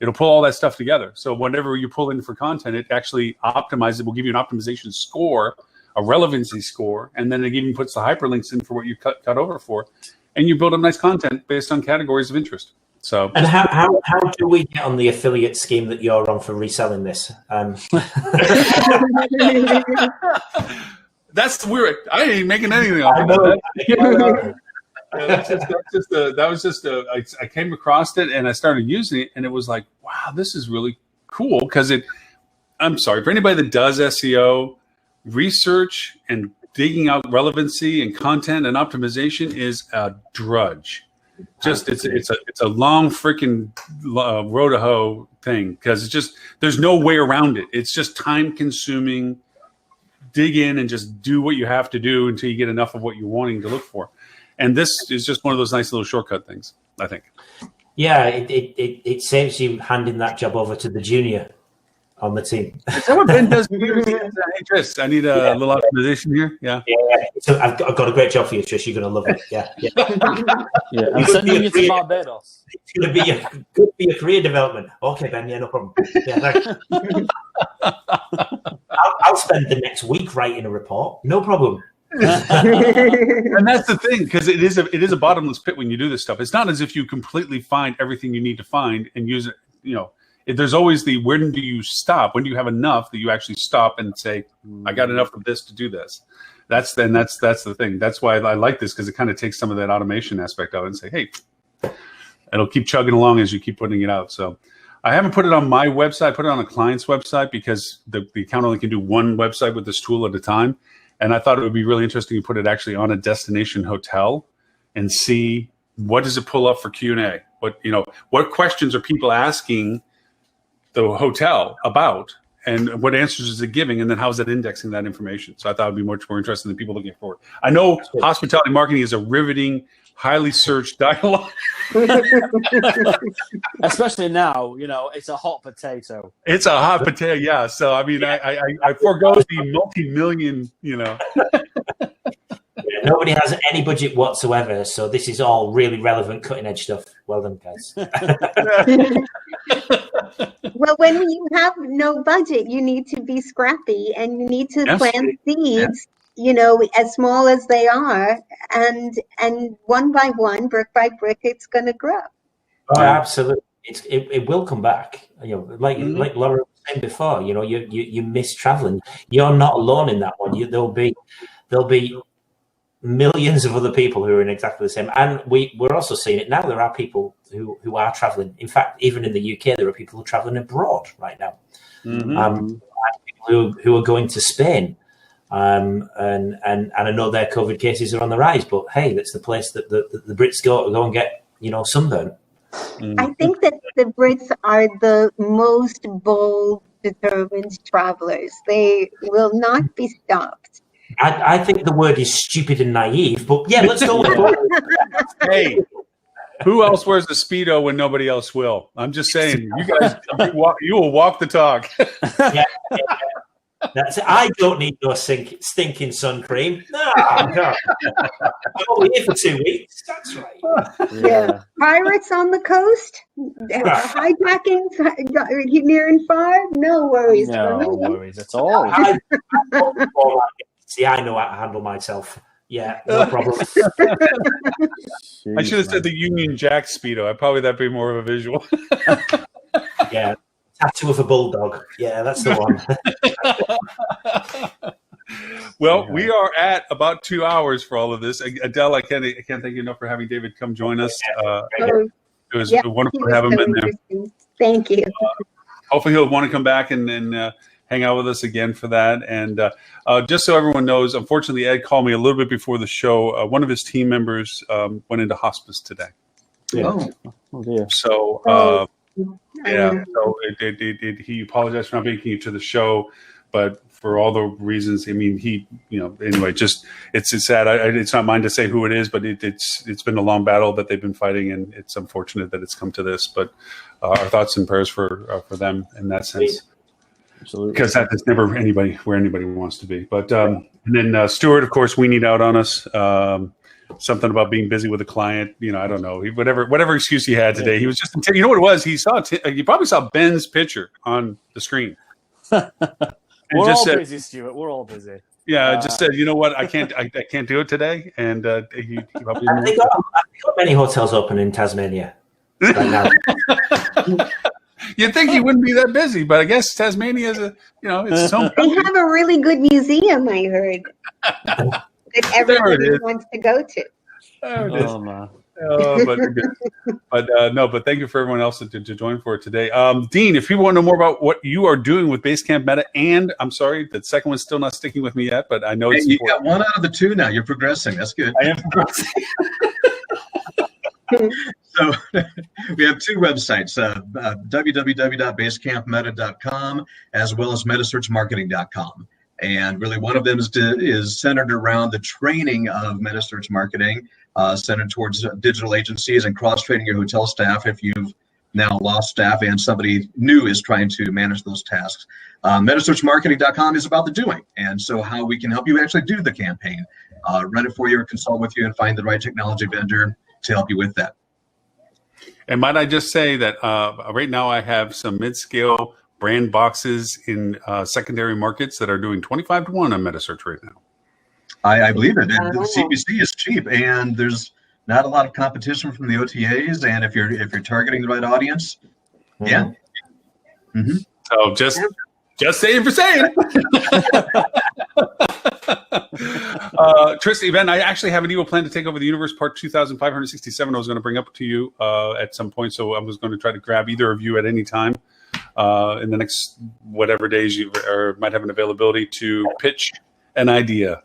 It'll pull all that stuff together. So whenever you pull in for content, it actually optimizes. It will give you an optimization score, a relevancy score, and then it even puts the hyperlinks in for what you cut over for, and you build up nice content based on categories of interest. So, and how do we get on the affiliate scheme that you're on for reselling this? That's weird. I ain't making anything off of that. I came across it and I started using it, and it was like, wow, this is really cool. Because I'm sorry, for anybody that does SEO, research and digging out relevancy and content and optimization is a drudge. Just it's a long freaking road to hoe thing, because it's just there's no way around it. It's just time consuming. Dig in and just do what you have to do until you get enough of what you're wanting to look for. And this is just one of those nice little shortcut things, I think. Yeah, it saves you handing that job over to the junior on the team. Is that what Ben does? Hey, Tris, I need a little optimization here. Yeah. So I've got a great job for you, Trish. You're going to love it. Yeah. I'm sending you to Barbados. It's going to be a career development. Okay, Ben. Yeah, no problem. Yeah, I'll spend the next week writing a report. No problem. And that's the thing, because it is a bottomless pit when you do this stuff. It's not as if you completely find everything you need to find and use it. There's always when do you stop? When do you have enough that you actually stop and say, I got enough of this to do this? That's the thing. That's why I like this, because it kind of takes some of that automation aspect out and say, hey, it'll keep chugging along as you keep putting it out. So I haven't put it on my website. I put it on a client's website because the account only can do one website with this tool at a time. And I thought it would be really interesting to put it actually on a destination hotel and see what does it pull up for Q&A. What questions are people asking the hotel about, and what answers is it giving, and then how is it indexing that information? So I thought it would be much more interesting than people looking forward. I know hospitality marketing is a riveting, highly searched dialogue. Especially now, it's a hot potato. It's a hot potato, yeah. So I mean, I forego the multi-million, Nobody has any budget whatsoever, so this is all really relevant, cutting-edge stuff. Well done, guys. Well, when you have no budget, you need to be scrappy, and you need to plant seeds, as small as they are, and one by one, brick by brick, it's going to grow. Oh, absolutely. It will come back. Like Laura was saying before, you miss traveling. You're not alone in that one. There'll be millions of other people who are in exactly the same. And we're also seeing it now. There are people who are traveling. In fact, even in the UK, there are people who are traveling abroad right now. Mm-hmm. People who are going to Spain. And I know their COVID cases are on the rise, but hey, that's the place that the Brits go to go and get, sunburn. I think that the Brits are the most bold, determined travelers. They will not be stopped. I think the word is stupid and naive, but yeah, let's go with it. Hey, who else wears a Speedo when nobody else will? I'm just saying, you guys, you will walk the talk. Yeah. That's it. I don't need no stinking sun cream. No. I'm only here for 2 weeks. That's right. Yeah. Pirates on the coast, hijacking near and far. No worries. No worries at all. See, I know how to handle myself. Yeah, no problem. I should have said the Union Jack Speedo. That'd be more of a visual. Yeah. Tattoo of a bulldog. Yeah, that's the one. Well, we are at about 2 hours for all of this. Adele, I can't thank you enough for having David come join us. It was wonderful to have him in there. Thank you. Hopefully he'll want to come back and hang out with us again for that. And just so everyone knows, unfortunately, Ed called me a little bit before the show. One of his team members went into hospice today. Yeah. Oh dear. So, so he apologized for not making it to the show, but for all the reasons, I mean, anyway, just it's sad. It's not mine to say who it is, but it's been a long battle that they've been fighting, and it's unfortunate that it's come to this. But our thoughts and prayers for them in that sense. Absolutely. Because that is never where anybody wants to be. But and then Stuart, of course, weaned out on us. Something about being busy with a client. I don't know. Whatever excuse he had today, he was just. You know what it was? He probably saw Ben's picture on the screen. We're all busy, Stuart. We're all busy. Yeah, just said, you know what? I can't do it today. And he probably they got many hotels open in Tasmania right now. You'd think he wouldn't be that busy, but I guess Tasmania is it's so. They have a really good museum, I heard, that everybody wants to go to. There it is. But thank you for everyone else to join for it today. Dean, if people want to know more about what you are doing with Basecamp Meta, and I'm sorry, the second one's still not sticking with me yet, but I know it's you got one out of the two now. You're progressing. That's good. I am progressing. So we have two websites, www.basecampmeta.com as well as metasearchmarketing.com. And really one of them is centered around the training of metasearch marketing, centered towards digital agencies and cross-training your hotel staff if you've now lost staff and somebody new is trying to manage those tasks. Metasearchmarketing.com is about the doing, and so how we can help you actually do the campaign, run it for you, or consult with you and find the right technology vendor to help you with that. And might I just say that right now I have some mid-scale brand boxes in secondary markets that are doing 25 to 1 on Metasearch right now. I believe it. And the CPC is cheap, and there's not a lot of competition from the OTAs. And if you're targeting the right audience, yeah. Mm-hmm. So just saying for saying. Tristan, Ben, I actually have an evil plan to take over the universe, part 2567. I was going to bring up to you at some point, so I was going to try to grab either of you at any time in the next whatever days you might have an availability to pitch an idea.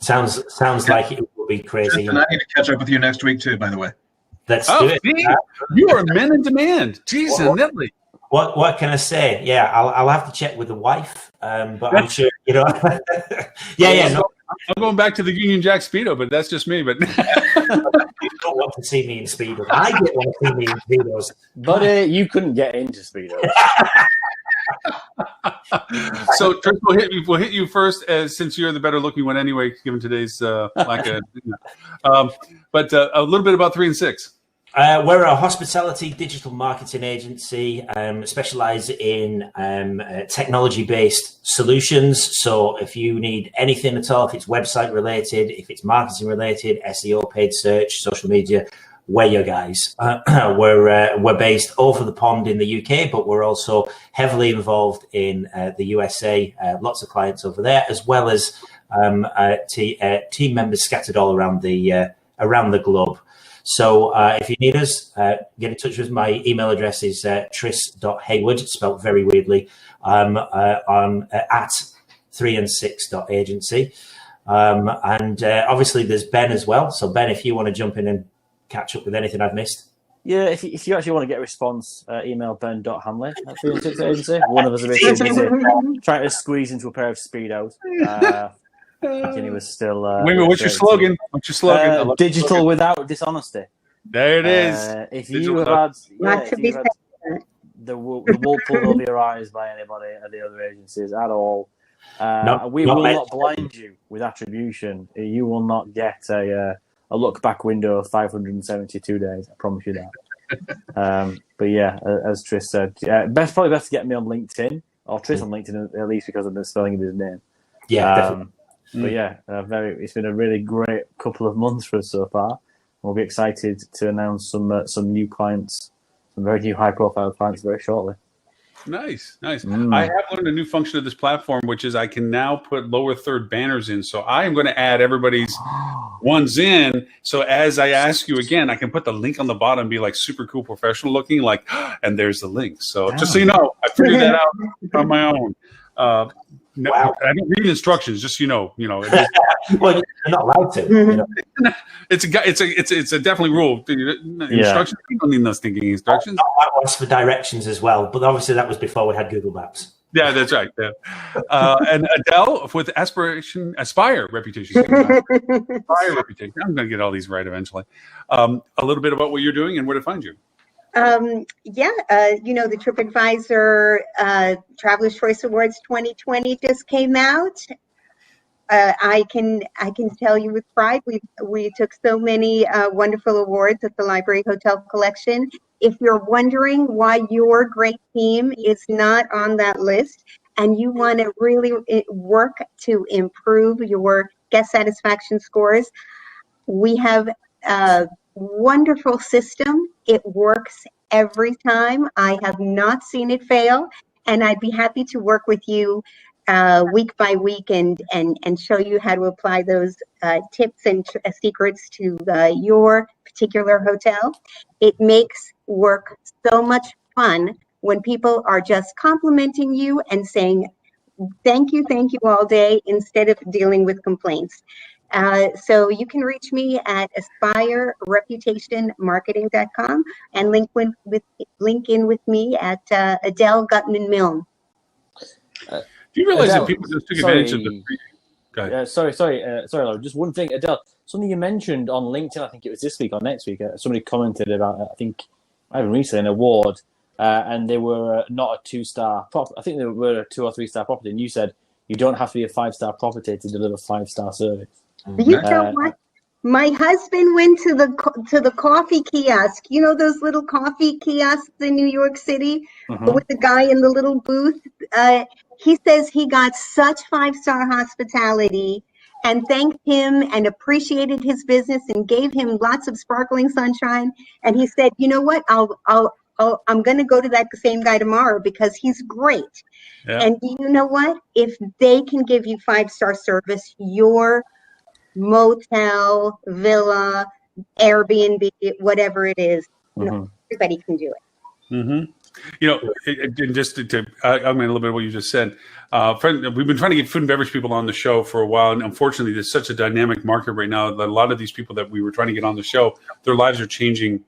Sounds like it will be crazy. And I need to catch up with you next week too, by the way. Let's do it. You are men in demand. Jeez, Henley. What can I say? Yeah, I'll have to check with the wife, but I'm sure I'm going back to the Union Jack Speedo, but that's just me. But you don't want to see me in Speedo. I don't want to see me in Speedos. But you couldn't get into Speedos. So Tristan, we'll hit you first, since you're the better looking one anyway, given today's lack of. But a little bit about 3 and 6. We're a hospitality digital marketing agency, specialize in technology-based solutions. So if you need anything at all, if it's website related, if it's marketing related, SEO, paid search, social media, we're your guys. We're based over the pond in the UK, but we're also heavily involved in the USA. Lots of clients over there, as well as team members scattered all around the globe. So if you need us, get in touch with us. My email address is tris.heaword, spelled very weirdly, at 3and6.agency. And obviously there's Ben as well. So Ben, if you want to jump in and catch up with anything I've missed. Yeah, if you actually want to get a response, email ben.hamley at 3and6.agency. One of us a bit busy trying to squeeze into a pair of Speedos. He was still. Wait, what's your slogan? What's your slogan? Digital without dishonesty. There it is. If you have had, the wool pulled over your eyes by anybody at the other agencies at all, we will not blind you with attribution. You will not get a look back window of 572 days. I promise you that. But yeah, as Tris said, probably best to get me on LinkedIn or Tris on LinkedIn at least because of the spelling of his name. Yeah, definitely. But yeah, it's been a really great couple of months for us so far. We'll be excited to announce some new clients, some very new high-profile clients very shortly. Nice. I have learned a new function of this platform, which is I can now put lower third banners in. So I am going to add everybody's ones in. So as I ask you again, I can put the link on the bottom and be like super cool, professional looking, like, and there's the link. So just so you know, I figured that out on my own. Wow. I don't read instructions, just it well, you're not allowed to. it's a definitely rule. Instructions, you don't need those thinking instructions. I was for directions as well, but obviously that was before we had Google Maps. Yeah, that's right. Yeah. And Adele with Aspire reputation. Aspire reputation. I'm going to get all these right eventually. A little bit about what you're doing and where to find you. The TripAdvisor Traveler's Choice Awards 2020 just came out. I can tell you with pride, we took so many wonderful awards at the Library Hotel Collection. If you're wondering why your great team is not on that list and you want to really work to improve your guest satisfaction scores, we have a wonderful system. It works every time. I have not seen it fail, and I'd be happy to work with you week by week and show you how to apply those tips and secrets to your particular hotel. It makes work so much fun when people are just complimenting you and saying thank you all day instead of dealing with complaints. So you can reach me at aspirereputationmarketing.com and link in with me at Adele Gutman Milne. Do you realize that people just took advantage of the free? Sorry, Laura. Just one thing, Adele. Something you mentioned on LinkedIn, I think it was this week or next week. Somebody commented about, I think, even recently, an award, and they were not a 2-star prop. I think they were a 2 or 3-star property, and you said you don't have to be a 5-star property to deliver 5-star service. You know what? My husband went to the coffee kiosk. You know those little coffee kiosks in New York City with the guy in the little booth? He says he got such 5-star hospitality and thanked him and appreciated his business and gave him lots of sparkling sunshine. And he said, you know what? I'm going to go to that same guy tomorrow because he's great. Yeah. And you know what? If they can give you 5-star service, your motel, villa, Airbnb, whatever it is, everybody can do it. Just to I mean a little bit of what you just said. We've been trying to get food and beverage people on the show for a while, and unfortunately, there's such a dynamic market right now that a lot of these people that we were trying to get on the show, their lives are changing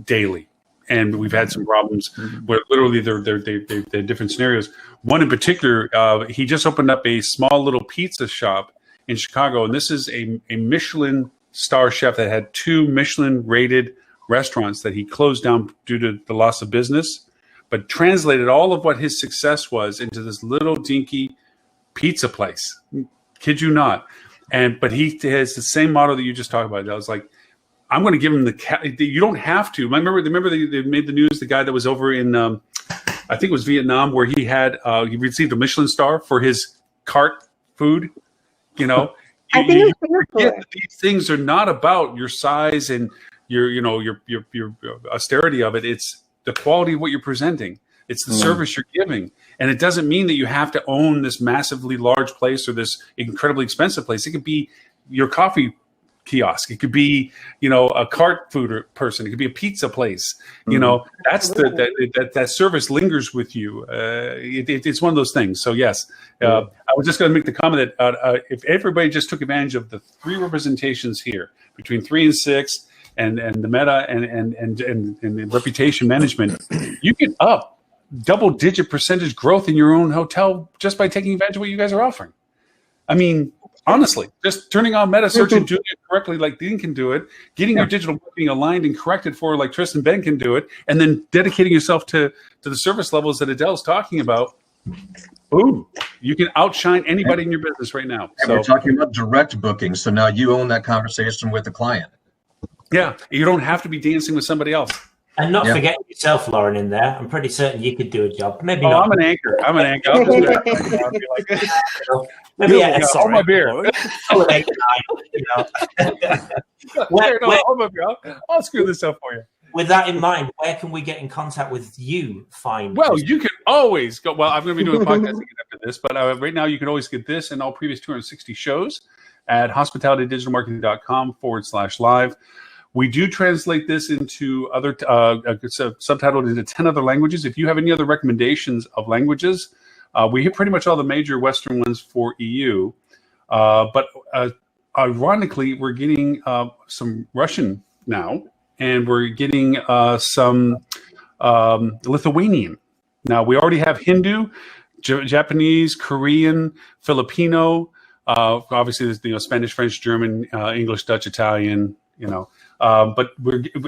daily, and we've had some problems where literally they're different scenarios. One in particular, he just opened up a small little pizza shop in Chicago, and this is a Michelin star chef that had 2 Michelin rated restaurants that he closed down due to the loss of business, but translated all of what his success was into this little dinky pizza place. Kid you not. But he has the same model that you just talked about. I was like, I'm going to give him you don't have to. Remember they made the news, the guy that was over in, I think it was Vietnam, where he received a Michelin star for his cart food. I think these things are not about your size and your austerity of it. It's the quality of what you're presenting. It's the service you're giving. And it doesn't mean that you have to own this massively large place or this incredibly expensive place. It could be your coffee kiosk. It could be, a cart food person. It could be a pizza place. That's that service lingers with you. It's one of those things. So yes, I was just going to make the comment that if everybody just took advantage of the 3 representations here between 3 and 6, and the meta and reputation management, you get up double-digit percentage growth in your own hotel just by taking advantage of what you guys are offering. I mean, honestly, just turning on meta search and doing it correctly like Dean can do it, getting your digital marketing aligned and corrected for like Tristan Ben can do it, and then dedicating yourself to the service levels that Adele's talking about. Boom. You can outshine anybody in your business right now. And we're talking about direct booking, so now you own that conversation with the client. Yeah, you don't have to be dancing with somebody else. And not forgetting yourself, Lauren, in there. I'm pretty certain you could do a job. Maybe not. I'm an anchor. I'll just maybe hold my beer. I'll screw this up for you. with that in mind, where can we get in contact with you? Fine. Well, you can always go. Well, I'm going to be doing podcasting after this, but right now you can always get this and all previous 260 shows at hospitalitydigitalmarketing.com/live. We do translate this into other subtitled into 10 other languages. If you have any other recommendations of languages, we hit pretty much all the major Western ones for EU. But ironically, we're getting some Russian now, and we're getting some Lithuanian. Now, we already have Hindu, Japanese, Korean, Filipino. Obviously, there's Spanish, French, German, English, Dutch, Italian. But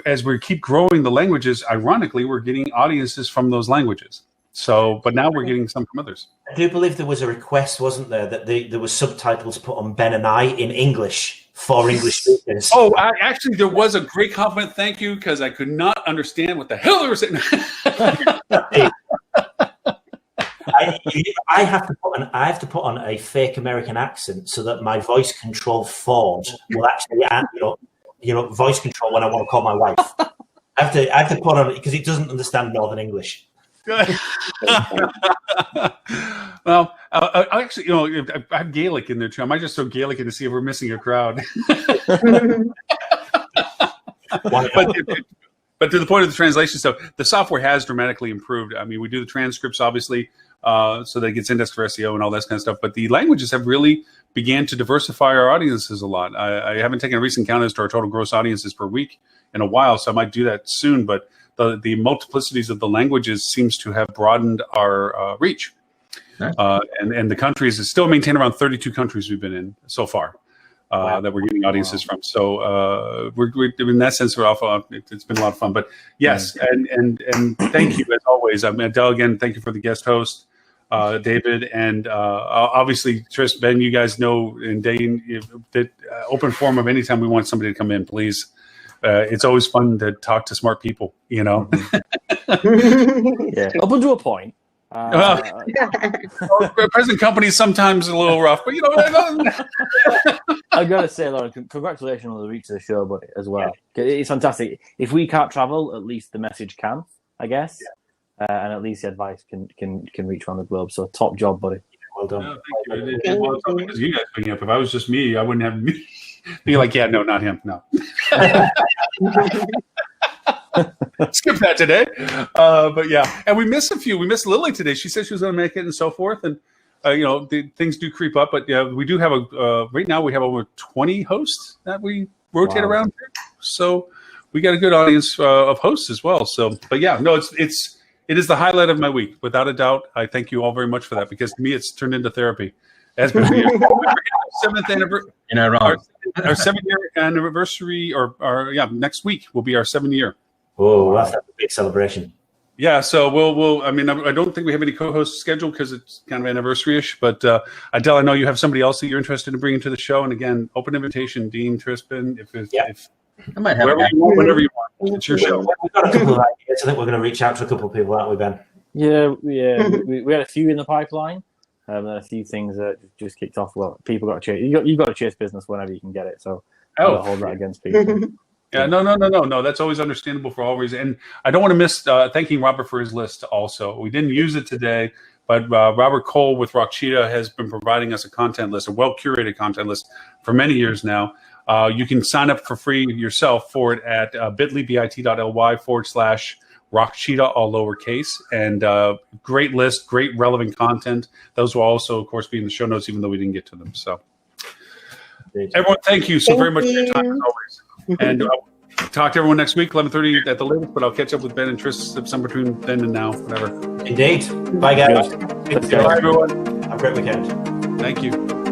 as we keep growing the languages, ironically, we're getting audiences from those languages. So, but now we're getting some from others. I do believe there was a request, wasn't there, that there was subtitles put on Ben and I in English for English speakers. Oh, actually, there was a great compliment. Thank you, because I could not understand what the hell they were saying. I have to put on a fake American accent so that my voice control Ford will actually, voice control when I want to call my wife. I have to put on it because it doesn't understand Northern English. Well, I actually, I have Gaelic in there too. I might just throw Gaelic in to see if we're missing a crowd. But to the point of the translation stuff, the software has dramatically improved. I mean, we do the transcripts, obviously, so that it gets indexed for SEO and all that kind of stuff. But the languages have really began to diversify our audiences a lot. I haven't taken a recent count as to our total gross audiences per week in a while, so I might do that soon. But the multiplicities of the languages seems to have broadened our reach. Nice. And the countries is still maintained around 32 countries we've been in so far. Wow. That we're getting audiences from. So we're in that sense, it's been a lot of fun. But yes, and thank you as always. Adele, again, thank you for the guest host, David, and obviously Tris, Ben. You guys know, and Dane, that open forum of anytime we want somebody to come in, please. It's always fun to talk to smart people, Yeah, up until a point. Present company is sometimes a little rough, but I gotta say, Lauren, congratulations on the reach of the show, buddy, as well. Yeah. It's fantastic. If we can't travel, at least the message can, I guess, and at least the advice can reach around the globe. So, top job, buddy. Well done. No, thank you. Well, it's because you guys picking up. If I was just me, I wouldn't have me. Be like, yeah, no, not him, no. Skip that today. But yeah, and we missed a few. We missed Lily today. She said she was going to make it and so forth. And, the things do creep up. But yeah, we do have right now we have over 20 hosts that we rotate around here. So we got a good audience of hosts as well. So, but yeah, no, it is the highlight of my week. Without a doubt. I thank you all very much for that, because to me, it's turned into therapy. As been for you. Seventh anniversary. You're not wrong. Our 7-year anniversary, next week will be our 7-year. Oh, that's a big celebration. Yeah, so we'll. I mean, I don't think we have any co-hosts scheduled because it's kind of anniversary-ish. But Adele, I know you have somebody else that you're interested in bringing to the show. And again, open invitation, Dean, Tristan, if I might have whenever you want. It's your show. We've got a couple of ideas. I think we're going to reach out to a couple of people, aren't we, Ben? Yeah. We had a few in the pipeline. And a few things that just kicked off. Well, people got to chase. You've got to chase business whenever you can get it. So don't hold that against people. Yeah, no. That's always understandable for all reasons. And I don't want to miss thanking Robert for his list also. We didn't use it today, but Robert Cole with Rock Cheetah has been providing us a content list, a well-curated content list for many years now. You can sign up for free yourself for it at bit.ly/Rock Cheetah, all lowercase, and great list, great relevant content. Those will also, of course, be in the show notes, even though we didn't get to them. So, everyone, thank you so very much for your time, as always. And I'll talk to everyone next week, 11:30 at the latest, but I'll catch up with Ben and Tris some between then and now, whatever. Indeed. Bye, guys. Bye, everyone. Have a great weekend. Thank you.